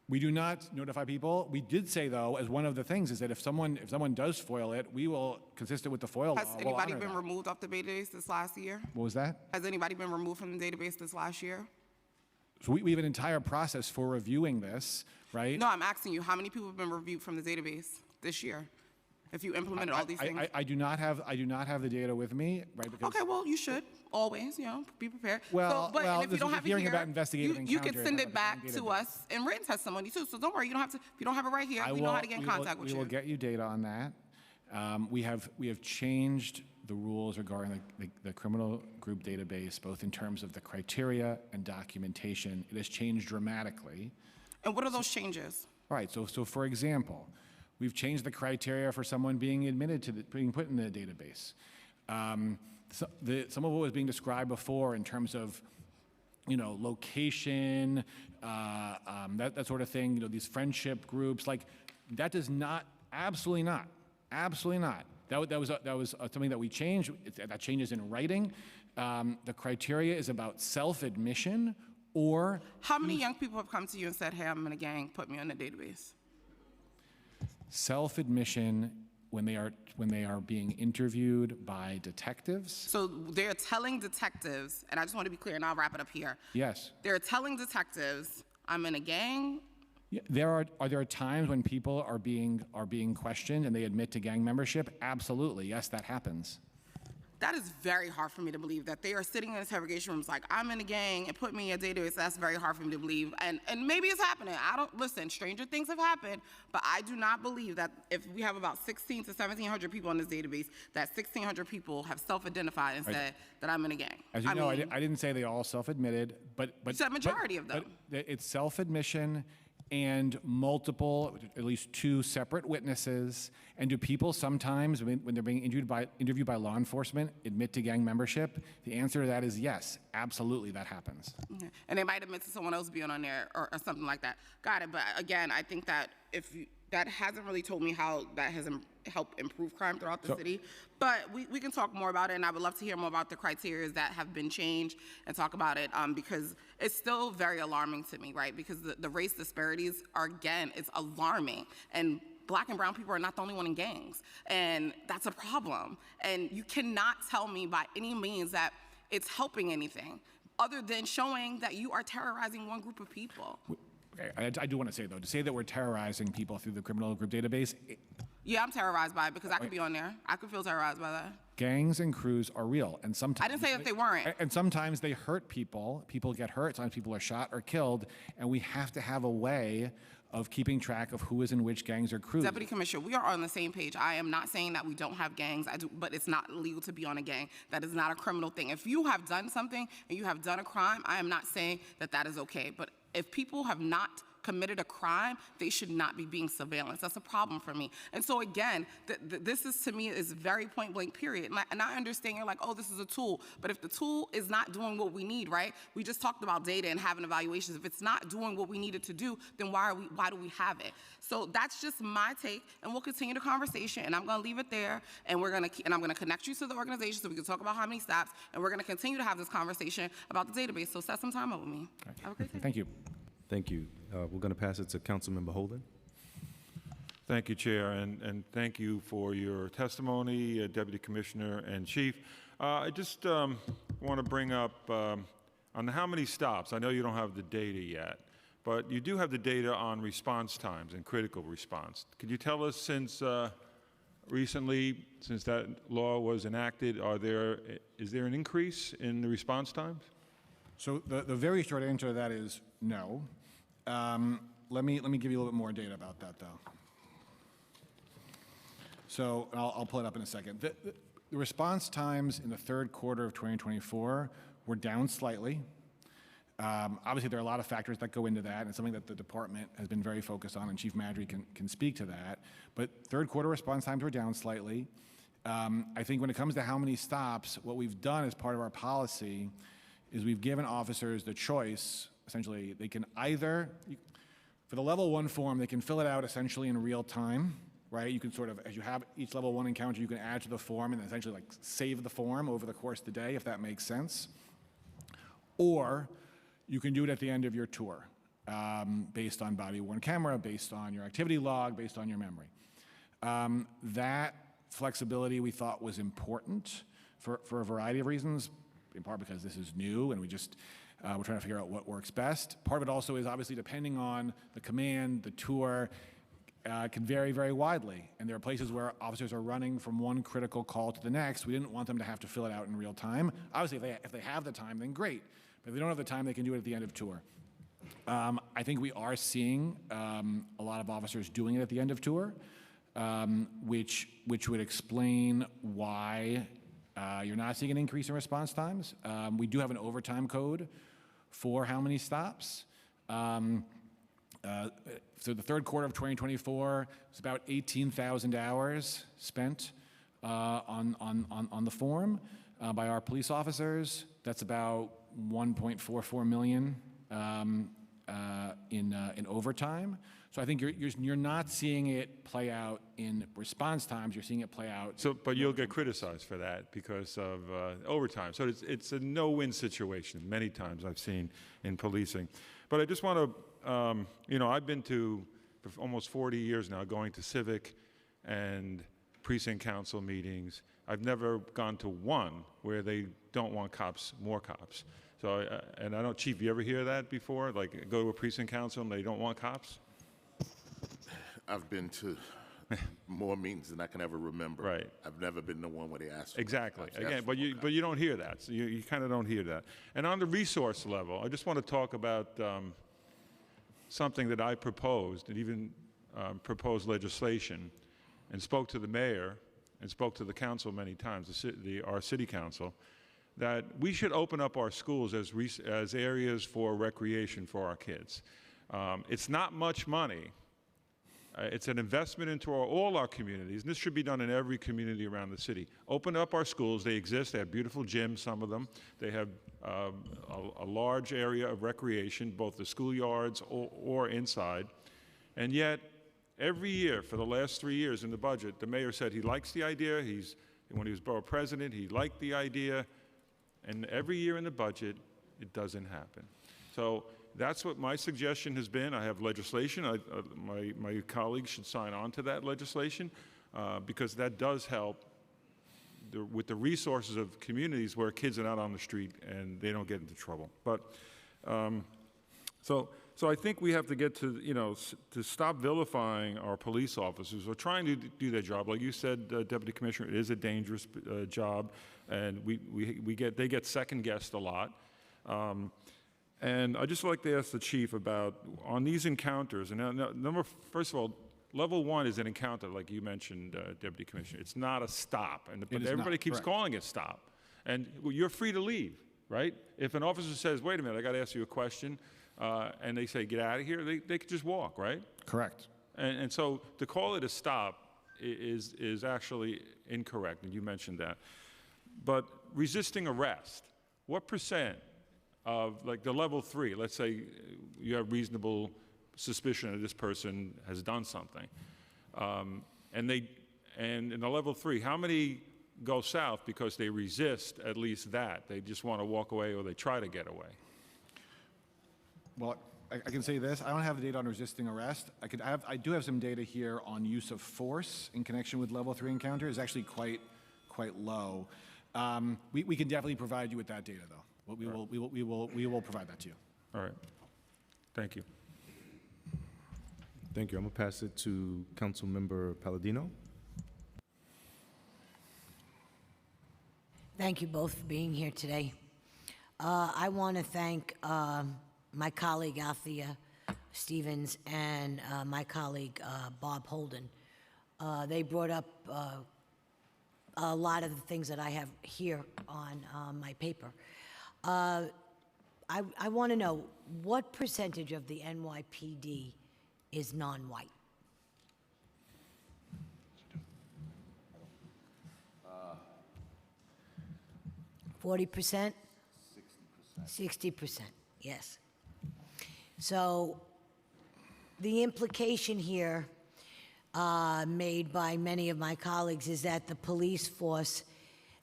We do not notify people. We did say, though, as one of the things is that if someone does FOIL it, we will, consistent with the FOIL law, Has anybody will honor been that. removed off the database this last year? What was that? Has anybody been removed from the database this last year? So we have an entire process for reviewing this, right? No, I'm asking you, how many people have been reviewed from the database this year? If you implemented all these things? I do not have the data with me, right? Because Okay, well, you should always, be prepared. Well, but well, if you this don't was have hearing it here, about investigative you can encounters, send not it about back the to database. us in written testimony too. So don't worry, you don't have to. If you don't have it right here, we know how to get in contact with we you. will get you data on that. We have changed the rules regarding the criminal group database, both in terms of the criteria and documentation. It has changed dramatically. And what are those changes? All right, so for example, we've changed the criteria for someone being admitted to being put in the database. Some of what was being described before in terms of, location, that sort of thing, these friendship groups, like that does not, absolutely not. That was something that we changed. That changes in writing. The criteria is about self-admission or. How many young people have come to you and said, "Hey, I'm in a gang. Put me on the database"? Self-admission when they are being interviewed by detectives. So they're telling detectives, and I just want to be clear, and I'll wrap it up here. Yes. They're telling detectives, "I'm in a gang." Yeah, are there times when people are being questioned and they admit to gang membership? Absolutely, yes, that happens. That is very hard for me to believe that they are sitting in interrogation rooms like, "I'm in a gang and put me in a database." That's very hard for me to believe. And maybe it's happening. Listen, stranger things have happened, but I do not believe that if we have about 16 to 1,700 people in this database, that 1,600 people have self-identified and said that I'm in a gang. As you know, I didn't say they all self-admitted, but You said majority of them. But it's self-admission and multiple, at least 2 separate witnesses. And do people sometimes, when they're being interviewed by law enforcement, admit to gang membership? The answer to that is yes, absolutely, that happens. Okay. And they might admit to someone else being on there or something like that. Got it. But again, I think that that hasn't really told me how that has helped improve crime throughout the city. But we can talk more about it, and I would love to hear more about the criteria that have been changed and talk about it because it's still very alarming to me, right? Because the race disparities are, again, it's alarming. And Black and brown people are not the only one in gangs. And that's a problem. And you cannot tell me by any means that it's helping anything other than showing that you are terrorizing one group of people. I do want to say, though, to say that we're terrorizing people through the criminal group database, Yeah, I'm terrorized by it because I could be on there. I could feel terrorized by that. Gangs and crews are real, and sometimes I didn't say that they weren't. And sometimes they hurt people. People get hurt. Sometimes people are shot or killed, and we have to have a way of keeping track of who is in which gangs or crews. Deputy Commissioner, we are on the same page. I am not saying that we don't have gangs, but it's not illegal to be on a gang. That is not a criminal thing. If you have done something and you have done a crime, I am not saying that that is okay. But if people have not committed a crime, they should not be being surveillanced. That's a problem for me. And so again, this is, to me, is very point blank, period. And I understand you're like, oh, this is a tool. But if the tool is not doing what we need, right? We just talked about data and having evaluations. If it's not doing what we need it to do, then why do we have it? So that's just my take, and we'll continue the conversation, and I'm gonna leave it there, and I'm gonna connect you to the organization so we can talk about how many stops, and we're gonna continue to have this conversation about the database. So set some time up with me. Have a great day. Thank you. Thank you. We're going to pass it to Councilmember Holden. Thank you, Chair, and thank you for your testimony, Deputy Commissioner and Chief. I just want to bring up on how many stops. I know you don't have the data yet, but you do have the data on response times and critical response. Could you tell us, since recently, since that law was enacted, is there an increase in the response times? So the very short answer to that is no. Let me give you a little bit more data about that, though. So I'll pull it up in a second. The response times in the third quarter of 2024 were down slightly. Obviously, there are a lot of factors that go into that, and it's something that the department has been very focused on, and Chief Madry can speak to that. But third quarter response times were down slightly. I think when it comes to how many stops, what we've done as part of our policy is we've given officers the choice. Essentially, they can either, for the level 1 form, they can fill it out essentially in real time, right? You can sort of, as you have each level 1 encounter, you can add to the form and essentially like save the form over the course of the day, if that makes sense. Or you can do it at the end of your tour, based on body-worn camera, based on your activity log, based on your memory. That flexibility we thought was important for a variety of reasons, in part because this is new and we're trying to figure out what works best. Part of it also is obviously depending on the command, the tour, can vary very widely. And there are places where officers are running from one critical call to the next. We didn't want them to have to fill it out in real time. Obviously, if they have the time, then great. But if they don't have the time, they can do it at the end of tour. I think we are seeing a lot of officers doing it at the end of tour, which would explain why you're not seeing an increase in response times. We do have an overtime code for how many stops. So the third quarter of 2024 was about 18,000 hours spent on the form by our police officers. That's about 1.44 million in overtime. So I think you're not seeing it play out in response times. You're seeing it play out. So, but you'll get criticized for that because of overtime. So it's a no-win situation. Many times I've seen in policing. But I just want to, I've been to for almost 40 years now, going to civic and precinct council meetings. I've never gone to one where they don't want cops, more cops. So, and I don't, Chief, you ever hear that before? Like, go to a precinct council and they don't want cops? I've been to more meetings than I can ever remember. Right. I've never been to one where they ask. Exactly. Again, but you don't hear that. So you kind of don't hear that. And on the resource level, I just want to talk about something that I proposed, and even proposed legislation, and spoke to the mayor and spoke to the council many times, our city council, that we should open up our schools as areas for recreation for our kids. It's not much money. It's an investment into all our communities, and this should be done in every community around the city. Open up our schools. They exist. They have beautiful gyms, some of them. They have a large area of recreation, both the schoolyards or inside. And yet, every year for the last 3 years in the budget, the mayor said he likes the idea. When he was borough president, he liked the idea. And every year in the budget, it doesn't happen. So that's what my suggestion has been. I have legislation. My colleagues should sign on to that legislation because that does help with the resources of communities where kids are not on the street and they don't get into trouble. But so So I think we have to get to, to stop vilifying our police officers or trying to do their job. Like you said, Deputy Commissioner, it is a dangerous job, and they get second-guessed a lot. And I'd just like to ask the chief about, on these encounters, and first of all, level 1 is an encounter, like you mentioned, Deputy Commissioner. It's not a stop, but everybody keeps calling it stop. And you're free to leave, right? If an officer says, wait a minute, I got to ask you a question, and they say, get out of here, they could just walk, right? Correct. And so to call it a stop is actually incorrect, and you mentioned that. But resisting arrest, what percent of, like the level 3, let's say you have reasonable suspicion that this person has done something, and in the level 3, how many go south because they resist at least that? They just want to walk away or they try to get away. Well, I can say this. I don't have the data on resisting arrest. I do have some data here on use of force in connection with level 3 encounter. It's actually quite low. We can definitely provide you with that data, though. We will provide that to you. All right. Thank you. Thank you. I'm going to pass it to Councilmember Palladino. Thank you both for being here today. I want to thank my colleague Althea Stevens and my colleague Bob Holden. They brought up a lot of the things that I have here on my paper. I want to know, what percentage of the NYPD is non-white? 40%? 60%, yes. So the implication here made by many of my colleagues is that the police force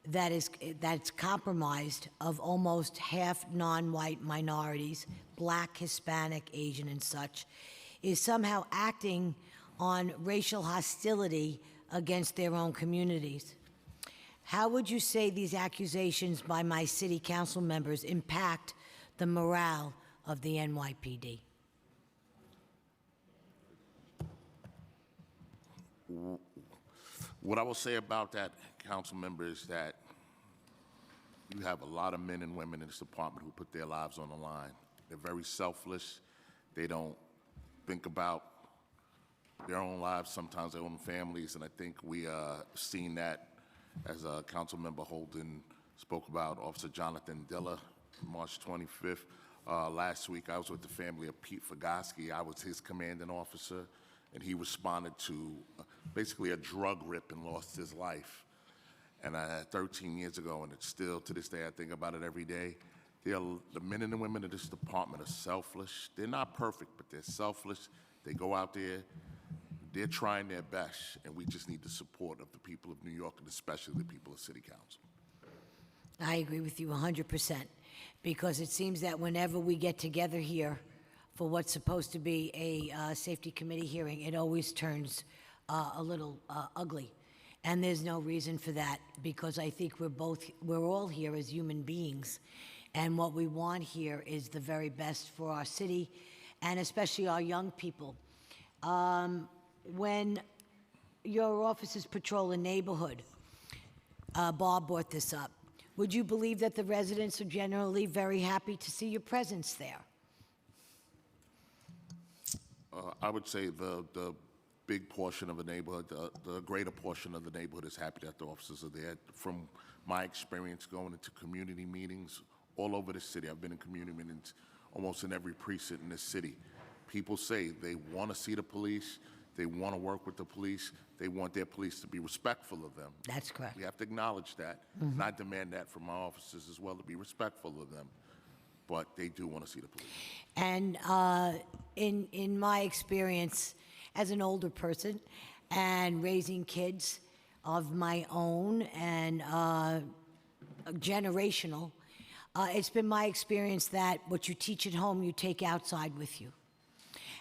that's compromised of almost half non-white minorities, Black, Hispanic, Asian, and such, is somehow acting on racial hostility against their own communities. How would you say these accusations by my city council members impact the morale of the NYPD? What I will say about that, council member, is that you have a lot of men and women in this department who put their lives on the line. They're very selfless. They don't think about their own lives, sometimes their own families, and I think we seen that as Council Member Holden spoke about Officer Jonathan Dilla, March 25th. Last week, I was with the family of Pete Fagosky. I was his commanding officer, and he responded to basically a drug rip and lost his life. And 13 years ago, and it's still, to this day, I think about it every day. The men and the women of this department are selfless. They're not perfect, but they're selfless. They go out there, they're trying their best, and we just need the support of the people of New York, and especially the people of City Council. I agree with you 100%, because it seems that whenever we get together here for what's supposed to be a safety committee hearing, it always turns a little ugly. And there's no reason for that, because I think we're all here as human beings. And what we want here is the very best for our city, and especially our young people. When your officers patrol a neighborhood, Bob brought this up, would you believe that the residents are generally very happy to see your presence there? I would say the big portion of the neighborhood, the greater portion of the neighborhood is happy that the officers are there. From my experience going into community meetings all over the city, I've been in community meetings almost in every precinct in this city. People say they want to see the police, they want to work with the police, they want their police to be respectful of them. That's correct. We have to acknowledge that, and I demand that from my officers as well, to be respectful of them. But they do want to see the police. And in my experience as an older person and raising kids of my own and generational, it's been my experience that what you teach at home, you take outside with you.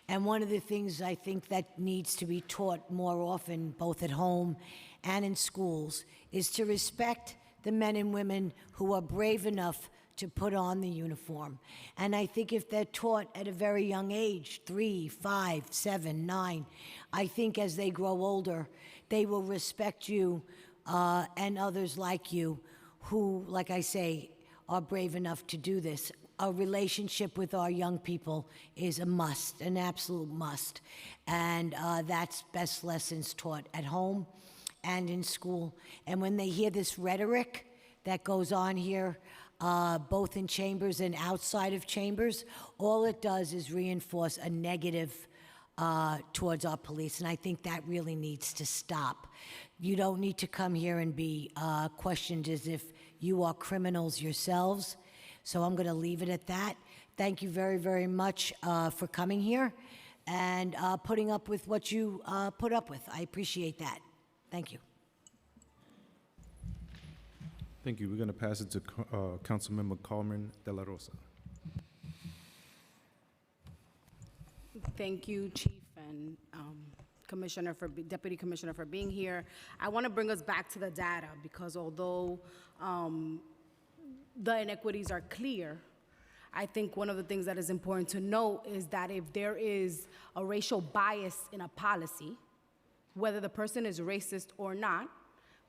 And one of the things I think that needs to be taught more often, both at home and in schools, is to respect the men and women who are brave enough to put on the uniform. And I think if they're taught at a very young age, 3, 5, 7, 9, I think as they grow older, they will respect you and others like you who, like I say, are brave enough to do this. A relationship with our young people is a must, an absolute must. And that's best lessons taught at home and in school. And when they hear this rhetoric that goes on here, both in chambers and outside of chambers, all it does is reinforce a negative towards our police, and I think that really needs to stop. You don't need to come here and be questioned as if you are criminals yourselves, so I'm going to leave it at that. Thank you very, very much for coming here and putting up with what you put up with. I appreciate that. Thank you. Thank you. We're going to pass it to Councilmember Carmen De La Rosa. Thank you, Chief and Deputy Commissioner for being here. I want to bring us back to the data because although the inequities are clear, I think one of the things that is important to note is that if there is a racial bias in a policy, whether the person is racist or not,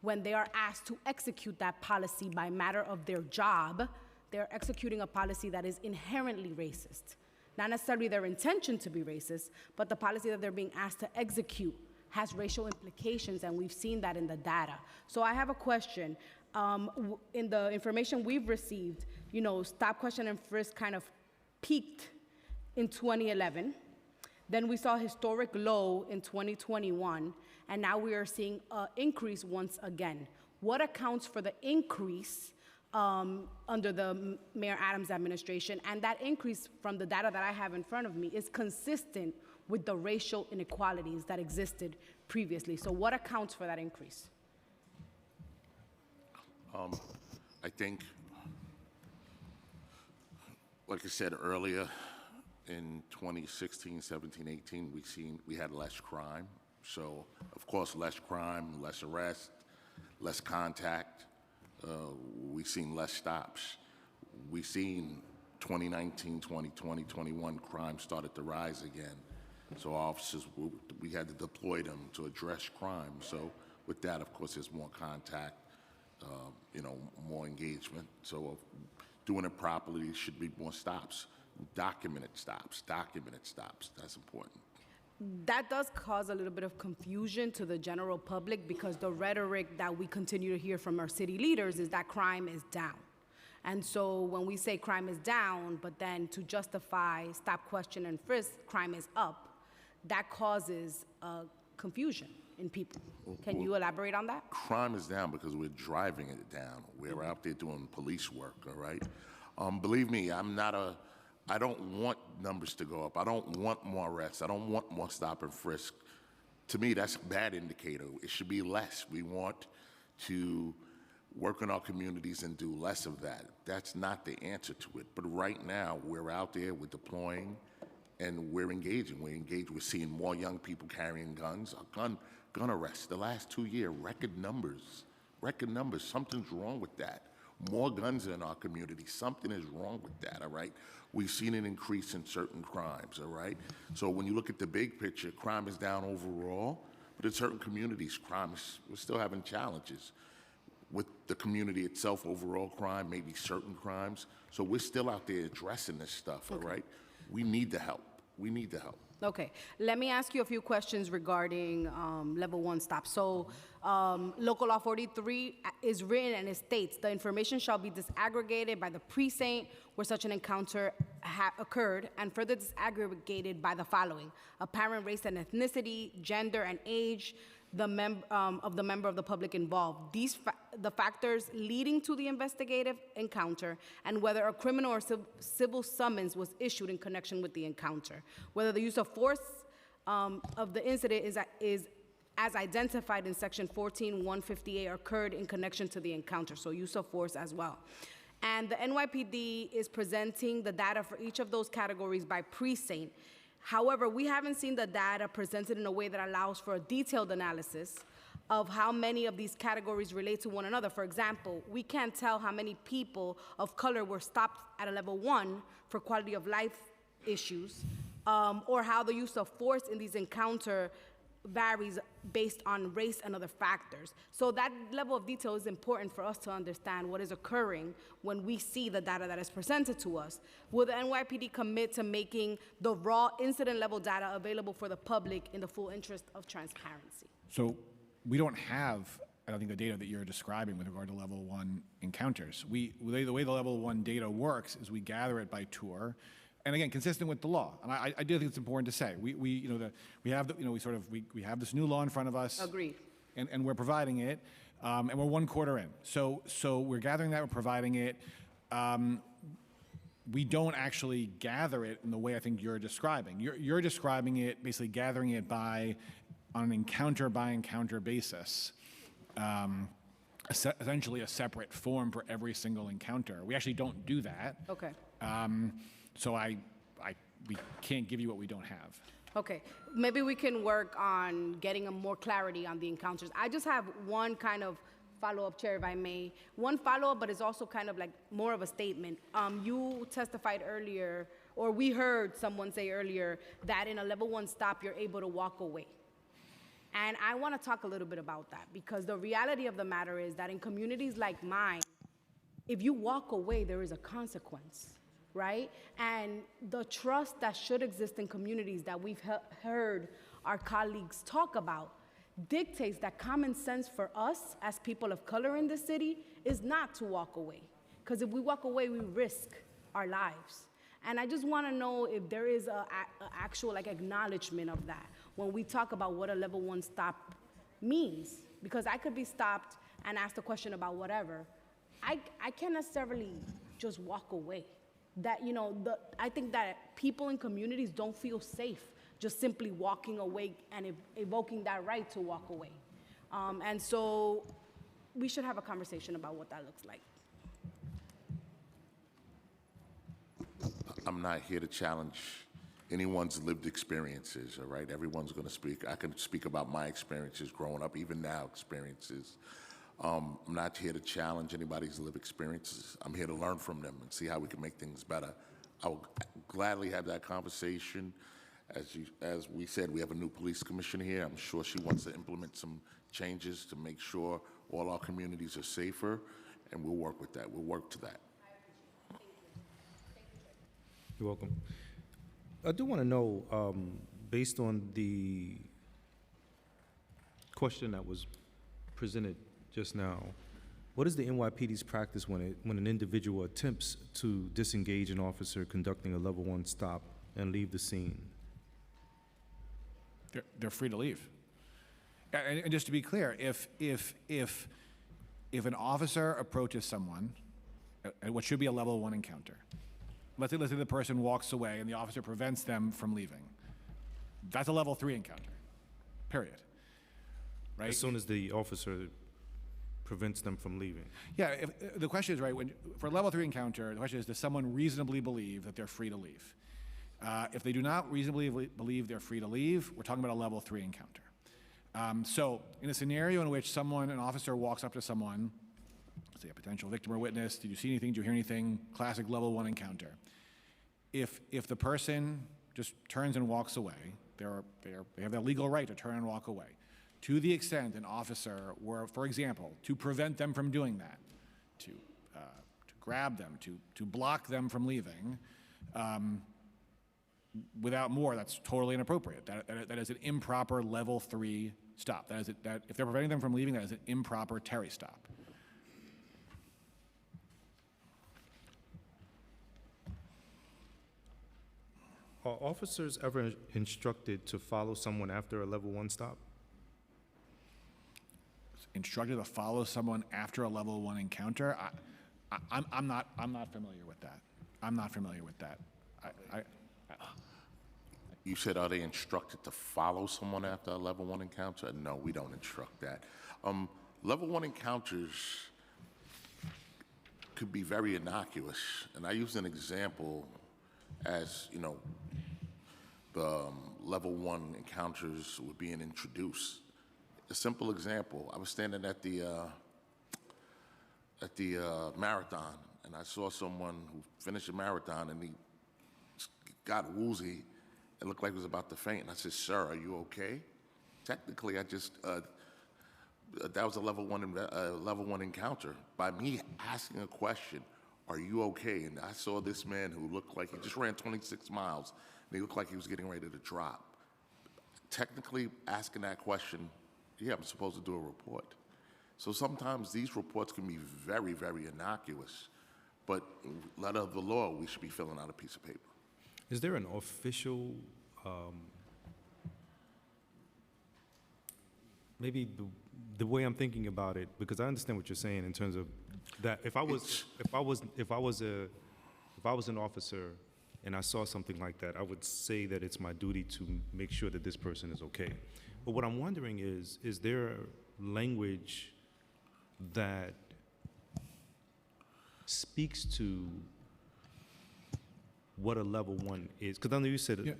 when they are asked to execute that policy by matter of their job, they're executing a policy that is inherently racist. Not necessarily their intention to be racist, but the policy that they're being asked to execute has racial implications, and we've seen that in the data. So I have a question. In the information we've received, you know, stop, question, and frisk kind of peaked in 2011. Then we saw a historic low in 2021, and now we are seeing an increase once again. What accounts for the increase under the Mayor Adams administration? And that increase from the data that I have in front of me is consistent with the racial inequalities that existed previously. So what accounts for that increase? I think, like I said earlier, in 2016, 17, 18, we had less crime. So, of course, less crime, less arrest, less contact. We've seen less stops. We've seen 2019, 2020, 21 crime started to rise again. So officers, we had to deploy them to address crime. So with that, of course, there's more contact, you know, more engagement. So doing it properly should be more stops. Documented stops, that's important. That does cause a little bit of confusion to the general public because the rhetoric that we continue to hear from our city leaders is that crime is down. And so when we say crime is down, but then to justify stop, question, and frisk, crime is up, that causes confusion in people. Can you elaborate on that? Crime is down because we're driving it down. We're out there doing police work, all right? Believe me, I don't want numbers to go up. I don't want more arrests. I don't want more stop and frisk. To me, that's a bad indicator. It should be less. We want to work in our communities and do less of that. That's not the answer to it. But right now, we're out there, we're deploying, and we're engaging. We're engaged. We're seeing more young people carrying guns. Gun arrests, the last 2 years, record numbers. Something's wrong with that. More guns in our community. Something is wrong with that, all right? We've seen an increase in certain crimes, all right? So when you look at the big picture, crime is down overall, but in certain communities, we're still having challenges. With the community itself, overall crime, maybe certain crimes. So we're still out there addressing this stuff, all right? We need the help. Okay, let me ask you a few questions regarding level 1 stop. So local law 43 is written and it states the information shall be disaggregated by the precinct where such an encounter occurred and further disaggregated by the following: apparent race and ethnicity, gender and age, the member of the public involved, the factors leading to the investigative encounter, and whether a criminal or civil summons was issued in connection with the encounter, whether the use of force of the incident is as identified in section 14-158 occurred in connection to the encounter, so use of force as well. And the NYPD is presenting the data for each of those categories by precinct. However, we haven't seen the data presented in a way that allows for a detailed analysis of how many of these categories relate to one another. For example, we can't tell how many people of color were stopped at a level 1 for quality of life issues, or how the use of force in these encounters varies based on race and other factors. So that level of detail is important for us to understand what is occurring when we see the data that is presented to us. Will the NYPD commit to making the raw incident level data available for the public in the full interest of transparency? So we don't have, I don't think, the data that you're describing with regard to level 1 encounters. The way the level 1 data works is we gather it by tour, and again, consistent with the law. And I do think it's important to say we have this new law in front of us. Agreed. And we're providing it, and we're 1 quarter in. So we're gathering that, we're providing it. We don't actually gather it in the way I think you're describing. You're describing it, basically gathering it on an encounter-by-encounter basis, essentially a separate form for every single encounter. We actually don't do that. Okay. So we can't give you what we don't have. Okay, maybe we can work on getting more clarity on the encounters. I just have one kind of follow-up, Chair, if I may. One follow-up, but it's also kind of like more of a statement. You testified earlier, or we heard someone say earlier, that in a level 1 stop, you're able to walk away. And I want to talk a little bit about that, because the reality of the matter is that in communities like mine, if you walk away, there is a consequence, right? And the trust that should exist in communities that we've heard our colleagues talk about dictates that common sense for us as people of color in the city is not to walk away. Because if we walk away, we risk our lives. And I just want to know if there is an actual acknowledgement of that when we talk about what a level 1 stop means. Because I could be stopped and asked a question about whatever. I can't necessarily just walk away. That, I think that people in communities don't feel safe just simply walking away and evoking that right to walk away. And so we should have a conversation about what that looks like. I'm not here to challenge anyone's lived experiences, all right? Everyone's going to speak. I can speak about my experiences growing up, even now experiences. I'm not here to challenge anybody's lived experiences. I'm here to learn from them and see how we can make things better. I will gladly have that conversation. As we said, we have a new police commissioner here. I'm sure she wants to implement some changes to make sure all our communities are safer, and we'll work with that. We'll work to that. You're welcome. I do want to know, based on the question that was presented just now, what is the NYPD's practice when an individual attempts to disengage an officer conducting a level 1 stop and leave the scene? They're free to leave. And just to be clear, if an officer approaches someone at what should be a level 1 encounter, let's say the person walks away and the officer prevents them from leaving, that's a level 3 encounter, period. Right? As soon as the officer prevents them from leaving. Yeah, the question is, right, for a level 3 encounter, the question is, does someone reasonably believe that they're free to leave? If they do not reasonably believe they're free to leave, we're talking about a level 3 encounter. So in a scenario in which an officer walks up to someone, say a potential victim or witness, did you see anything, did you hear anything, classic level 1 encounter. If the person just turns and walks away, they have that legal right to turn and walk away. To the extent an officer were, for example, to prevent them from doing that, to grab them, to block them from leaving, without more, that's totally inappropriate. That is an improper level 3 stop. That if they're preventing them from leaving, that is an improper Terry stop. Are officers ever instructed to follow someone after a level 1 stop? Instructed to follow someone after a level 1 encounter? I'm not familiar with that. I'm not familiar with that. You said, are they instructed to follow someone after a level 1 encounter? No, we don't instruct that. Level 1 encounters could be very innocuous, and I used an example as, the level 1 encounters were being introduced. a simple example, I was standing at the marathon, and I saw someone who finished a marathon, and he got woozy and looked like he was about to faint. And I said, "Sir, are you okay?" Technically, I just that was a level one encounter by me asking a question, "Are you okay?" And I saw this man who looked like he just ran 26 miles, and he looked like he was getting ready to drop. Technically, asking that question, yeah, I'm supposed to do a report. So sometimes these reports can be very, very innocuous, but letter of the law, we should be filling out a piece of paper. Is there an official, maybe the way I'm thinking about it, because I understand what you're saying in terms of that if I was an officer and I saw something like that, I would say that it's my duty to make sure that this person is okay. But what I'm wondering is there language that speaks to what a level one is? Because I know you said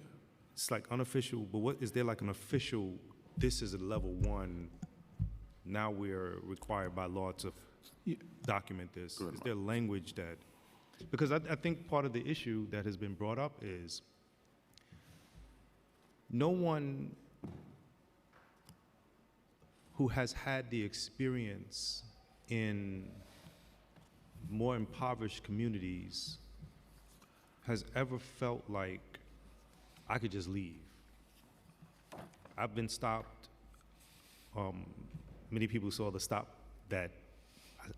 it's like unofficial, but what is there like an official, this is a level one, now we're required by law to document this? Good. Is there language that, because I think part of the issue that has been brought up is no one who has had the experience in more impoverished communities has ever felt like I could just leave. I've been stopped. Many people saw the stop that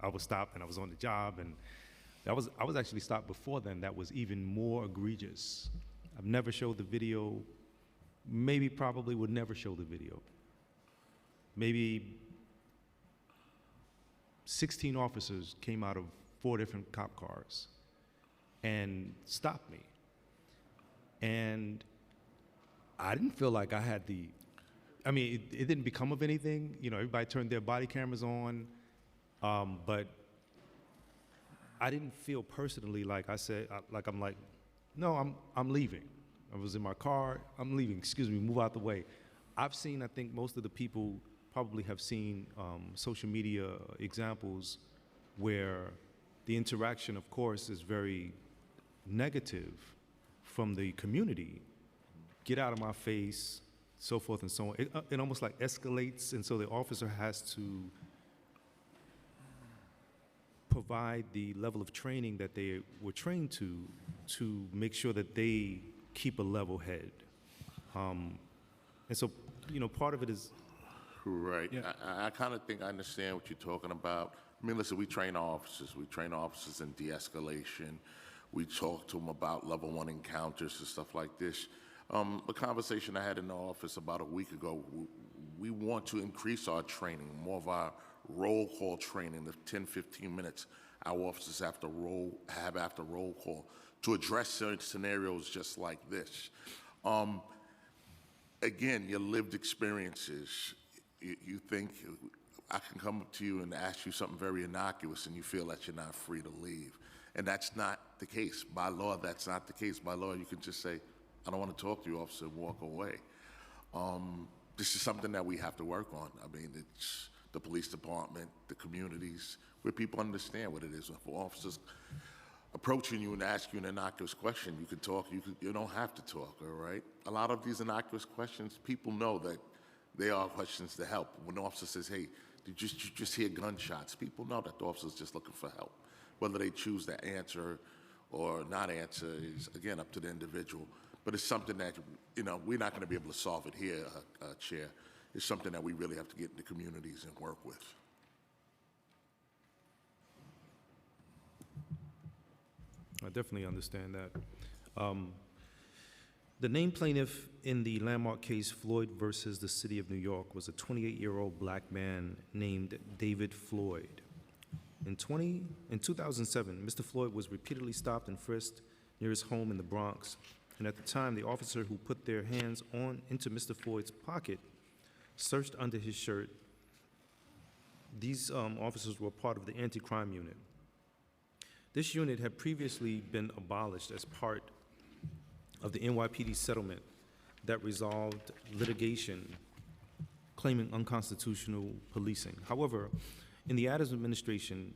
I was stopped and I was on the job, and I was actually stopped before then. That was even more egregious. I've never showed the video. Maybe probably would never show the video. Maybe 16 officers came out of 4 different cop cars and stopped me. And I didn't feel like I had the, I mean, it didn't become of anything. You know, everybody turned their body cameras on, but I didn't feel personally like I said, I'm like, no, I'm leaving. I was in my car, I'm leaving, excuse me, move out the way. I've seen, I think most of the people probably have seen social media examples where the interaction, of course, is very negative from the community. Get out of my face, so forth and so on. It almost like escalates, and so the officer has to provide the level of training that they were trained to make sure that they keep a level head. And so, you know, part of it is... Right. Yeah. I kind of think I understand what you're talking about. I mean, listen, we train officers. We train officers in de-escalation. We talk to them about level 1 encounters and stuff like this. A conversation I had in the office about a week ago, we want to increase our training, more of our roll call training, the 10, 15 minutes our officers have after roll call to address certain scenarios just like this. Again, your lived experiences, you think I can come up to you and ask you something very innocuous and you feel that you're not free to leave. And that's not the case. By law, that's not the case. By law, you can just say, I don't want to talk to you, officer, and walk away. This is something that we have to work on. I mean, it's the police department, the communities, where people understand what it is. If officers approaching you and ask you an innocuous question, you can talk, you don't have to talk, all right? A lot of these innocuous questions, people know that they are questions to help. When the officer says, hey, did you just hear gunshots? People know that the officer's just looking for help. Whether they choose to answer or not answer is, again, up to the individual. But it's something that, you know, we're not going to be able to solve it here, Chair. It's something that we really have to get into communities and work with. I definitely understand that. The named plaintiff in the landmark case Floyd versus the City of New York was a 28-year-old black man named David Floyd. In 2007, Mr. Floyd was repeatedly stopped and frisked near his home in the Bronx. And at the time, the officer who put their hands into Mr. Floyd's pocket searched under his shirt. These officers were part of the anti-crime unit. This unit had previously been abolished as part of the NYPD settlement that resolved litigation claiming unconstitutional policing. However, in the Adams administration,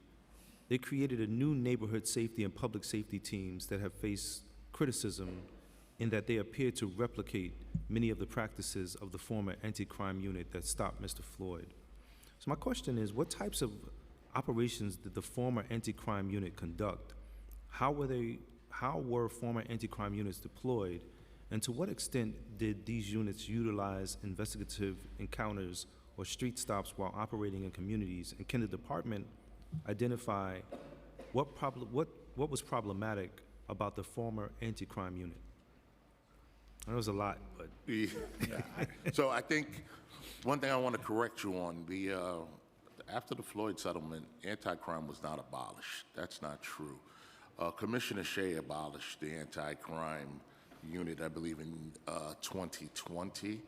they created a new neighborhood safety and public safety teams that have faced criticism in that they appear to replicate many of the practices of the former anti-crime unit that stopped Mr. Floyd. So my question is, what types of operations did the former anti-crime unit conduct? How were former anti-crime units deployed? And to what extent did these units utilize investigative encounters or street stops while operating in communities? And can the department identify what was problematic about the former anti-crime unit? That was a lot, but So I think one thing I want to correct you on, after the Floyd settlement, anti-crime was not abolished. That's not true. Commissioner Shea abolished the anti-crime unit, I believe, in 2020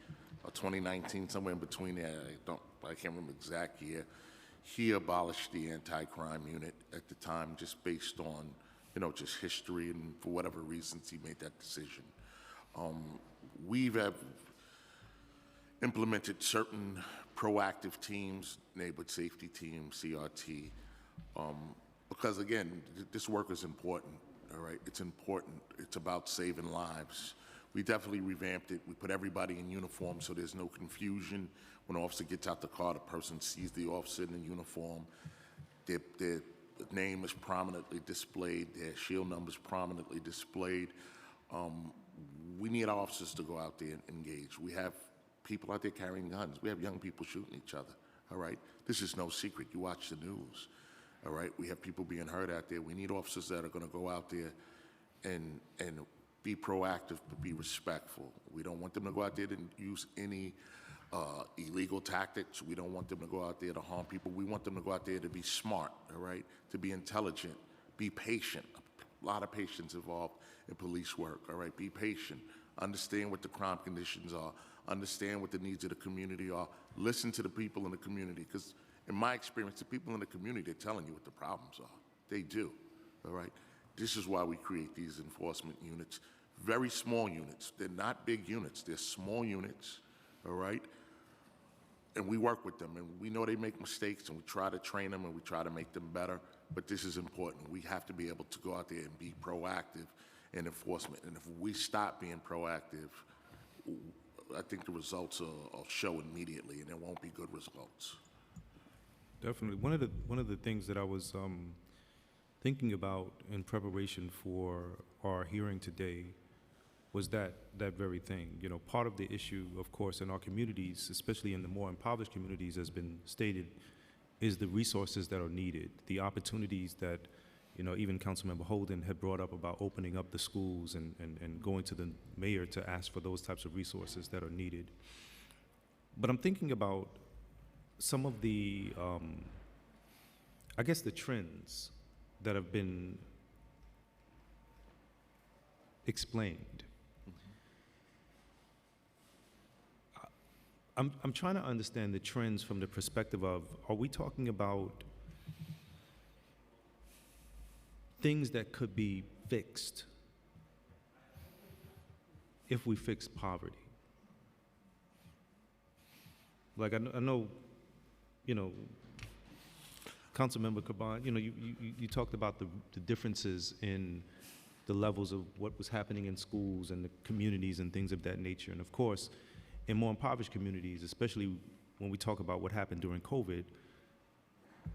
or 2019, somewhere in between there. I can't remember the exact year. He abolished the anti-crime unit at the time, just based on, just history, and for whatever reasons he made that decision. We've implemented certain proactive teams, neighborhood safety team, CRT, because again, this work is important, all right? It's important. It's about saving lives. We definitely revamped it. We put everybody in uniform so there's no confusion. When an officer gets out the car, the person sees the officer in the uniform. Their name is prominently displayed, their shield number is prominently displayed. We need our officers to go out there and engage. We have people out there carrying guns. We have young people shooting each other, all right? This is no secret. You watch the news, all right? We have people being hurt out there. We need officers that are going to go out there and be proactive, but be respectful. We don't want them to go out there and use any illegal tactics. We don't want them to go out there to harm people. We want them to go out there to be smart, all right? To be intelligent, be patient. A lot of patience involved in police work, all right? Be patient. Understand what the crime conditions are. Understand what the needs of the community are. Listen to the people in the community, because in my experience, the people in the community, they're telling you what the problems are. They do, all right? This is why we create these enforcement units. Very small units. They're not big units. They're small units, all right? And we work with them, and we know they make mistakes, and we try to train them, and we try to make them better, but this is important. We have to be able to go out there and be proactive in enforcement, and if we stop being proactive, I think the results will show immediately, and there won't be good results. definitely. One of the things that I was thinking about in preparation for our hearing today was that very thing. Part of the issue, of course, in our communities, especially in the more impoverished communities, has been stated, is the resources that are needed, the opportunities that, even Councilmember Holden had brought up about opening up the schools and going to the mayor to ask for those types of resources that are needed. But I'm thinking about some of the, I guess, the trends that have been explained. I'm trying to understand the trends from the perspective of, are we talking about things that could be fixed if we fix poverty? Like I know, Councilmember Caban, you talked about the differences in the levels of what was happening in schools and the communities and things of that nature. And of course, in more impoverished communities, especially when we talk about what happened during COVID,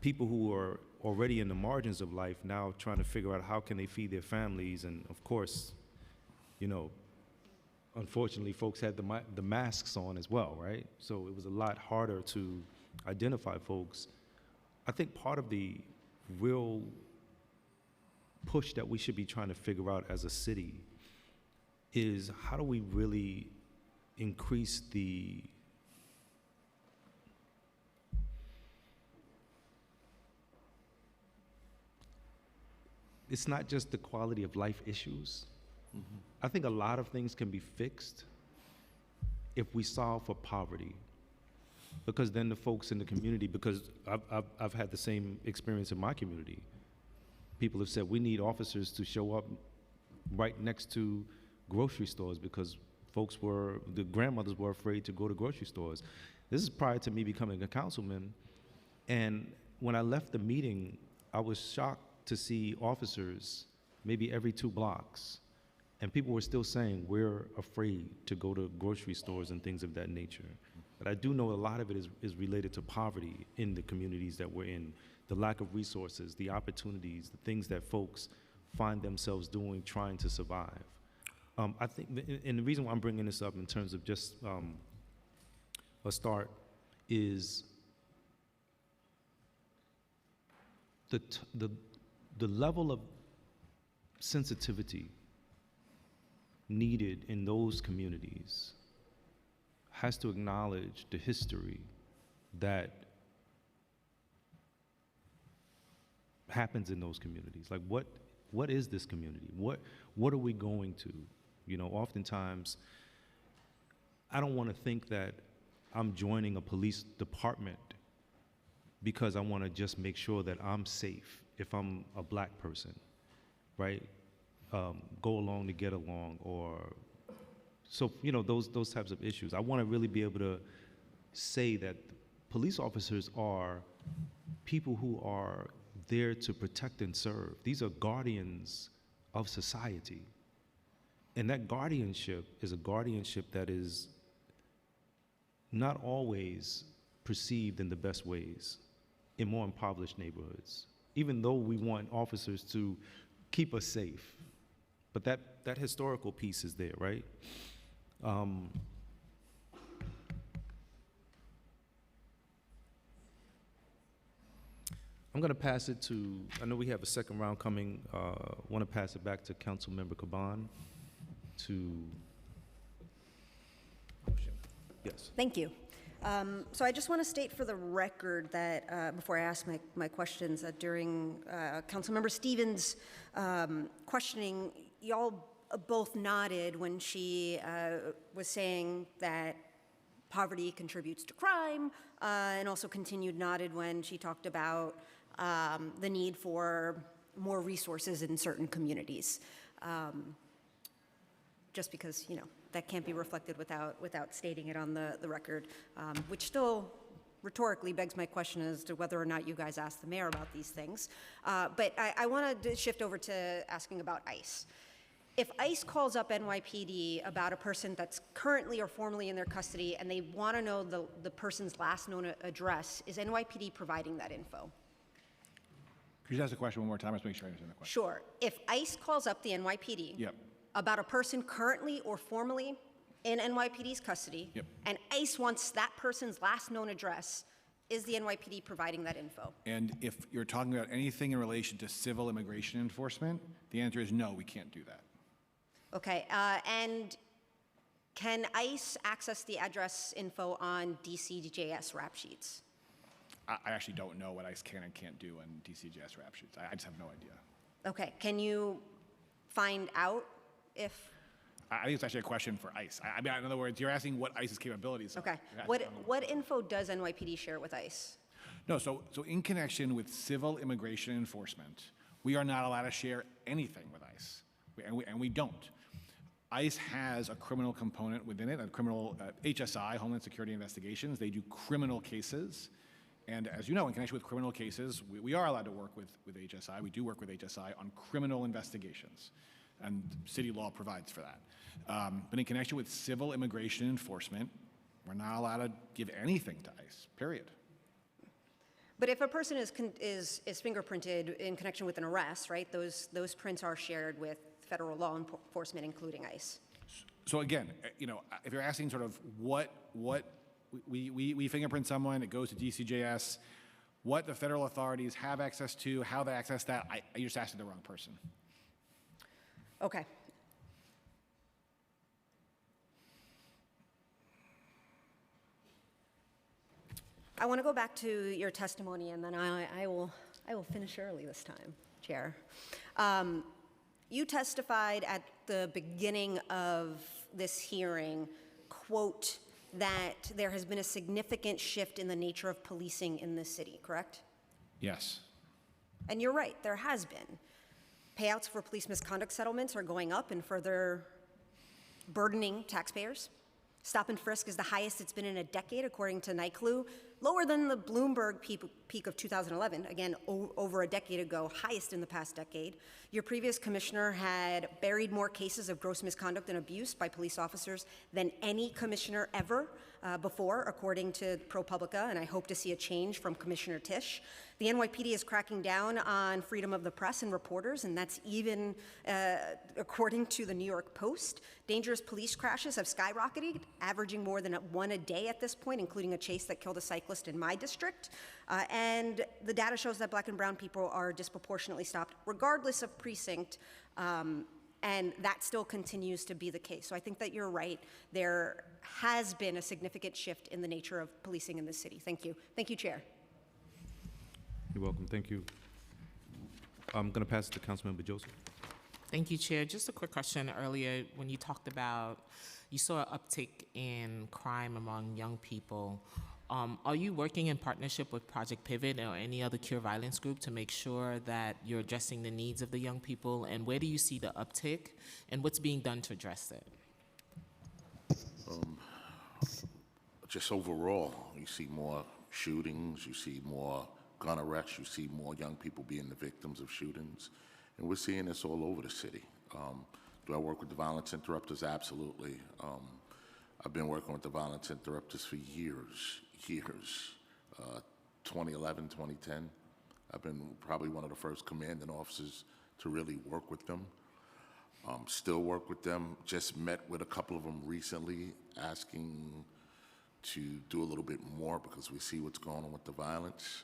people who are already in the margins of life now trying to figure out how can they feed their families. And of course, unfortunately, folks had the masks on as well, right? So it was a lot harder to identify folks. I think part of the real push that we should be trying to figure out as a city is, how do we really increase it's not just the quality of life issues. Mm-hmm. I think a lot of things can be fixed if we solve for poverty, because then the folks in the community, because I've had the same experience in my community. People have said we need officers to show up right next to grocery stores because the grandmothers were afraid to go to grocery stores. This is prior to me becoming a councilman. And when I left the meeting, I was shocked to see officers maybe every 2 blocks. And people were still saying, we're afraid to go to grocery stores and things of that nature. But I do know a lot of it is related to poverty in the communities that we're in, the lack of resources, the opportunities, the things that folks find themselves doing, trying to survive. I think, and the reason why I'm bringing this up in terms of just a start is the level of sensitivity needed in those communities has to acknowledge the history that happens in those communities. Like, what is this community? What are we going to? You know, oftentimes, I don't want to think that I'm joining a police department because I want to just make sure that I'm safe if I'm a black person, right? Go along to get along, or so, you know, those types of issues. I want to really be able to say that police officers are people who are there to protect and serve. These are guardians of society. And that guardianship is a guardianship that is not always perceived in the best ways in more impoverished neighborhoods, even though we want officers to keep us safe. But that historical piece is there, right? I'm going to pass it to, I know we have a second round coming. Want to pass it back to Councilmember Caban to, yes. Thank you. So I just want to state for the record that before I ask my questions, that during Councilmember Stevens' questioning, y'all both nodded when she was saying that poverty contributes to crime, and also nodded when she talked about the need for more resources in certain communities. Just because, you know, that can't be reflected without stating it on the record, which still rhetorically begs my question as to whether or not you guys asked the mayor about these things. But I want to shift over to asking about ICE. If ICE calls up NYPD about a person that's currently or formerly in their custody and they want to know the person's last known address, is NYPD providing that info? Could you ask the question one more time? Let's make sure I understand the question. Sure. If ICE calls up the NYPD, Yep. about a person currently or formerly in NYPD's custody, Yep. and ICE wants that person's last known address, is the NYPD providing that info? And if you're talking about anything in relation to civil immigration enforcement, the answer is no, we can't do that. Okay, and can ICE access the address info on DCJS rap sheets? I actually don't know what ICE can and can't do on DCJS rap sheets. I just have no idea. Okay, can you find out if? I think it's actually a question for ICE. I mean, in other words, you're asking what ICE's capabilities are. Okay, You're asking what info does NYPD share with ICE? No, so in connection with civil immigration enforcement, we are not allowed to share anything with ICE, and we don't. ICE has a criminal component within it, a criminal HSI, Homeland Security Investigations. They do criminal cases. And as you know, in connection with criminal cases, we are allowed to work with HSI. We do work with HSI on criminal investigations, and city law provides for that. But in connection with civil immigration enforcement, we're not allowed to give anything to ICE, period. But if a person is fingerprinted in connection with an arrest, right, those prints are shared with federal law enforcement, including ICE. So again, you know, if you're asking sort of what we fingerprint someone, it goes to DCJS, what the federal authorities have access to, how they access that, you're just asking the wrong person. Okay. I want to go back to your testimony, and then I will finish early this time, Chair. You testified at the beginning of this hearing, quote, that there has been a significant shift in the nature of policing in this city, correct? Yes. And you're right, there has been. Payouts for police misconduct settlements are going up, and further burdening taxpayers. Stop and frisk is the highest it's been in a decade, according to NYCLU, lower than the Bloomberg peak of 2011, again, over a decade ago, highest in the past decade. Your previous commissioner had buried more cases of gross misconduct and abuse by police officers than any commissioner ever before, according to ProPublica, and I hope to see a change from Commissioner Tisch. The NYPD is cracking down on freedom of the press and reporters, and that's even according to the New York Post. Dangerous police crashes have skyrocketed, averaging more than one a day at this point, including a chase that killed a cyclist in my district. And the data shows that black and brown people are disproportionately stopped, regardless of precinct, and that still continues to be the case. So I think that you're right. There has been a significant shift in the nature of policing in this city. Thank you. Thank you, Chair. You're welcome. Thank you. I'm going to pass it to Councilmember Joseph. Thank you, Chair. Just a quick question. Earlier, when you talked about, you saw an uptick in crime among young people. Are you working in partnership with Project Pivot or any other Cure Violence group to make sure that you're addressing the needs of the young people? And where do you see the uptick? And what's being done to address it? Just overall, you see more shootings, you see more gun arrests, you see more young people being the victims of shootings. And we're seeing this all over the city. Do I work with the violence interrupters? Absolutely. I've been working with the violence interrupters for years. 2011, 2010. I've been probably one of the first commanding officers to really work with them. Still work with them. Just met with a couple of them recently asking to do a little bit more because we see what's going on with the violence.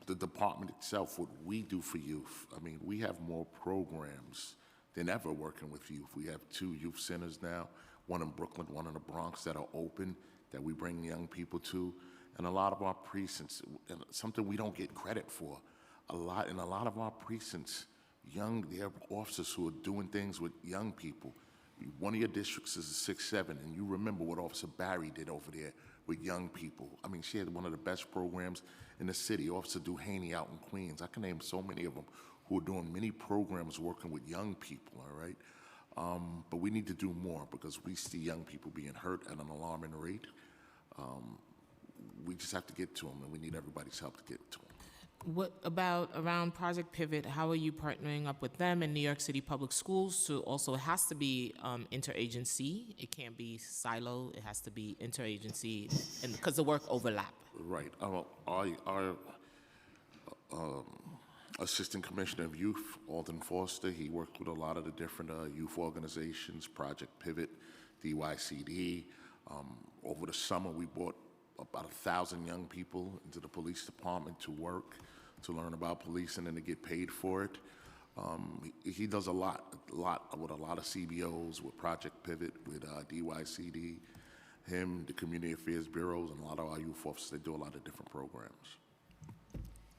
The department itself, what we do for youth, I mean, we have more programs than ever working with youth. We have 2 youth centers now, one in Brooklyn, one in the Bronx that are open, that we bring young people to. And a lot of our precincts, something we don't get credit for, in a lot of our precincts, there are officers who are doing things with young people. One of your districts is a 6-7, and you remember what Officer Barry did over there with young people. I mean, she had one of the best programs in the city. Officer Duhaney out in Queens. I can name so many of them who are doing many programs working with young people, all right? But we need to do more because we see young people being hurt at an alarming rate. We just have to get to them, and we need everybody's help to get to them. What about around Project Pivot? How are you partnering up with them in New York City Public Schools to also, it has to be interagency. It can't be silo. It has to be interagency, and because the work overlap. Right. Our Assistant Commissioner of Youth, Alden Foster, he worked with a lot of the different youth organizations, Project Pivot, DYCD. Over the summer, we brought about 1,000 young people into the police department to work, to learn about policing and to get paid for it. He does a lot with a lot of CBOs, with Project Pivot, with DYCD, him, the Community Affairs Bureaus, and a lot of our youth officers. They do a lot of different programs.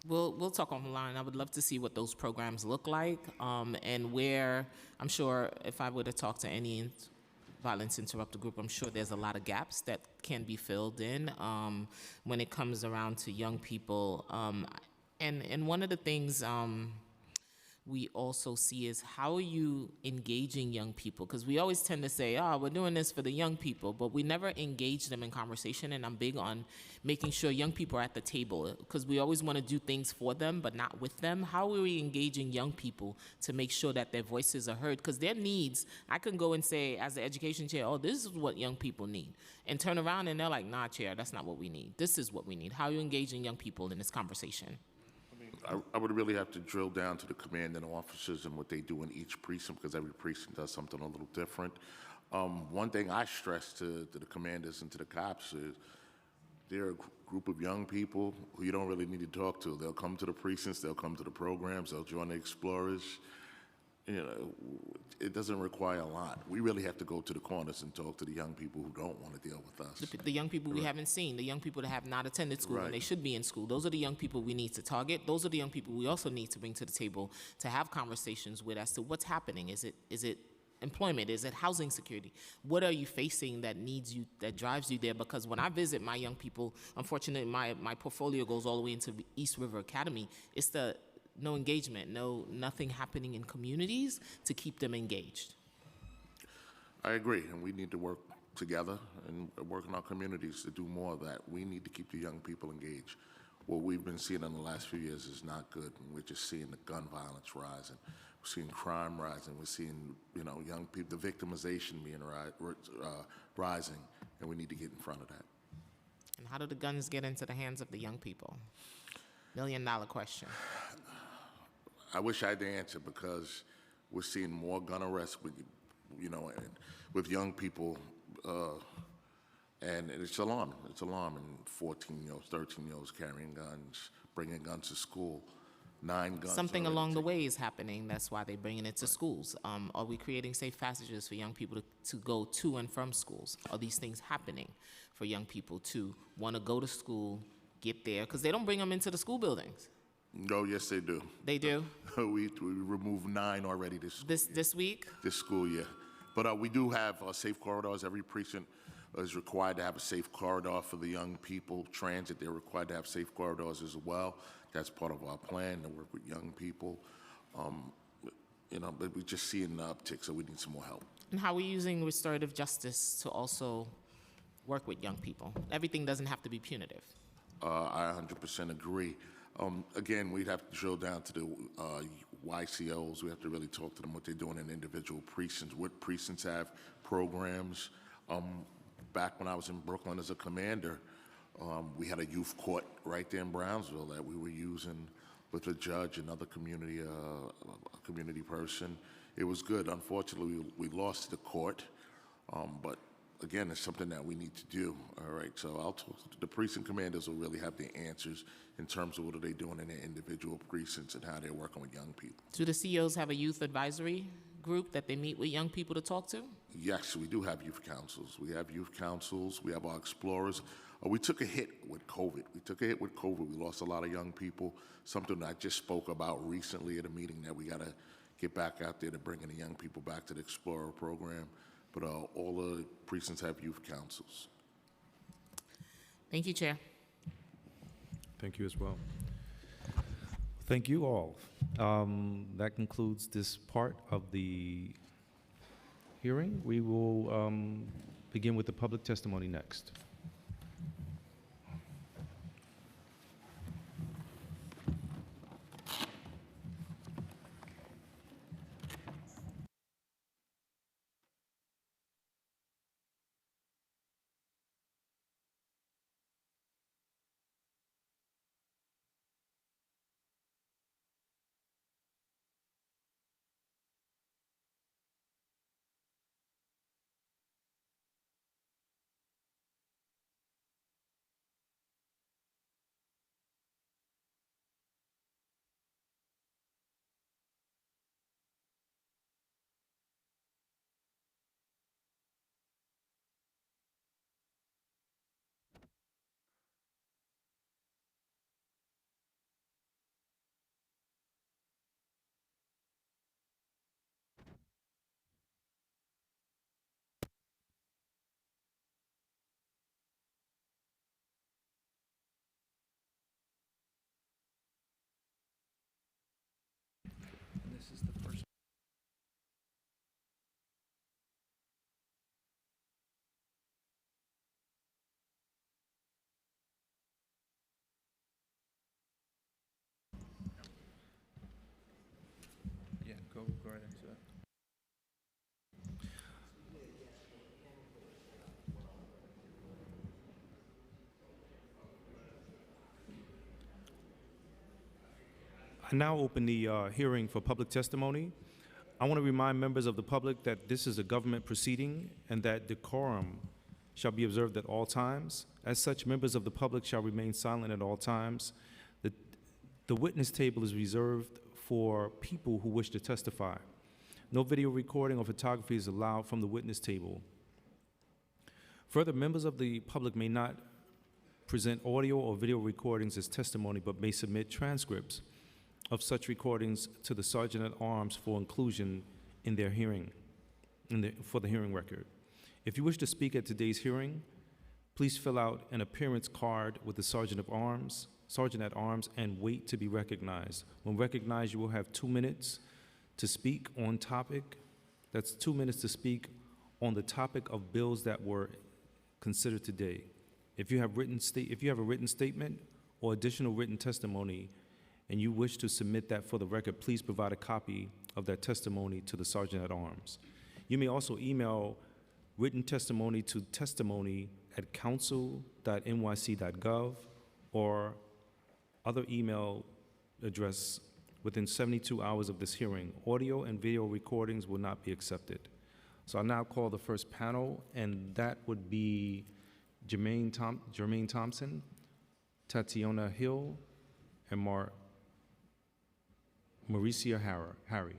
We'll talk online. I would love to see what those programs look like, and where, I'm sure if I were to talk to any violence interrupter group, I'm sure there's a lot of gaps that can be filled in when it comes around to young people. And one of the things we also see is how are you engaging young people? Because we always tend to say, oh, we're doing this for the young people, but we never engage them in conversation, and I'm big on making sure young people are at the table, because we always want to do things for them, but not with them. How are we engaging young people to make sure that their voices are heard? Because their needs, I can go and say, as the education chair, oh, this is what young people need, and turn around and they're like, nah, chair, that's not what we need. This is what we need. How are you engaging young people in this conversation? I would really have to drill down to the commanding officers and what they do in each precinct, because every precinct does something a little different. One thing I stress to the commanders and to the cops is they're a group of young people who you don't really need to talk to. They'll come to the precincts, they'll come to the programs, they'll join the Explorers. You know, it doesn't require a lot. We really have to go to the corners and talk to the young people who don't want to deal with us. The young people we haven't seen, the young people that have not attended school and they should be in school. Those are the young people we need to target. Those are the young people we also need to bring to the table to have conversations with as to what's happening. Is it employment? Is it housing security? What are you facing that needs you, that drives you there? Because when I visit my young people, unfortunately, my portfolio goes all the way into East River Academy. It's the no engagement, nothing happening in communities to keep them engaged. I agree, and we need to work together and work in our communities to do more of that. We need to keep the young people engaged. What we've been seeing in the last few years is not good. We're just seeing the gun violence rising. We're seeing crime rising. We're seeing, young people, the victimization being rising, and we need to get in front of that. And how do the guns get into the hands of the young people? $1 million question. I wish I had the answer because we're seeing more gun arrests with, with young people, and it's alarming. It's alarming. 14-year-olds, 13-year-olds carrying guns, bringing guns to school. 9 guns. Something already along the taken. way is happening. That's why they're bringing it to schools. Are we creating safe passages for young people to go to and from schools? Are these things happening for young people to want to go to school, get there? Because they don't bring them into the school buildings. No, yes, they do. They do? we removed 9 already this week? This school year. But we do have safe corridors. Every precinct is required to have a safe corridor for the young people. Transit, they're required to have safe corridors as well. That's part of our plan to work with young people. But we're just seeing the uptick, so we need some more help. And how are we using restorative justice to also work with young people? Everything doesn't have to be punitive. I 100% agree. Again, we'd have to drill down to the YCOs. We have to really talk to them what they're doing in individual precincts. What precincts have programs? Back when I was in Brooklyn as a commander, we had a youth court right there in Brownsville that we were using with a judge, another community, a community person. It was good. Unfortunately, we lost the court, but again, it's something that we need to do. All right, so I'll talk to the precinct commanders will really have the answers in terms of what are they doing in their individual precincts and how they're working with young people. Do the CEOs have a youth advisory group that they meet with young people to talk to? Yes, we do have youth councils. We have youth councils. We have our explorers. We took a hit with COVID. We lost a lot of young people, something I just spoke about recently at a meeting that we got to get back out there to bringing the young people back to the Explorer program. But all the precincts have youth councils. Thank you, Chair. Thank you as well. Thank you all. That concludes this part of the hearing. We will begin with the public testimony next. This is the first. Yeah, go right into it. I now open the hearing for public testimony. I want to remind members of the public that this is a government proceeding and that decorum shall be observed at all times. As such, members of the public shall remain silent at all times. The witness table is reserved for people who wish to testify. No video recording or photography is allowed from the witness table. Further, members of the public may not present audio or video recordings as testimony, but may submit transcripts of such recordings to the Sergeant at Arms for inclusion in their hearing, for the hearing record. If you wish to speak at today's hearing, please fill out an appearance card with the Sergeant at Arms, and wait to be recognized. When recognized, you will have 2 minutes to speak on topic. That's 2 minutes to speak on the topic of bills that were considered today. If you have a written statement or additional written testimony, and you wish to submit that for the record, please provide a copy of that testimony to the Sergeant at Arms. You may also email written testimony to testimony@council.nyc.gov or other email address within 72 hours of this hearing. Audio and video recordings will not be accepted. So I now call the first panel, and that would be Jermaine Thompson, Tatiana Hill, and Mauricia Harry.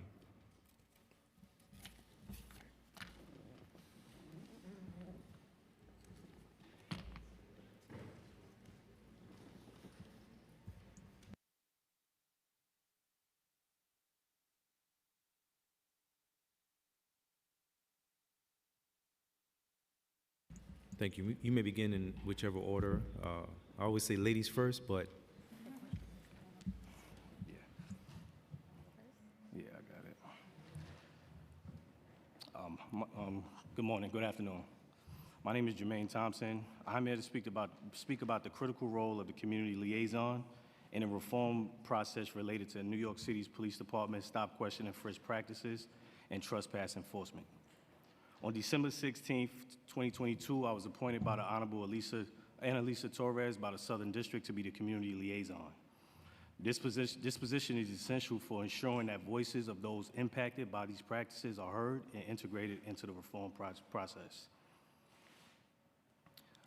Thank you. You may begin in whichever order. I always say ladies first, but yeah, I got it. Good morning, good afternoon. My name is Jermaine Thompson. I'm here to speak about the critical role of the community liaison in a reform process related to New York City's Police Department stop, question, and frisk practices and trespass enforcement. On December 16th, 2022, I was appointed by the Honorable Annalisa Torres by the Southern District to be the community liaison. This position is essential for ensuring that voices of those impacted by these practices are heard and integrated into the reform process.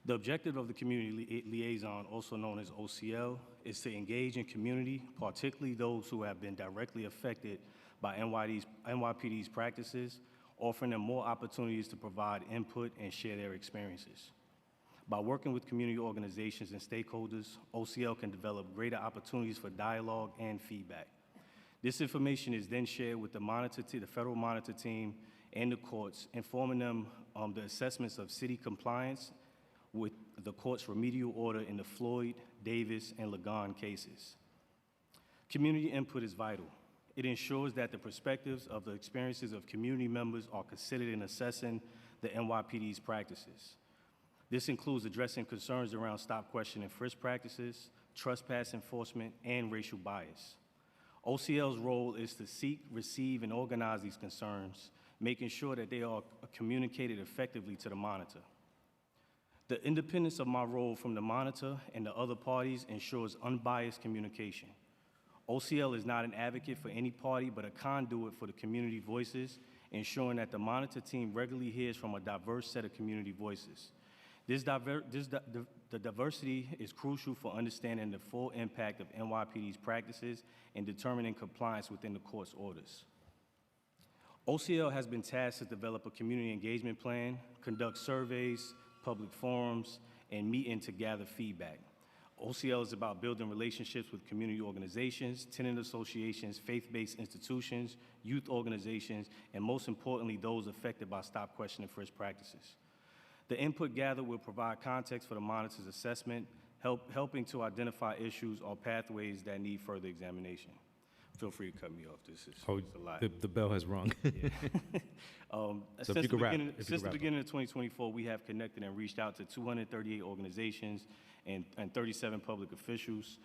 The objective of the community liaison, also known as OCL, is to engage in community, particularly those who have been directly affected by NYPD's practices, offering them more opportunities to provide input and share their experiences. By working with community organizations and stakeholders, OCL can develop greater opportunities for dialogue and feedback. This information is then shared with the federal monitor team and the courts, informing them the assessments of city compliance with the court's remedial order in the Floyd, Davis, and Ligon cases. Community input is vital. It ensures that the perspectives of the experiences of community members are considered in assessing the NYPD's practices. This includes addressing concerns around stop, question, and frisk practices, trespass enforcement, and racial bias. OCL's role is to seek, receive, and organize these concerns, making sure that they are communicated effectively to the monitor. The independence of my role from the monitor and the other parties ensures unbiased communication. OCL is not an advocate for any party, but a conduit for the community voices, ensuring that the monitor team regularly hears from a diverse set of community voices. The diversity is crucial for understanding the full impact of NYPD's practices and determining compliance within the court's orders. OCL has been tasked to develop a community engagement plan, conduct surveys, public forums, and meet to gather feedback. OCL is about building relationships with community organizations, tenant associations, faith-based institutions, youth organizations, and most importantly, those affected by stop, question, and frisk practices. The input gathered will provide context for the monitor's assessment, helping to identify issues or pathways that need further examination. Feel free to cut me off. This is a lot. The bell has rung. Yeah. So if you could wrap. Since the beginning of 2024, we have connected and reached out to 238 organizations and 37 public officials.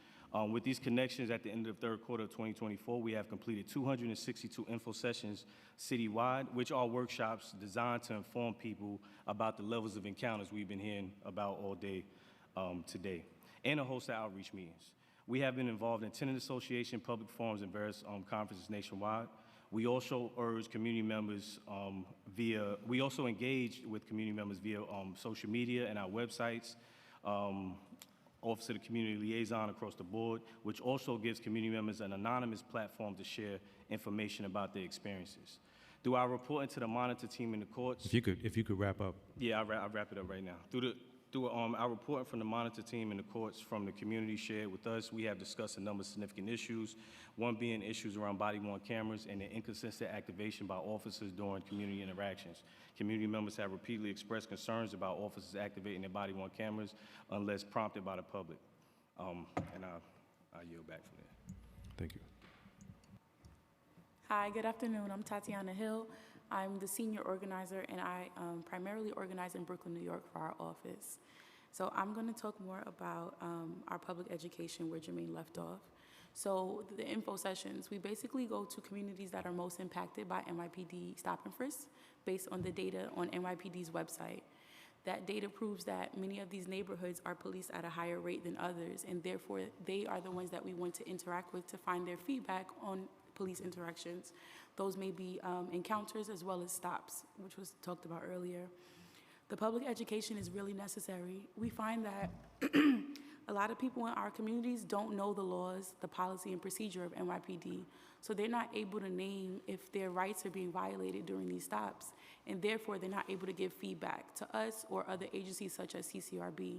With these connections, at the end of the third quarter of 2024, we have completed 262 info sessions citywide, which are workshops designed to inform people about the levels of encounters we've been hearing about all day today, and a host of outreach meetings. We have been involved in tenant association, public forums, and various conferences nationwide. We also urge community members we also engage with community members via social media and our websites, Office of the Community Liaison across the board, which also gives community members an anonymous platform to share information about their experiences. Through our reporting to the monitor team in the courts. If you could wrap up. Yeah, I'll wrap it up right now. Through our reporting from the monitor team in the courts from the community shared with us, we have discussed a number of significant issues, one being issues around body-worn cameras and the inconsistent activation by officers during community interactions. Community members have repeatedly expressed concerns about officers activating their body-worn cameras unless prompted by the public. And I'll yield back from there. Thank you. Hi, good afternoon. I'm Tatiana Hill. I'm the senior organizer, and I primarily organize in Brooklyn, New York for our office. So I'm going to talk more about our public education where Jermaine left off. So the info sessions, we basically go to communities that are most impacted by NYPD stop and frisk based on the data on NYPD's website. That data proves that many of these neighborhoods are policed at a higher rate than others, and therefore they are the ones that we want to interact with to find their feedback on police interactions. Those may be encounters as well as stops, which was talked about earlier. The public education is really necessary. We find that a lot of people in our communities don't know the laws, the policy, and procedure of NYPD, so they're not able to name if their rights are being violated during these stops, and therefore they're not able to give feedback to us or other agencies such as CCRB.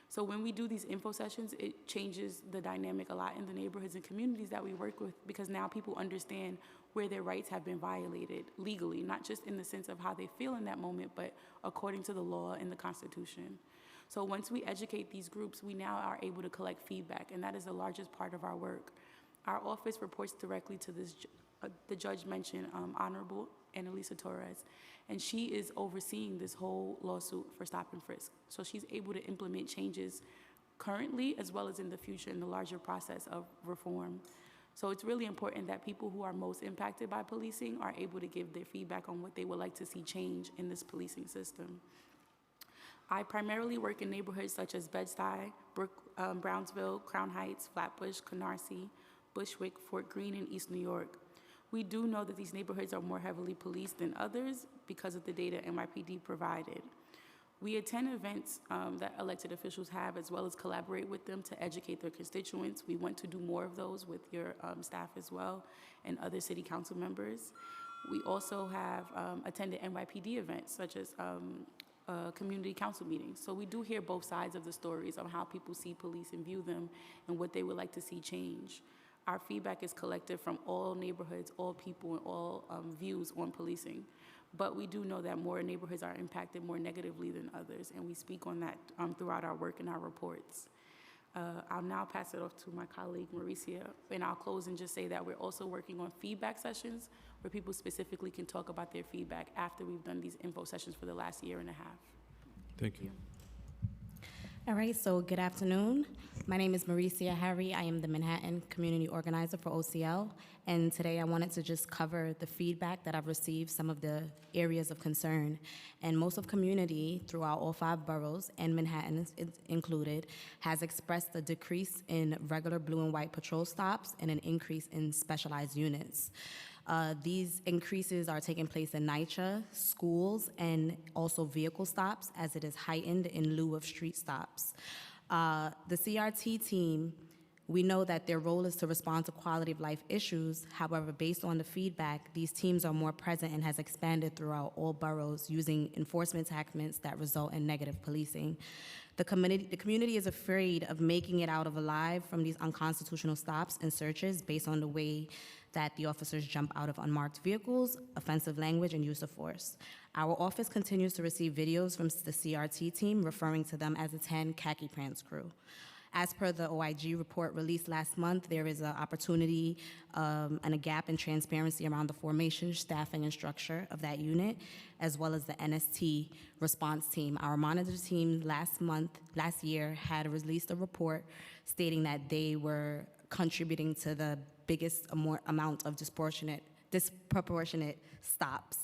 So when we do these info sessions, it changes the dynamic a lot in the neighborhoods and communities that we work with, because now people understand where their rights have been violated legally, not just in the sense of how they feel in that moment, but according to the law and the Constitution. So once we educate these groups, we now are able to collect feedback, and that is the largest part of our work. Our office reports directly to this, the judge mentioned, Honorable Annalisa Torres, and she is overseeing this whole lawsuit for stop and frisk. So she's able to implement changes currently as well as in the future in the larger process of reform. So it's really important that people who are most impacted by policing are able to give their feedback on what they would like to see change in this policing system. I primarily work in neighborhoods such as Bed-Stuy, Brownsville, Crown Heights, Flatbush, Canarsie, Bushwick, Fort Greene, and East New York. We do know that these neighborhoods are more heavily policed than others because of the data NYPD provided. We attend events that elected officials have, as well as collaborate with them to educate their constituents. We want to do more of those with your staff as well and other city council members. We also have attended NYPD events such as community council meetings. So we do hear both sides of the stories on how people see police and view them and what they would like to see change. Our feedback is collected from all neighborhoods, all people, and all views on policing. But we do know that more neighborhoods are impacted more negatively than others, and we speak on that throughout our work and our reports. I'll now pass it off to my colleague, Mauricia, and I'll close and just say that we're also working on feedback sessions where people specifically can talk about their feedback after we've done these info sessions for the last year and a half. Thank you. All right, so good afternoon. My name is Mauricia Harry. I am the Manhattan Community Organizer for OCL, and today I wanted to just cover the feedback that I've received, some of the areas of concern. And most of community throughout all 5 boroughs, and Manhattan is included, has expressed a decrease in regular blue and white patrol stops and an increase in specialized units. These increases are taking place in NYCHA, schools, and also vehicle stops, as it is heightened in lieu of street stops. The CRT team, we know that their role is to respond to quality of life issues. However, based on the feedback, these teams are more present and has expanded throughout all boroughs using enforcement tactics that result in negative policing. The community is afraid of making it out alive from these unconstitutional stops and searches based on the way that the officers jump out of unmarked vehicles, offensive language, and use of force. Our office continues to receive videos from the CRT team referring to them as the 10 khaki pants crew. As per the OIG report released last month, there is an opportunity and a gap in transparency around the formation, staffing, and structure of that unit, as well as the NST response team. Our monitor team last year had released a report stating that they were contributing to the biggest amount of disproportionate stops.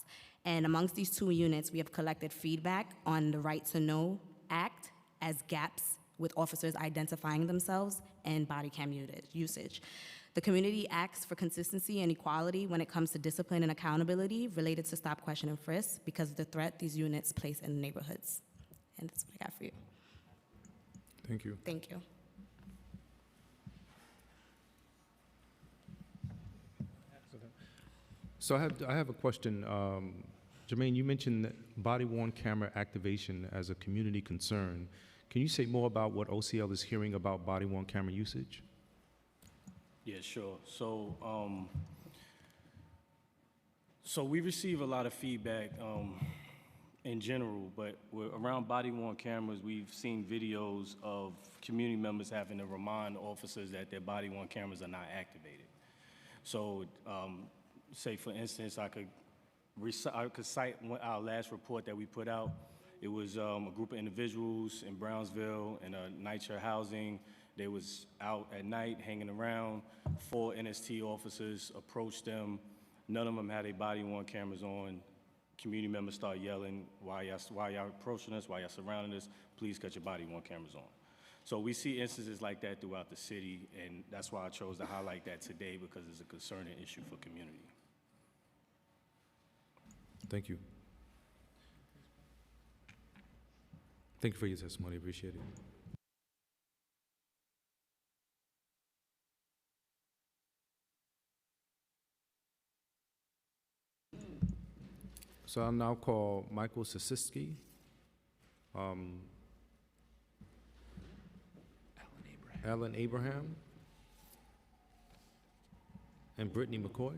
And amongst these 2 units, we have collected feedback on the Right to Know Act as gaps with officers identifying themselves and body cam usage. The community asks for consistency and equality when it comes to discipline and accountability related to stop, question, and frisk because of the threat these units place in the neighborhoods. And that's what I got for you. Thank you. Thank you. So I have a question. Jermaine, you mentioned body-worn camera activation as a community concern. Can you say more about what OCL is hearing about body-worn camera usage? Yeah, sure. So we receive a lot of feedback in general, but around body-worn cameras, we've seen videos of community members having to remind officers that their body-worn cameras are not activated. So say, for instance, I could I could cite our last report that we put out. It was a group of individuals in Brownsville in a night share housing. They was out at night hanging around. 4 NST officers approached them. None of them had their body-worn cameras on. Community members start yelling, why y'all approaching us, why y'all surrounding us, please cut your body-worn cameras on. So we see instances like that throughout the city, and that's why I chose to highlight that today, because it's a concerning issue for community. Thank you. Thank you for your testimony. Appreciate it. So I'll now call Michael Sasiski. Alan Abraham. And Brittany McCoy.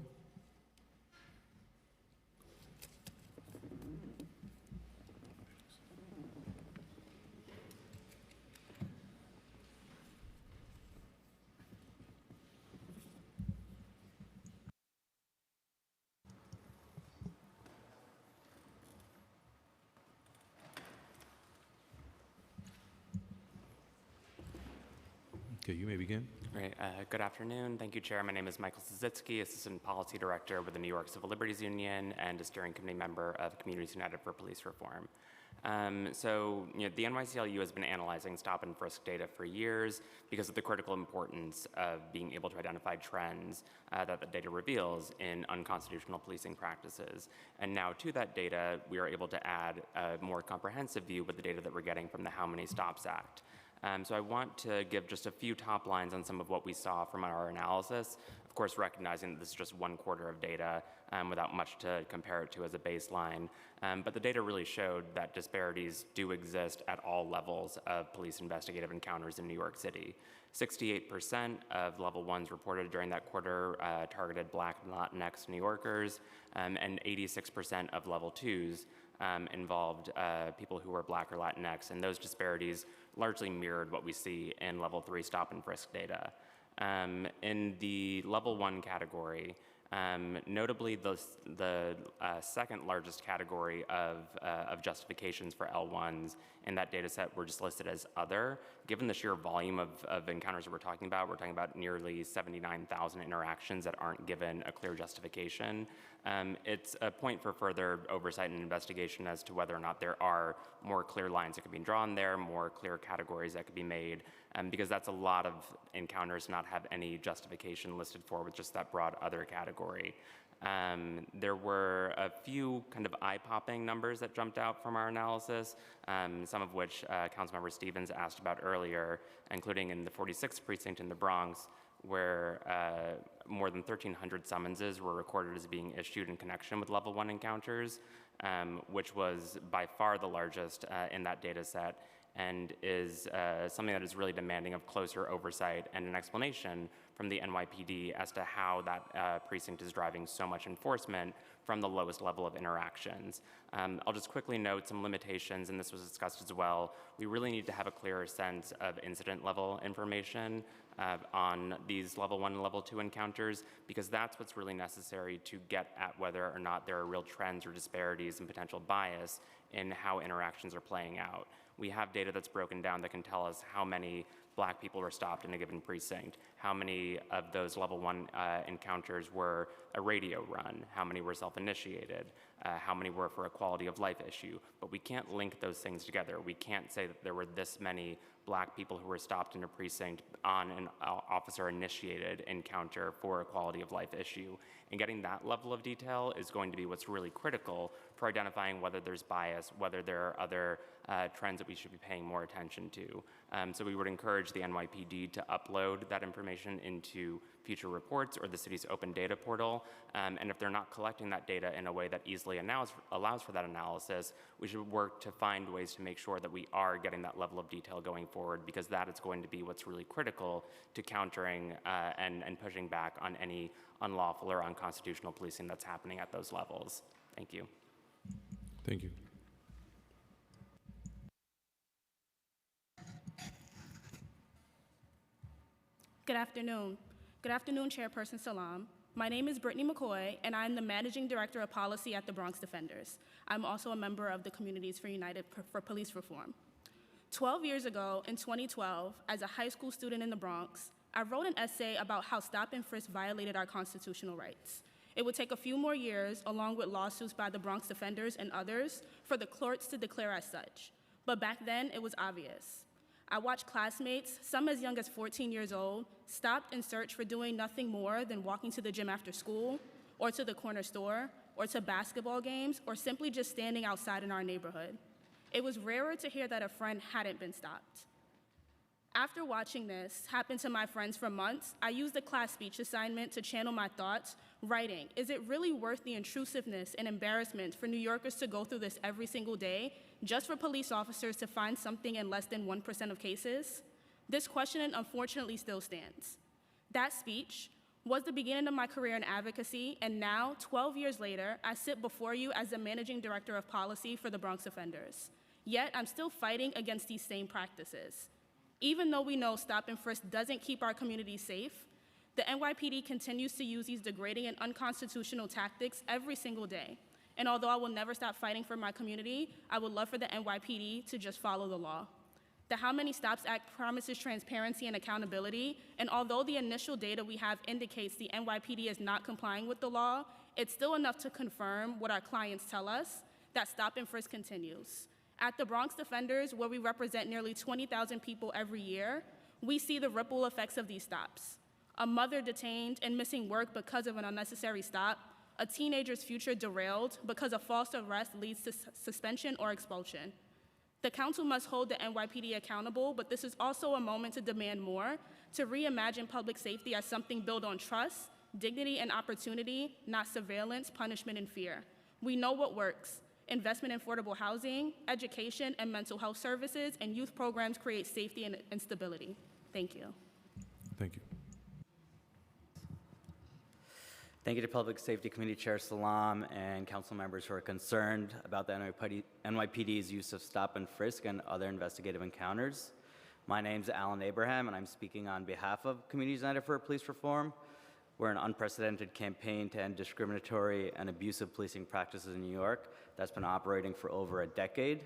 Okay, you may begin. Great. Good afternoon. Thank you, Chair. My name is Michael Sazitsky, Assistant Policy Director with the New York Civil Liberties Union and a steering committee member of Communities United for Police Reform. The NYCLU has been analyzing stop and frisk data for years because of the critical importance of being able to identify trends that the data reveals in unconstitutional policing practices. And now to that data, we are able to add a more comprehensive view with the data that we're getting from the How Many Stops Act. So I want to give just a few top lines on some of what we saw from our analysis, of course recognizing that this is just 1 quarter of data without much to compare it to as a baseline. But the data really showed that disparities do exist at all levels of police investigative encounters in New York City. 68% of level 1s reported during that quarter targeted Black and Latinx New Yorkers, and 86% of level 2s involved people who were Black or Latinx, and those disparities largely mirrored what we see in level 3 stop and frisk data. In the level 1 category, notably the second largest category of justifications for L1s in that data set were just listed as other. Given the sheer volume of encounters that we're talking about nearly 79,000 interactions that aren't given a clear justification. It's a point for further oversight and investigation as to whether or not there are more clear lines that could be drawn there, more clear categories that could be made, because that's a lot of encounters to not have any justification listed for with just that broad other category. There were a few kind of eye-popping numbers that jumped out from our analysis, some of which Councilmember Stevens asked about earlier, including in the 46th precinct in the Bronx, where more than 1,300 summonses were recorded as being issued in connection with level 1 encounters, which was by far the largest in that data set, and is something that is really demanding of closer oversight and an explanation from the NYPD as to how that precinct is driving so much enforcement from the lowest level of interactions. I'll just quickly note some limitations, and this was discussed as well. We really need to have a clearer sense of incident level information on these level 1 and level 2 encounters, because that's what's really necessary to get at whether or not there are real trends or disparities and potential bias in how interactions are playing out. We have data that's broken down that can tell us how many Black people were stopped in a given precinct, how many of those level 1 encounters were a radio run, how many were self-initiated, how many were for a quality of life issue. But we can't link those things together. We can't say that there were this many Black people who were stopped in a precinct on an officer-initiated encounter for a quality of life issue. And getting that level of detail is going to be what's really critical for identifying whether there's bias, whether there are other trends that we should be paying more attention to. So we would encourage the NYPD to upload that information into future reports or the city's open data portal. And if they're not collecting that data in a way that easily allows for that analysis, we should work to find ways to make sure that we are getting that level of detail going forward, because that is going to be what's really critical to countering and pushing back on any unlawful or unconstitutional policing that's happening at those levels. Thank you. Thank you. Good afternoon. Good afternoon, Chairperson Salam. My name is Brittany McCoy, and I'm the Managing Director of Policy at the Bronx Defenders. I'm also a member of the Communities for United for Police Reform. 12 years ago, in 2012, as a high school student in the Bronx, I wrote an essay about how stop and frisk violated our constitutional rights. It would take a few more years, along with lawsuits by the Bronx Defenders and others, for the courts to declare as such. But back then, it was obvious. I watched classmates, some as young as 14 years old, stopped and searched for doing nothing more than walking to the gym after school, or to the corner store, or to basketball games, or simply just standing outside in our neighborhood. It was rarer to hear that a friend hadn't been stopped. After watching this happen to my friends for months, I used the class speech assignment to channel my thoughts, writing, is it really worth the intrusiveness and embarrassment for New Yorkers to go through this every single day just for police officers to find something in less than 1% of cases? This question unfortunately still stands. That speech was the beginning of my career in advocacy, and now, 12 years later, I sit before you as the Managing Director of Policy for the Bronx Defenders. Yet, I'm still fighting against these same practices. Even though we know stop and frisk doesn't keep our communities safe, the NYPD continues to use these degrading and unconstitutional tactics every single day. And although I will never stop fighting for my community, I would love for the NYPD to just follow the law. The How Many Stops Act promises transparency and accountability, and although the initial data we have indicates the NYPD is not complying with the law, it's still enough to confirm what our clients tell us, that stop and frisk continues. At the Bronx Defenders, where we represent nearly 20,000 people every year, we see the ripple effects of these stops. A mother detained and missing work because of an unnecessary stop, a teenager's future derailed because a false arrest leads to suspension or expulsion. The council must hold the NYPD accountable, but this is also a moment to demand more, to reimagine public safety as something built on trust, dignity, and opportunity, not surveillance, punishment, and fear. We know what works. Investment in affordable housing, education, and mental health services, and youth programs create safety and stability. Thank you. Thank you. Thank you to Public Safety Committee Chair Salam and council members who are concerned about the NYPD's use of stop and frisk and other investigative encounters. My name's Alan Abraham, and I'm speaking on behalf of Communities United for Police Reform. We're an unprecedented campaign to end discriminatory and abusive policing practices in New York that's been operating for over a decade.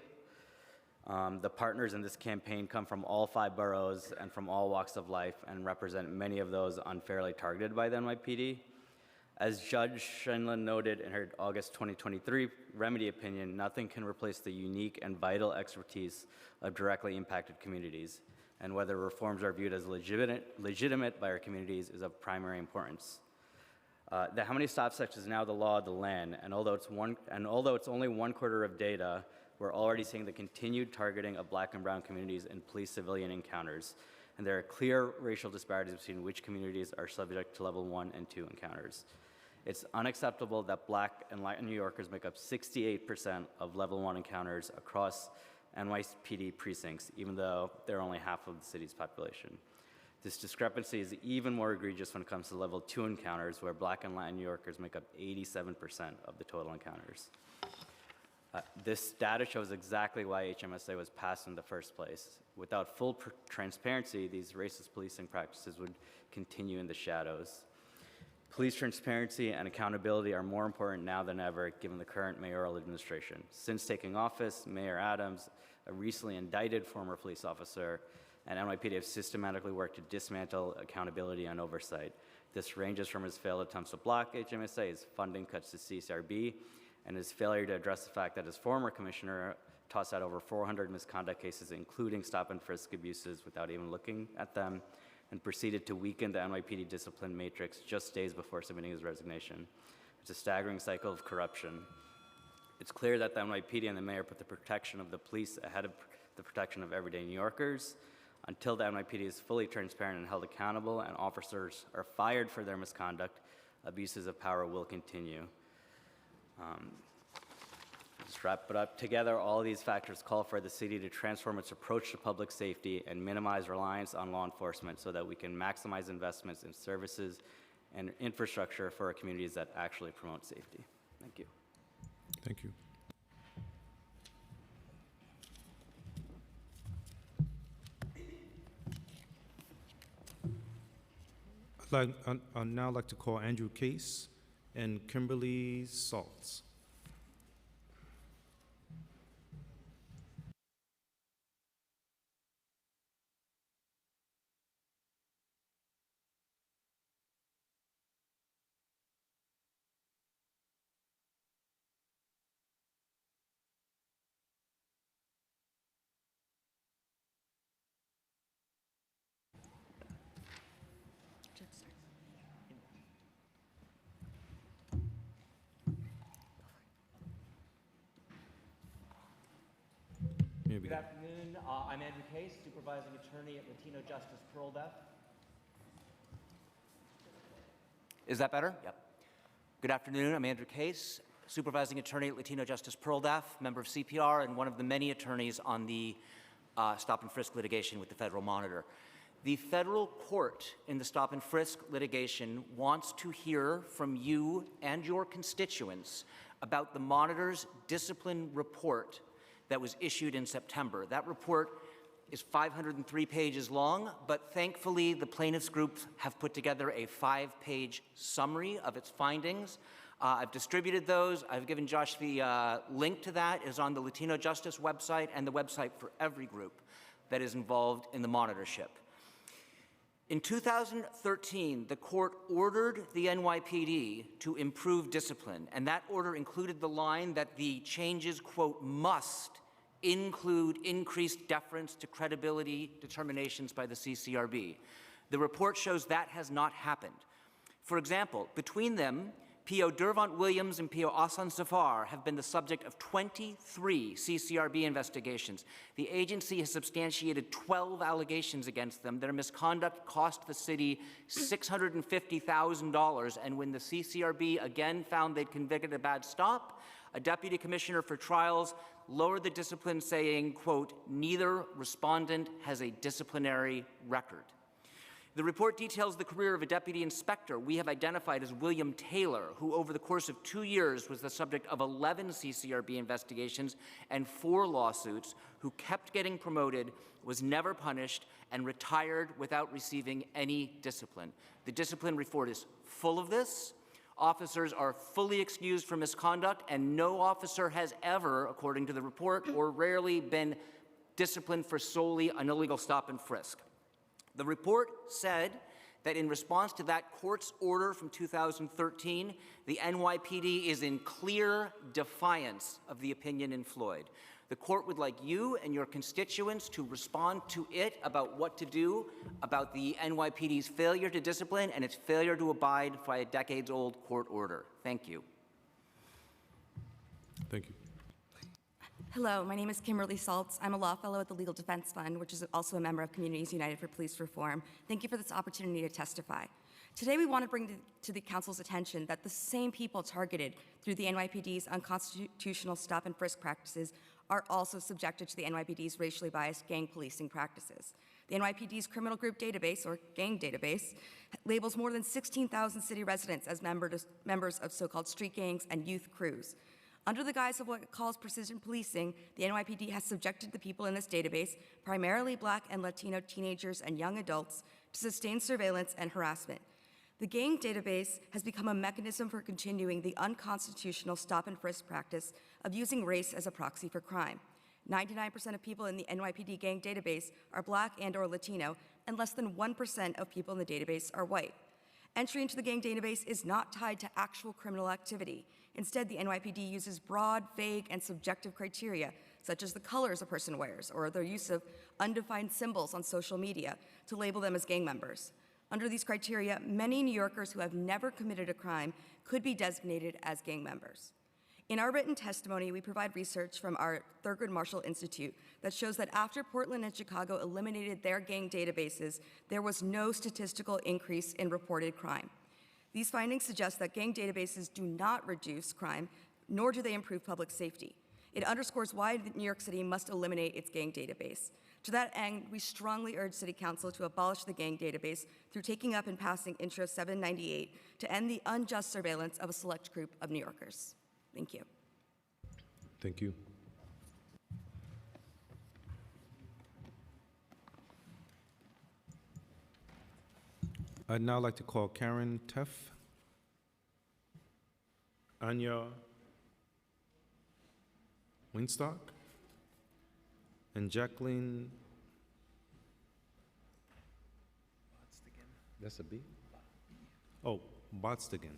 The partners in this campaign come from all 5 boroughs and from all walks of life and represent many of those unfairly targeted by the NYPD. As Judge Shenlin noted in her August 2023 remedy opinion, nothing can replace the unique and vital expertise of directly impacted communities, and whether reforms are viewed as legitimate by our communities is of primary importance. The How Many Stops Act is now the law of the land, and although it's only 1/4 of data, we're already seeing the continued targeting of Black and brown communities in police-civilian encounters, and there are clear racial disparities between which communities are subject to level 1 and 2 encounters. It's unacceptable that Black and Latin New Yorkers make up 68% of level 1 encounters across NYPD precincts, even though they're only half of the city's population. This discrepancy is even more egregious when it comes to level 2 encounters, where Black and Latin New Yorkers make up 87% of the total encounters. This data shows exactly why HMSA was passed in the first place. Without full transparency, these racist policing practices would continue in the shadows. Police transparency and accountability are more important now than ever, given the current mayoral administration. Since taking office, Mayor Adams, a recently indicted former police officer, and NYPD have systematically worked to dismantle accountability and oversight. This ranges from his failed attempts to block HMSA, his funding cuts to CCRB, and his failure to address the fact that his former commissioner tossed out over 400 misconduct cases, including stop and frisk abuses, without even looking at them, and proceeded to weaken the NYPD discipline matrix just days before submitting his resignation. It's a staggering cycle of corruption. It's clear that the NYPD and the mayor put the protection of the police ahead of the protection of everyday New Yorkers. Until the NYPD is fully transparent and held accountable and officers are fired for their misconduct, abuses of power will continue. Just wrap it up. Together, all of these factors call for the city to transform its approach to public safety and minimize reliance on law enforcement so that we can maximize investments in services and infrastructure for our communities that actually promote safety. Thank you. Thank you. I'd now like to call Andrew Case and Kimberly Saltz. Good afternoon. I'm Andrew Case, supervising attorney at Latino Justice Pearl Deaf. Is that better? Yep. Good afternoon. I'm Andrew Case, supervising attorney at Latino Justice Pearl Deaf, member of CPR, and one of the many attorneys on the stop and frisk litigation with the Federal Monitor. The federal court in the stop and frisk litigation wants to hear from you and your constituents about the Monitor's discipline report that was issued in September. That report is 503 pages long, but thankfully the plaintiffs' groups have put together a 5-page summary of its findings. I've distributed those. I've given Josh the link to that. It is on the Latino Justice website and the website for every group that is involved in the monitorship. In 2013, the court ordered the NYPD to improve discipline, and that order included the line that the changes, quote, must include increased deference to credibility determinations by the CCRB. The report shows that has not happened. For example, between them, P.O. Dervant Williams and P.O. Ahsan Zafar have been the subject of 23 CCRB investigations. The agency has substantiated 12 allegations against them. Their misconduct cost the city $650,000, and when the CCRB again found they'd convicted a bad stop, a deputy commissioner for trials lowered the discipline, saying, quote, neither respondent has a disciplinary record. The report details the career of a deputy inspector we have identified as William Taylor, who over the course of 2 years was the subject of 11 CCRB investigations and 4 lawsuits, who kept getting promoted, was never punished, and retired without receiving any discipline. The discipline report is full of this. Officers are fully excused for misconduct, and no officer has ever, according to the report, or rarely been disciplined for solely an illegal stop and frisk. The report said that in response to that court's order from 2013, the NYPD is in clear defiance of the opinion in Floyd. The court would like you and your constituents to respond to it about what to do about the NYPD's failure to discipline and its failure to abide by a decades-old court order. Thank you. Thank you. Hello, my name is Kimberly Saltz. I'm a law fellow at the Legal Defense Fund, which is also a member of Communities United for Police Reform. Thank you for this opportunity to testify. Today, we want to bring to the Council's attention that the same people targeted through the NYPD's unconstitutional stop and frisk practices are also subjected to the NYPD's racially biased gang policing practices. The NYPD's criminal group database, or gang database, labels more than 16,000 city residents as members of so-called street gangs and youth crews. Under the guise of what it calls precision policing, the NYPD has subjected the people in this database, primarily Black and Latino teenagers and young adults, to sustained surveillance and harassment. The gang database has become a mechanism for continuing the unconstitutional stop and frisk practice of using race as a proxy for crime. 99% of people in the NYPD gang database are Black and/or Latino, and less than 1% of people in the database are white. Entry into the gang database is not tied to actual criminal activity. Instead, the NYPD uses broad, vague, and subjective criteria, such as the colors a person wears or their use of undefined symbols on social media, to label them as gang members. Under these criteria, many New Yorkers who have never committed a crime could be designated as gang members. In our written testimony, we provide research from our Thurgood Marshall Institute that shows that after Portland and Chicago eliminated their gang databases, there was no statistical increase in reported crime. These findings suggest that gang databases do not reduce crime, nor do they improve public safety. It underscores why New York City must eliminate its gang database. To that end, we strongly urge City Council to abolish the gang database through taking up and passing Intro 798 to end the unjust surveillance of a select group of New Yorkers. Thank you. Thank you. I'd now like to call Karen Teff, Anya Winstock, and Jacqueline. That's a B? Oh, Botstigan.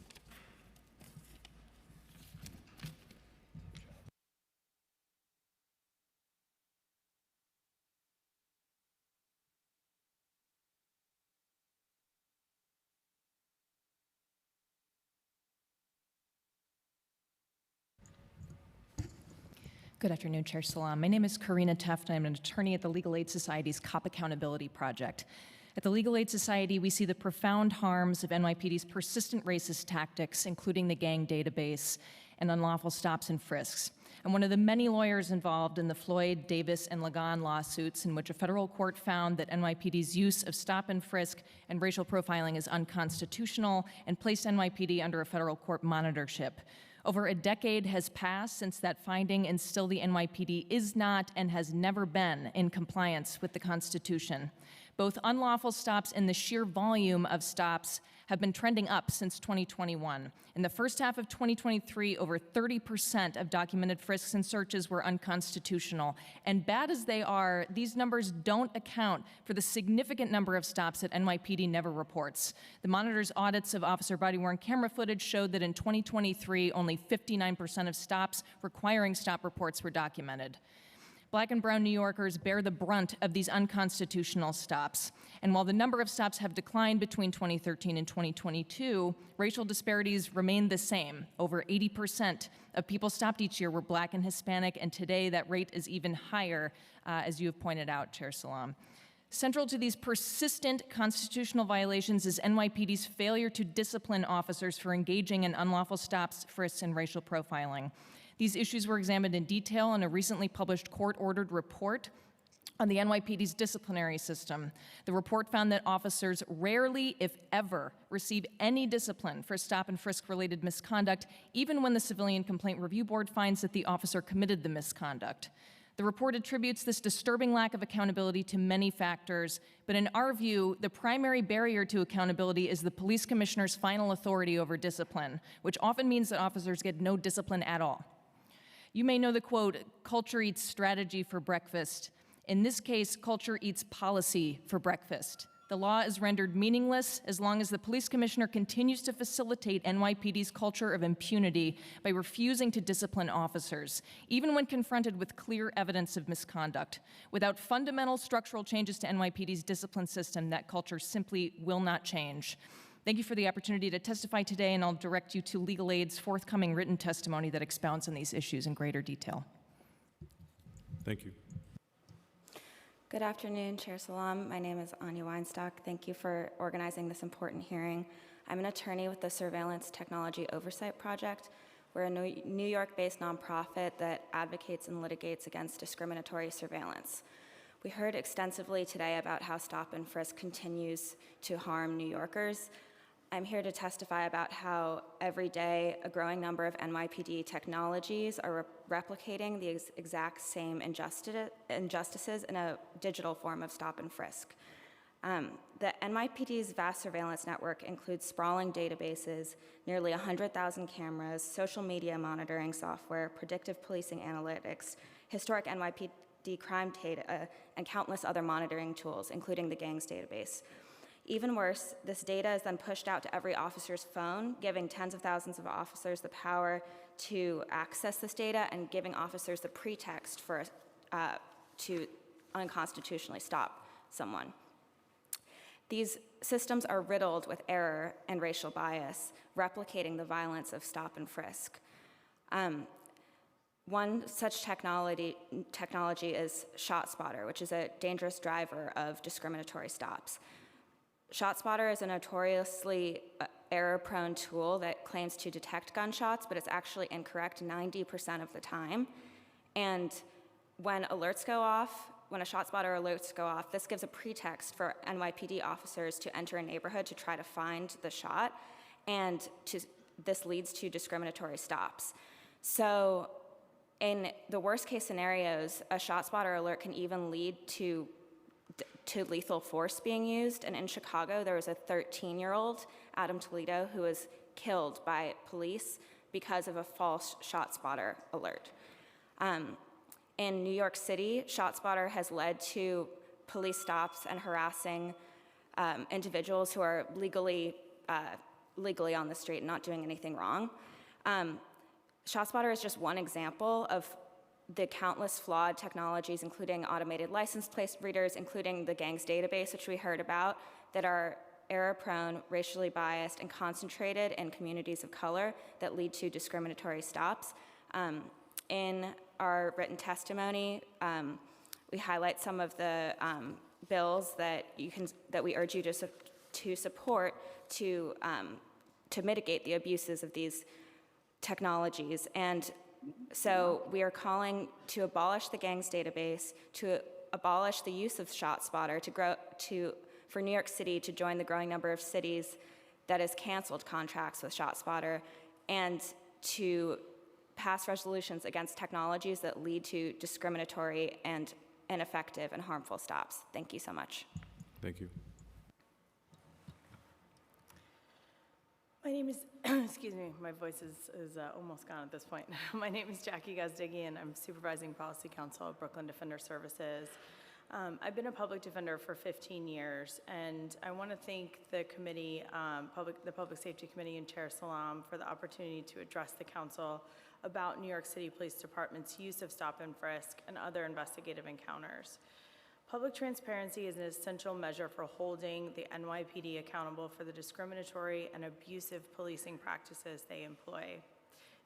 Good afternoon, Chair Salam. My name is Karina Teft, and I'm an attorney at the Legal Aid Society's Cop Accountability Project. At the Legal Aid Society, we see the profound harms of NYPD's persistent racist tactics, including the gang database and unlawful stops and frisks. I'm one of the many lawyers involved in the Floyd, Davis, and Lagon lawsuits in which a federal court found that NYPD's use of stop and frisk and racial profiling is unconstitutional and placed NYPD under a federal court monitorship. Over a decade has passed since that finding, and still the NYPD is not and has never been in compliance with the Constitution. Both unlawful stops and the sheer volume of stops have been trending up since 2021. In the first half of 2023, over 30% of documented frisks and searches were unconstitutional. And bad as they are, these numbers don't account for the significant number of stops that NYPD never reports. The monitor's audits of officer body-worn camera footage showed that in 2023, only 59% of stops requiring stop reports were documented. Black and brown New Yorkers bear the brunt of these unconstitutional stops. And while the number of stops have declined between 2013 and 2022, racial disparities remain the same. Over 80% of people stopped each year were Black and Hispanic, and today that rate is even higher, as you have pointed out, Chair Salam. Central to these persistent constitutional violations is NYPD's failure to discipline officers for engaging in unlawful stops, frisks, and racial profiling. These issues were examined in detail in a recently published court-ordered report on the NYPD's disciplinary system. The report found that officers rarely, if ever, receive any discipline for stop and frisk-related misconduct, even when the Civilian Complaint Review Board finds that the officer committed the misconduct. The report attributes this disturbing lack of accountability to many factors, but in our view, the primary barrier to accountability is the police commissioner's final authority over discipline, which often means that officers get no discipline at all. You may know the quote, "Culture eats strategy for breakfast." In this case, culture eats policy for breakfast. The law is rendered meaningless as long as the police commissioner continues to facilitate NYPD's culture of impunity by refusing to discipline officers, even when confronted with clear evidence of misconduct. Without fundamental structural changes to NYPD's discipline system, that culture simply will not change. Thank you for the opportunity to testify today, and I'll direct you to Legal Aid's forthcoming written testimony that expounds on these issues in greater detail. Thank you. Good afternoon, Chair Salam. My name is Anya Weinstock. Thank you for organizing this important hearing. I'm an attorney with the Surveillance Technology Oversight Project. We're a New York-based nonprofit that advocates and litigates against discriminatory surveillance. We heard extensively today about how stop and frisk continues to harm New Yorkers. I'm here to testify about how every day a growing number of NYPD technologies are replicating the exact same injustices in a digital form of stop and frisk. The NYPD's vast surveillance network includes sprawling databases, nearly 100,000 cameras, social media monitoring software, predictive policing analytics, historic NYPD crime data, and countless other monitoring tools, including the gangs database. Even worse, this data is then pushed out to every officer's phone, giving tens of thousands of officers the power to access this data and giving officers the pretext for to unconstitutionally stop someone. These systems are riddled with error and racial bias, replicating the violence of stop and frisk. One such technology is ShotSpotter, which is a dangerous driver of discriminatory stops. ShotSpotter is a notoriously error-prone tool that claims to detect gunshots, but it's actually incorrect 90% of the time. And when alerts go off, when a ShotSpotter alerts go off, this gives a pretext for NYPD officers to enter a neighborhood to try to find the shot, and this leads to discriminatory stops. So in the worst case scenarios, a ShotSpotter alert can even lead to to lethal force being used. And in Chicago, there was a 13-year-old, Adam Toledo, who was killed by police because of a false ShotSpotter alert. In New York City, ShotSpotter has led to police stops and harassing individuals who are legally on the street and not doing anything wrong. ShotSpotter is just one example of the countless flawed technologies, including automated license plate readers, including the gangs database, which we heard about, that are error-prone, racially biased, and concentrated in communities of color that lead to discriminatory stops. In our written testimony, we highlight some of the bills that we urge you to support to mitigate the abuses of these technologies. And so we are calling to abolish the gangs database, to abolish the use of ShotSpotter, for New York City to join the growing number of cities that has canceled contracts with ShotSpotter, and to pass resolutions against technologies that lead to discriminatory and ineffective and harmful stops. Thank you so much. Thank you. My name is, excuse me, my voice is almost gone at this point. My name is Jackie Gazdiggy, and I'm Supervising Policy Counsel at Brooklyn Defender Services. I've been a public defender for 15 years, and I want to thank the committee, the Public Safety Committee and Chair Salam for the opportunity to address the council about New York City Police Department's use of stop and frisk and other investigative encounters. Public transparency is an essential measure for holding the NYPD accountable for the discriminatory and abusive policing practices they employ.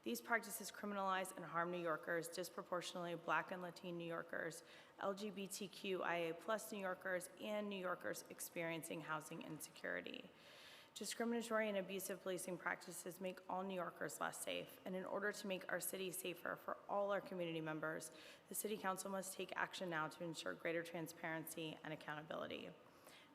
These practices criminalize and harm New Yorkers, disproportionately Black and Latino New Yorkers, LGBTQIA+ New Yorkers, and New Yorkers experiencing housing insecurity. Discriminatory and abusive policing practices make all New Yorkers less safe, and in order to make our city safer for all our community members, the City Council must take action now to ensure greater transparency and accountability.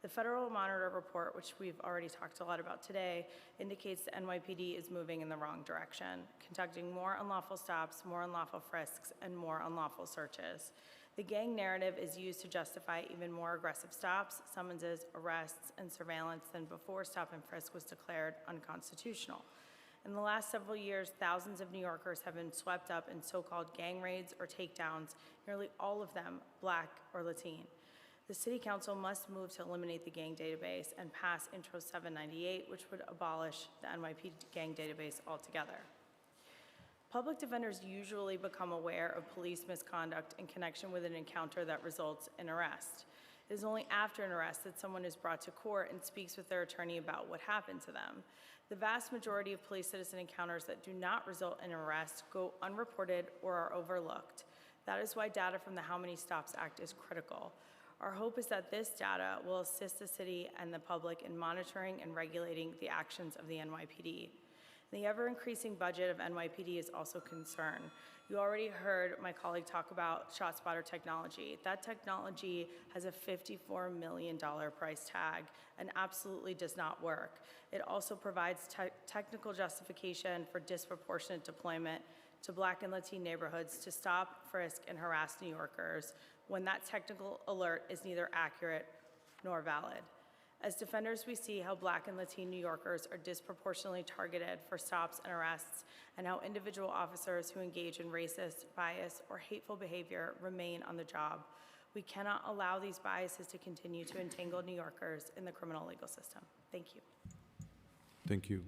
The Federal Monitor Report, which we've already talked a lot about today, indicates the NYPD is moving in the wrong direction, conducting more unlawful stops, more unlawful frisks, and more unlawful searches. The gang narrative is used to justify even more aggressive stops, summonses, arrests, and surveillance than before stop and frisk was declared unconstitutional. In the last several years, thousands of New Yorkers have been swept up in so-called gang raids or takedowns, nearly all of them Black or Latino. The City Council must move to eliminate the gang database and pass Intro 798, which would abolish the NYPD gang database altogether. Public defenders usually become aware of police misconduct in connection with an encounter that results in arrest. It is only after an arrest that someone is brought to court and speaks with their attorney about what happened to them. The vast majority of police-citizen encounters that do not result in arrest go unreported or are overlooked. That is why data from the How Many Stops Act is critical. Our hope is that this data will assist the city and the public in monitoring and regulating the actions of the NYPD. The ever-increasing budget of NYPD is also a concern. You already heard my colleague talk about ShotSpotter technology. That technology has a $54 million price tag and absolutely does not work. It also provides technical justification for disproportionate deployment to Black and Latino neighborhoods to stop, frisk, and harass New Yorkers when that technical alert is neither accurate nor valid. As defenders, we see how Black and Latino New Yorkers are disproportionately targeted for stops and arrests, and how individual officers who engage in racist, bias, or hateful behavior remain on the job. We cannot allow these biases to continue to entangle New Yorkers in the criminal legal system. Thank you. Thank you.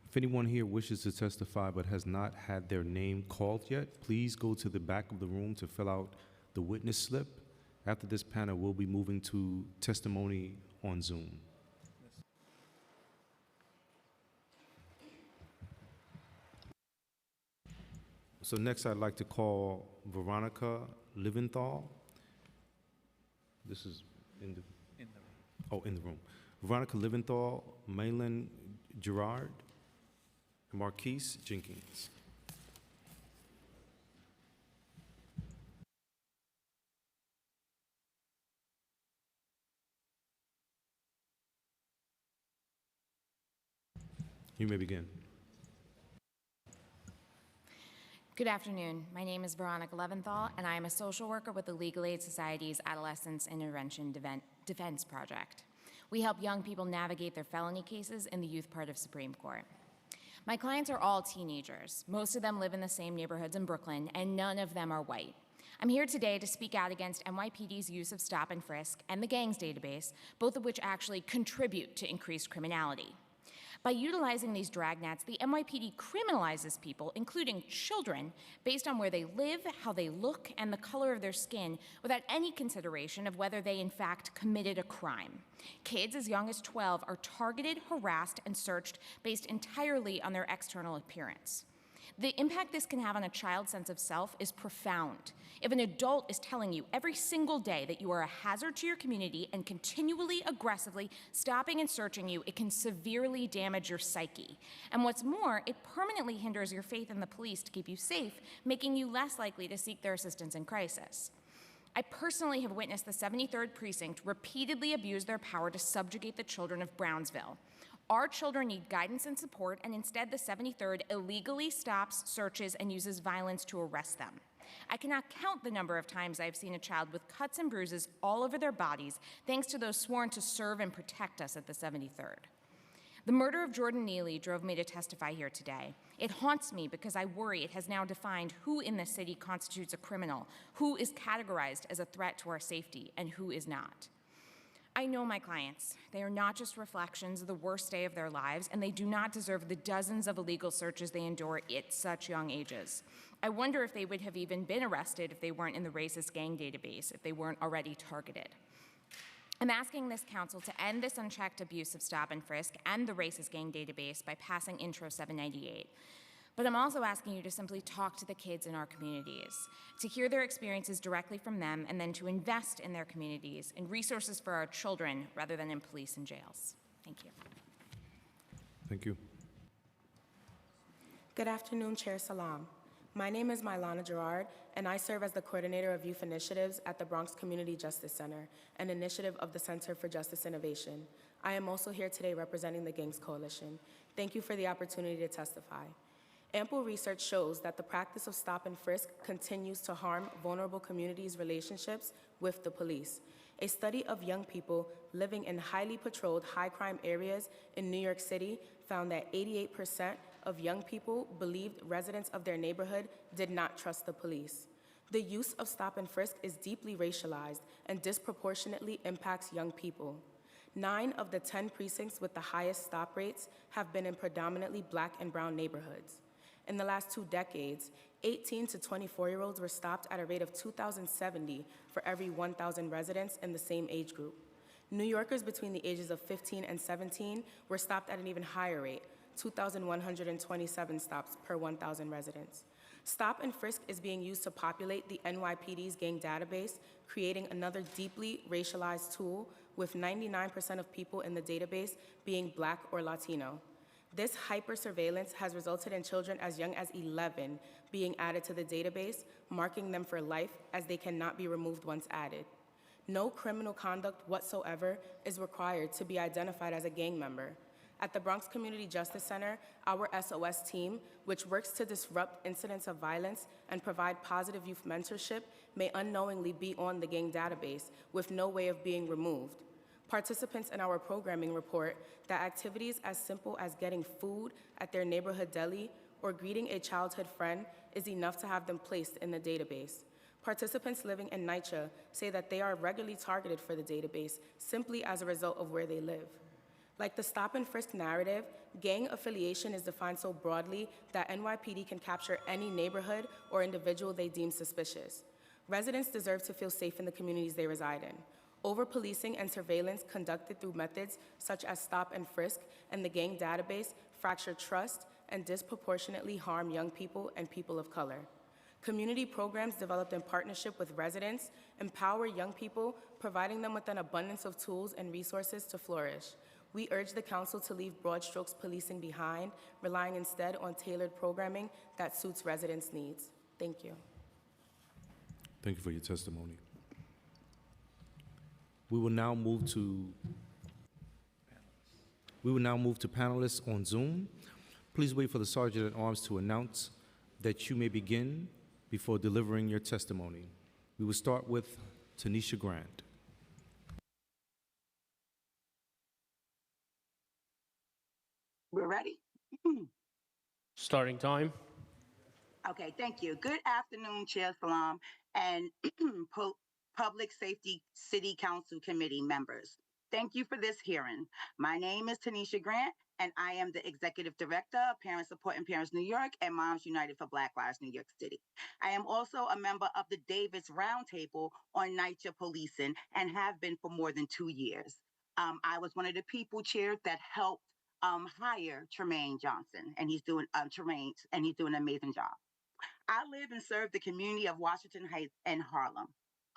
If anyone here wishes to testify but has not had their name called yet, please go to the back of the room to fill out the witness slip. After this panel, we'll be moving to testimony on Zoom. So next, I'd like to call Veronica Liventhal. This is in the room. Oh, in the room. Veronica Liventhal, Maylan Gerard, and Marquise Jenkins. You may begin. Good afternoon. My name is Veronica Leventhal, and I am a social worker with the Legal Aid Society's Adolescence Intervention Defense Project. We help young people navigate their felony cases in the youth part of Supreme Court. My clients are all teenagers. Most of them live in the same neighborhoods in Brooklyn, and none of them are white. I'm here today to speak out against NYPD's use of stop and frisk and the gangs database, both of which actually contribute to increased criminality. By utilizing these dragnets, the NYPD criminalizes people, including children, based on where they live, how they look, and the color of their skin, without any consideration of whether they in fact committed a crime. Kids as young as 12 are targeted, harassed, and searched based entirely on their external appearance. The impact this can have on a child's sense of self is profound. If an adult is telling you every single day that you are a hazard to your community and continually aggressively stopping and searching you, it can severely damage your psyche. And what's more, it permanently hinders your faith in the police to keep you safe, making you less likely to seek their assistance in crisis. I personally have witnessed the 73rd Precinct repeatedly abuse their power to subjugate the children of Brownsville. Our children need guidance and support, and instead the 73rd illegally stops, searches, and uses violence to arrest them. I cannot count the number of times I've seen a child with cuts and bruises all over their bodies, thanks to those sworn to serve and protect us at the 73rd. The murder of Jordan Neely drove me to testify here today. It haunts me because I worry it has now defined who in the city constitutes a criminal, who is categorized as a threat to our safety, and who is not. I know my clients. They are not just reflections of the worst day of their lives, and they do not deserve the dozens of illegal searches they endure at such young ages. I wonder if they would have even been arrested if they weren't in the racist gang database, if they weren't already targeted. I'm asking this council to end this unchecked abuse of stop and frisk and the racist gang database by passing Intro 798. But I'm also asking you to simply talk to the kids in our communities, to hear their experiences directly from them, and then to invest in their communities, in resources for our children, rather than in police and jails. Thank you. Thank you. Good afternoon, Chair Salam. My name is Mylana Gerard, and I serve as the coordinator of youth initiatives at the Bronx Community Justice Center, an initiative of the Center for Justice Innovation. I am also here today representing the Gangs Coalition. Thank you for the opportunity to testify. Ample research shows that the practice of stop and frisk continues to harm vulnerable communities' relationships with the police. A study of young people living in highly patrolled, high-crime areas in New York City found that 88% of young people believed residents of their neighborhood did not trust the police. The use of stop and frisk is deeply racialized and disproportionately impacts young people. 9 of the 10 precincts with the highest stop rates have been in predominantly Black and brown neighborhoods. In the last 2 decades, 18 to 24-year-olds were stopped at a rate of 2,070 for every 1,000 residents in the same age group. New Yorkers between the ages of 15 and 17 were stopped at an even higher rate, 2,127 stops per 1,000 residents. Stop and frisk is being used to populate the NYPD's gang database, creating another deeply racialized tool with 99% of people in the database being Black or Latino. This hyper-surveillance has resulted in children as young as 11 being added to the database, marking them for life as they cannot be removed once added. No criminal conduct whatsoever is required to be identified as a gang member. At the Bronx Community Justice Center, our SOS team, which works to disrupt incidents of violence and provide positive youth mentorship, may unknowingly be on the gang database with no way of being removed. Participants in our programming report that activities as simple as getting food at their neighborhood deli or greeting a childhood friend is enough to have them placed in the database. Participants living in NYCHA say that they are regularly targeted for the database simply as a result of where they live. Like the stop and frisk narrative, gang affiliation is defined so broadly that NYPD can capture any neighborhood or individual they deem suspicious. Residents deserve to feel safe in the communities they reside in. Over-policing and surveillance conducted through methods such as stop and frisk and the gang database fracture trust and disproportionately harm young people and people of color. Community programs developed in partnership with residents empower young people, providing them with an abundance of tools and resources to flourish. We urge the council to leave broad strokes policing behind, relying instead on tailored programming that suits residents' needs. Thank you. Thank you for your testimony. We will now move to panelists on Zoom. Please wait for the Sergeant at Arms to announce that you may begin before delivering your testimony. We will start with Tanisha Grant. We're ready? Starting time. Okay, thank you. Good afternoon, Chair Salam and Public Safety City Council Committee members. Thank you for this hearing. My name is Tanisha Grant, and I am the Executive Director of Parent Support in Parents New York and Moms United for Black Lives New York City. I am also a member of the Davis Roundtable on NYCHA policing and have been for more than 2 years. I was one of the people, Chair, that helped hire Tremaine Johnson, and he's doing he's doing an amazing job. I live and serve the community of Washington Heights and Harlem.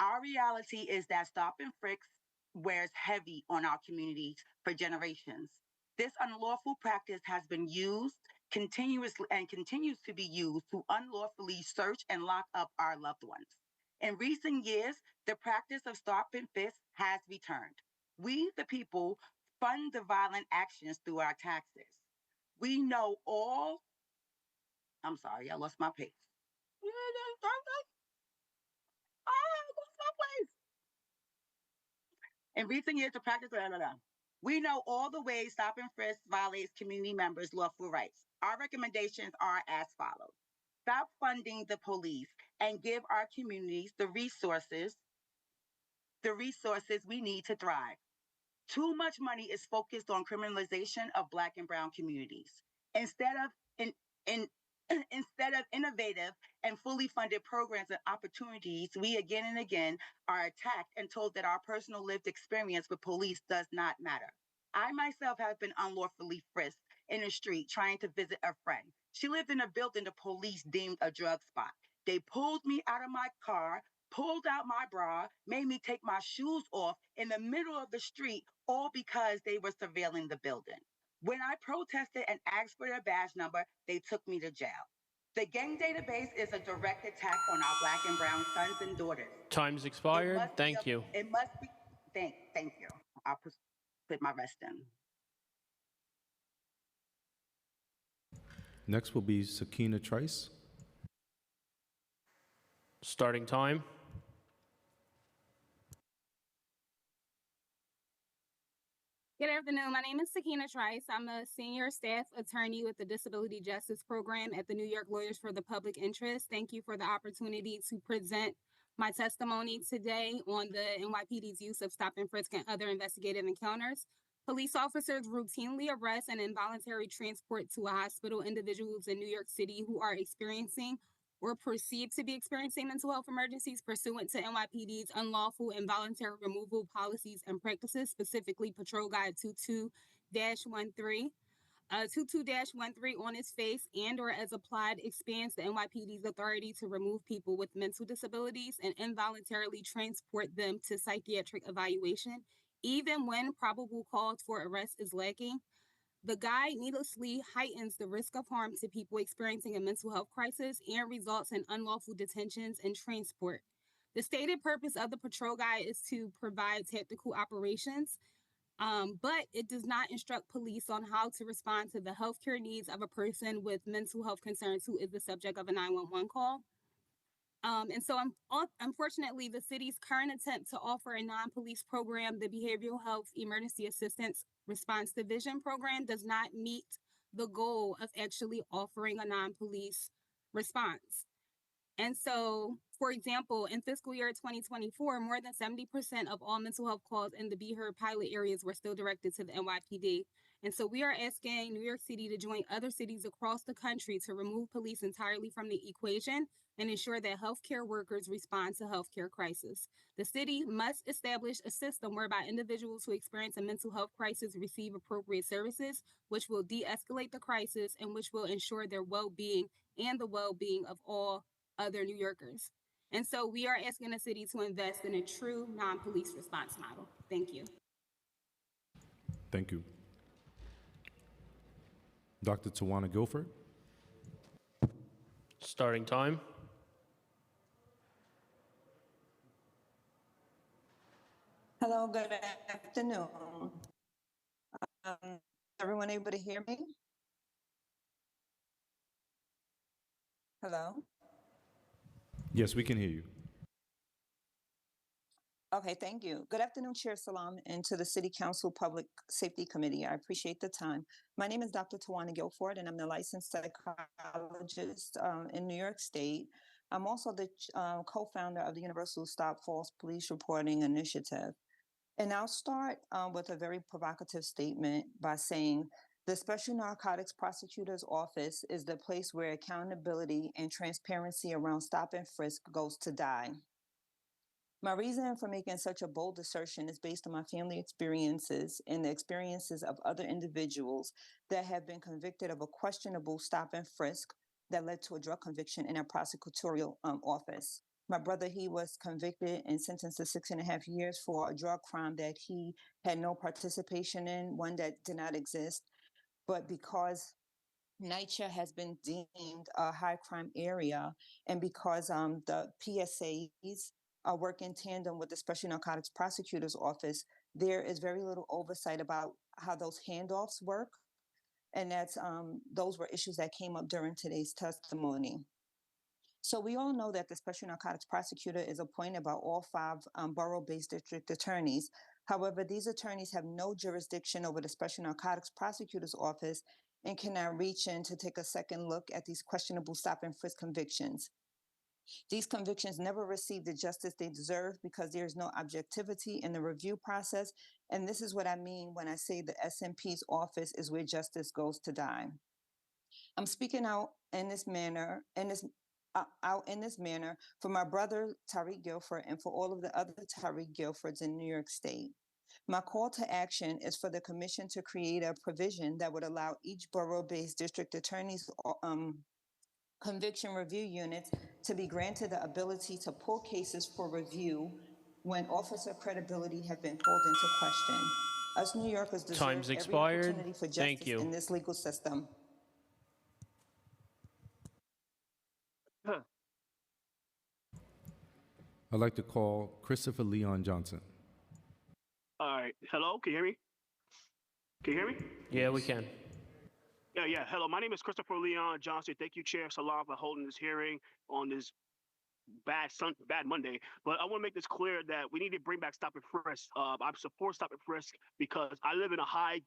Our reality is that stop and frisk wears heavy on our communities for generations. This unlawful practice has been used continuously and continues to be used to unlawfully search and lock up our loved ones. In recent years, the practice of stop and frisk has returned. We, the people, fund the violent actions through our taxes. We know all, I'm sorry, I lost my pace. In recent years, the practice, we know all the ways stop and frisk violates community members' lawful rights. Our recommendations are as follows. Stop funding the police and give our communities the resources we need to thrive. Too much money is focused on criminalization of Black and Brown communities. Instead of innovative and fully funded programs and opportunities, we again and again are attacked and told that our personal lived experience with police does not matter. I myself have been unlawfully frisked in the street trying to visit a friend. She lived in a building the police deemed a drug spot. They pulled me out of my car, pulled out my bra, made me take my shoes off in the middle of the street, all because they were surveilling the building. When I protested and asked for their badge number, they took me to jail. The gang database is a direct attack on our Black and Brown sons and daughters. Time's expired. Thank you. It must be, thank you. I'll put my rest in. Next will be Sakina Trice. Starting time. Good afternoon. My name is Sakina Trice. I'm a senior staff attorney with the Disability Justice Program at the New York Lawyers for the Public Interest. Thank you for the opportunity to present my testimony today on the NYPD's use of stop and frisk and other investigative encounters. Police officers routinely arrest and involuntary transport to a hospital individuals in New York City who are experiencing or perceived to be experiencing mental health emergencies pursuant to NYPD's unlawful involuntary removal policies and practices, specifically Patrol Guide 22-13. 22-13 on its face and or as applied expands the NYPD's authority to remove people with mental disabilities and involuntarily transport them to psychiatric evaluation, even when probable cause for arrest is lacking. The guide needlessly heightens the risk of harm to people experiencing a mental health crisis and results in unlawful detentions and transport. The stated purpose of the patrol guide is to provide tactical operations, but it does not instruct police on how to respond to the healthcare needs of a person with mental health concerns who is the subject of a 911 call. Unfortunately, the city's current attempt to offer a non-police program, the Behavioral Health Emergency Assistance Response Division program, does not meet the goal of actually offering a non-police response. And so, for example, in fiscal year 2024, more than 70% of all mental health calls in the Be Heard pilot areas were still directed to the NYPD. And so we are asking New York City to join other cities across the country to remove police entirely from the equation and ensure that healthcare workers respond to healthcare crisis. The city must establish a system whereby individuals who experience a mental health crisis receive appropriate services, which will de-escalate the crisis and which will ensure their well-being and the well-being of all other New Yorkers. And so we are asking the city to invest in a true non-police response model. Thank you. Thank you. Dr. Tawana Guilford. Starting time. Hello, good afternoon. Everyone able to hear me? Hello? Yes, we can hear you. Okay, thank you. Good afternoon, Chair Salam, and to the City Council Public Safety Committee. I appreciate the time. My name is Dr. Tawana Guilford, and I'm the licensed psychologist in New York State. I'm also the co-founder of the Universal Stop False Police Reporting Initiative. And I'll start with a very provocative statement by saying the Special Narcotics Prosecutor's Office is the place where accountability and transparency around stop and frisk goes to die. My reason for making such a bold assertion is based on my family experiences and the experiences of other individuals that have been convicted of a questionable stop and frisk that led to a drug conviction in a prosecutorial office. My brother, he was convicted and sentenced to 6.5 years for a drug crime that he had no participation in, one that did not exist. But because NYCHA has been deemed a high crime area, and because the PSAs work in tandem with the Special Narcotics Prosecutor's Office, there is very little oversight about how those handoffs work. And those were issues that came up during today's testimony. So we all know that the Special Narcotics Prosecutor is appointed by all 5 borough-based district attorneys. However, these attorneys have no jurisdiction over the Special Narcotics Prosecutor's Office and cannot reach in to take a second look at these questionable stop and frisk convictions. These convictions never receive the justice they deserve because there is no objectivity in the review process. And this is what I mean when I say the SNP's office is where justice goes to die. I'm speaking out in this manner, for my brother, Tariq Guilford, and for all of the other Tariq Guilfords in New York State. My call to action is for the Commission to create a provision that would allow each borough-based district attorney's conviction review units to be granted the ability to pull cases for review when officer credibility have been called into question. Us New Yorkers deserve Time's every expired. opportunity for Thank justice you. in this legal system. I'd like to call Christopher Leon Johnson. All right. Hello, can you hear me? Can you hear me? Yeah, we can. Yeah. Hello, my name is Christopher Leon Johnson. Thank you, Chair Salam, for holding this hearing on this bad Monday. But I want to make this clear that we need to bring back stop and frisk. I support stop and frisk because I live in a high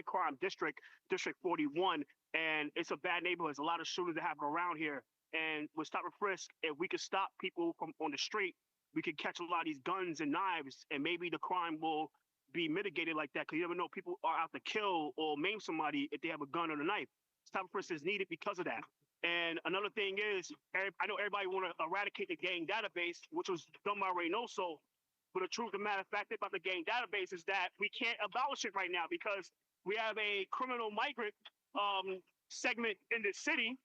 crime district, District 41, and it's a bad neighborhood. There's a lot of shootings that happen around here. And with stop and frisk, if we could stop people from on the street, we could catch a lot of these guns and knives, and maybe the crime will be mitigated like that. Because you never know, people are out to kill or maim somebody if they have a gun or a knife. Stop and frisk is needed because of that. And another thing is, I know everybody want to eradicate the gang database, which was done by Reynoso. But the truth of the matter of fact about the gang database is that we can't abolish it right now because we have a criminal migrant segment in the city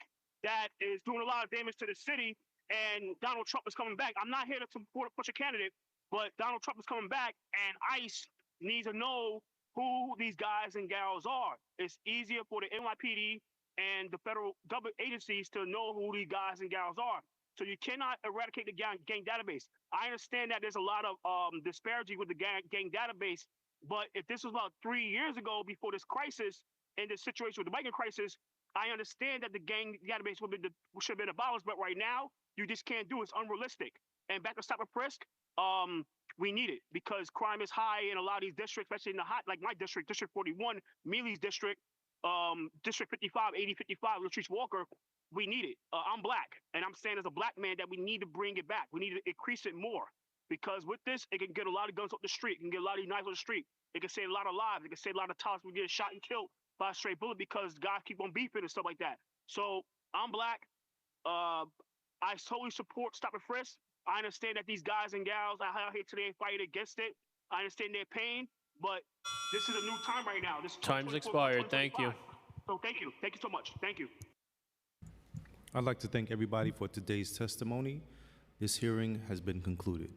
that is doing a lot of damage to the city, and Donald Trump is coming back. I'm not here to support a push a candidate, but Donald Trump is coming back, and ICE needs to know who these guys and gals are. It's easier for the NYPD and the federal government agencies to know who these guys and gals are. So you cannot eradicate the gang database. I understand that there's a lot of disparity with the gang database, but if this was about 3 years ago before this crisis and the situation with the migrant crisis, I understand that the gang database should have been abolished, but right now, you just can't do it. It's unrealistic. And back to stop and frisk, we need it because crime is high in a lot of these districts, especially in the like my district, District 41, Mealy's district, District 55, 8055, Latrice Walker. We need it. I'm black, and I'm saying as a black man that we need to bring it back. We need to increase it more because with this, it can get a lot of guns off the street. It can get a lot of these knives on the street. It can save a lot of lives. It can save a lot of times we get shot and killed by a straight bullet because guys keep on beefing and stuff like that. So I'm black. I totally support stop and frisk. I understand that these guys and gals are out here today fighting against it. I understand their pain, but this is a new time right now. This is Time's expired. Thank you. So thank you. Thank you so much. Thank you. I'd like to thank everybody for today's testimony. This hearing has been concluded.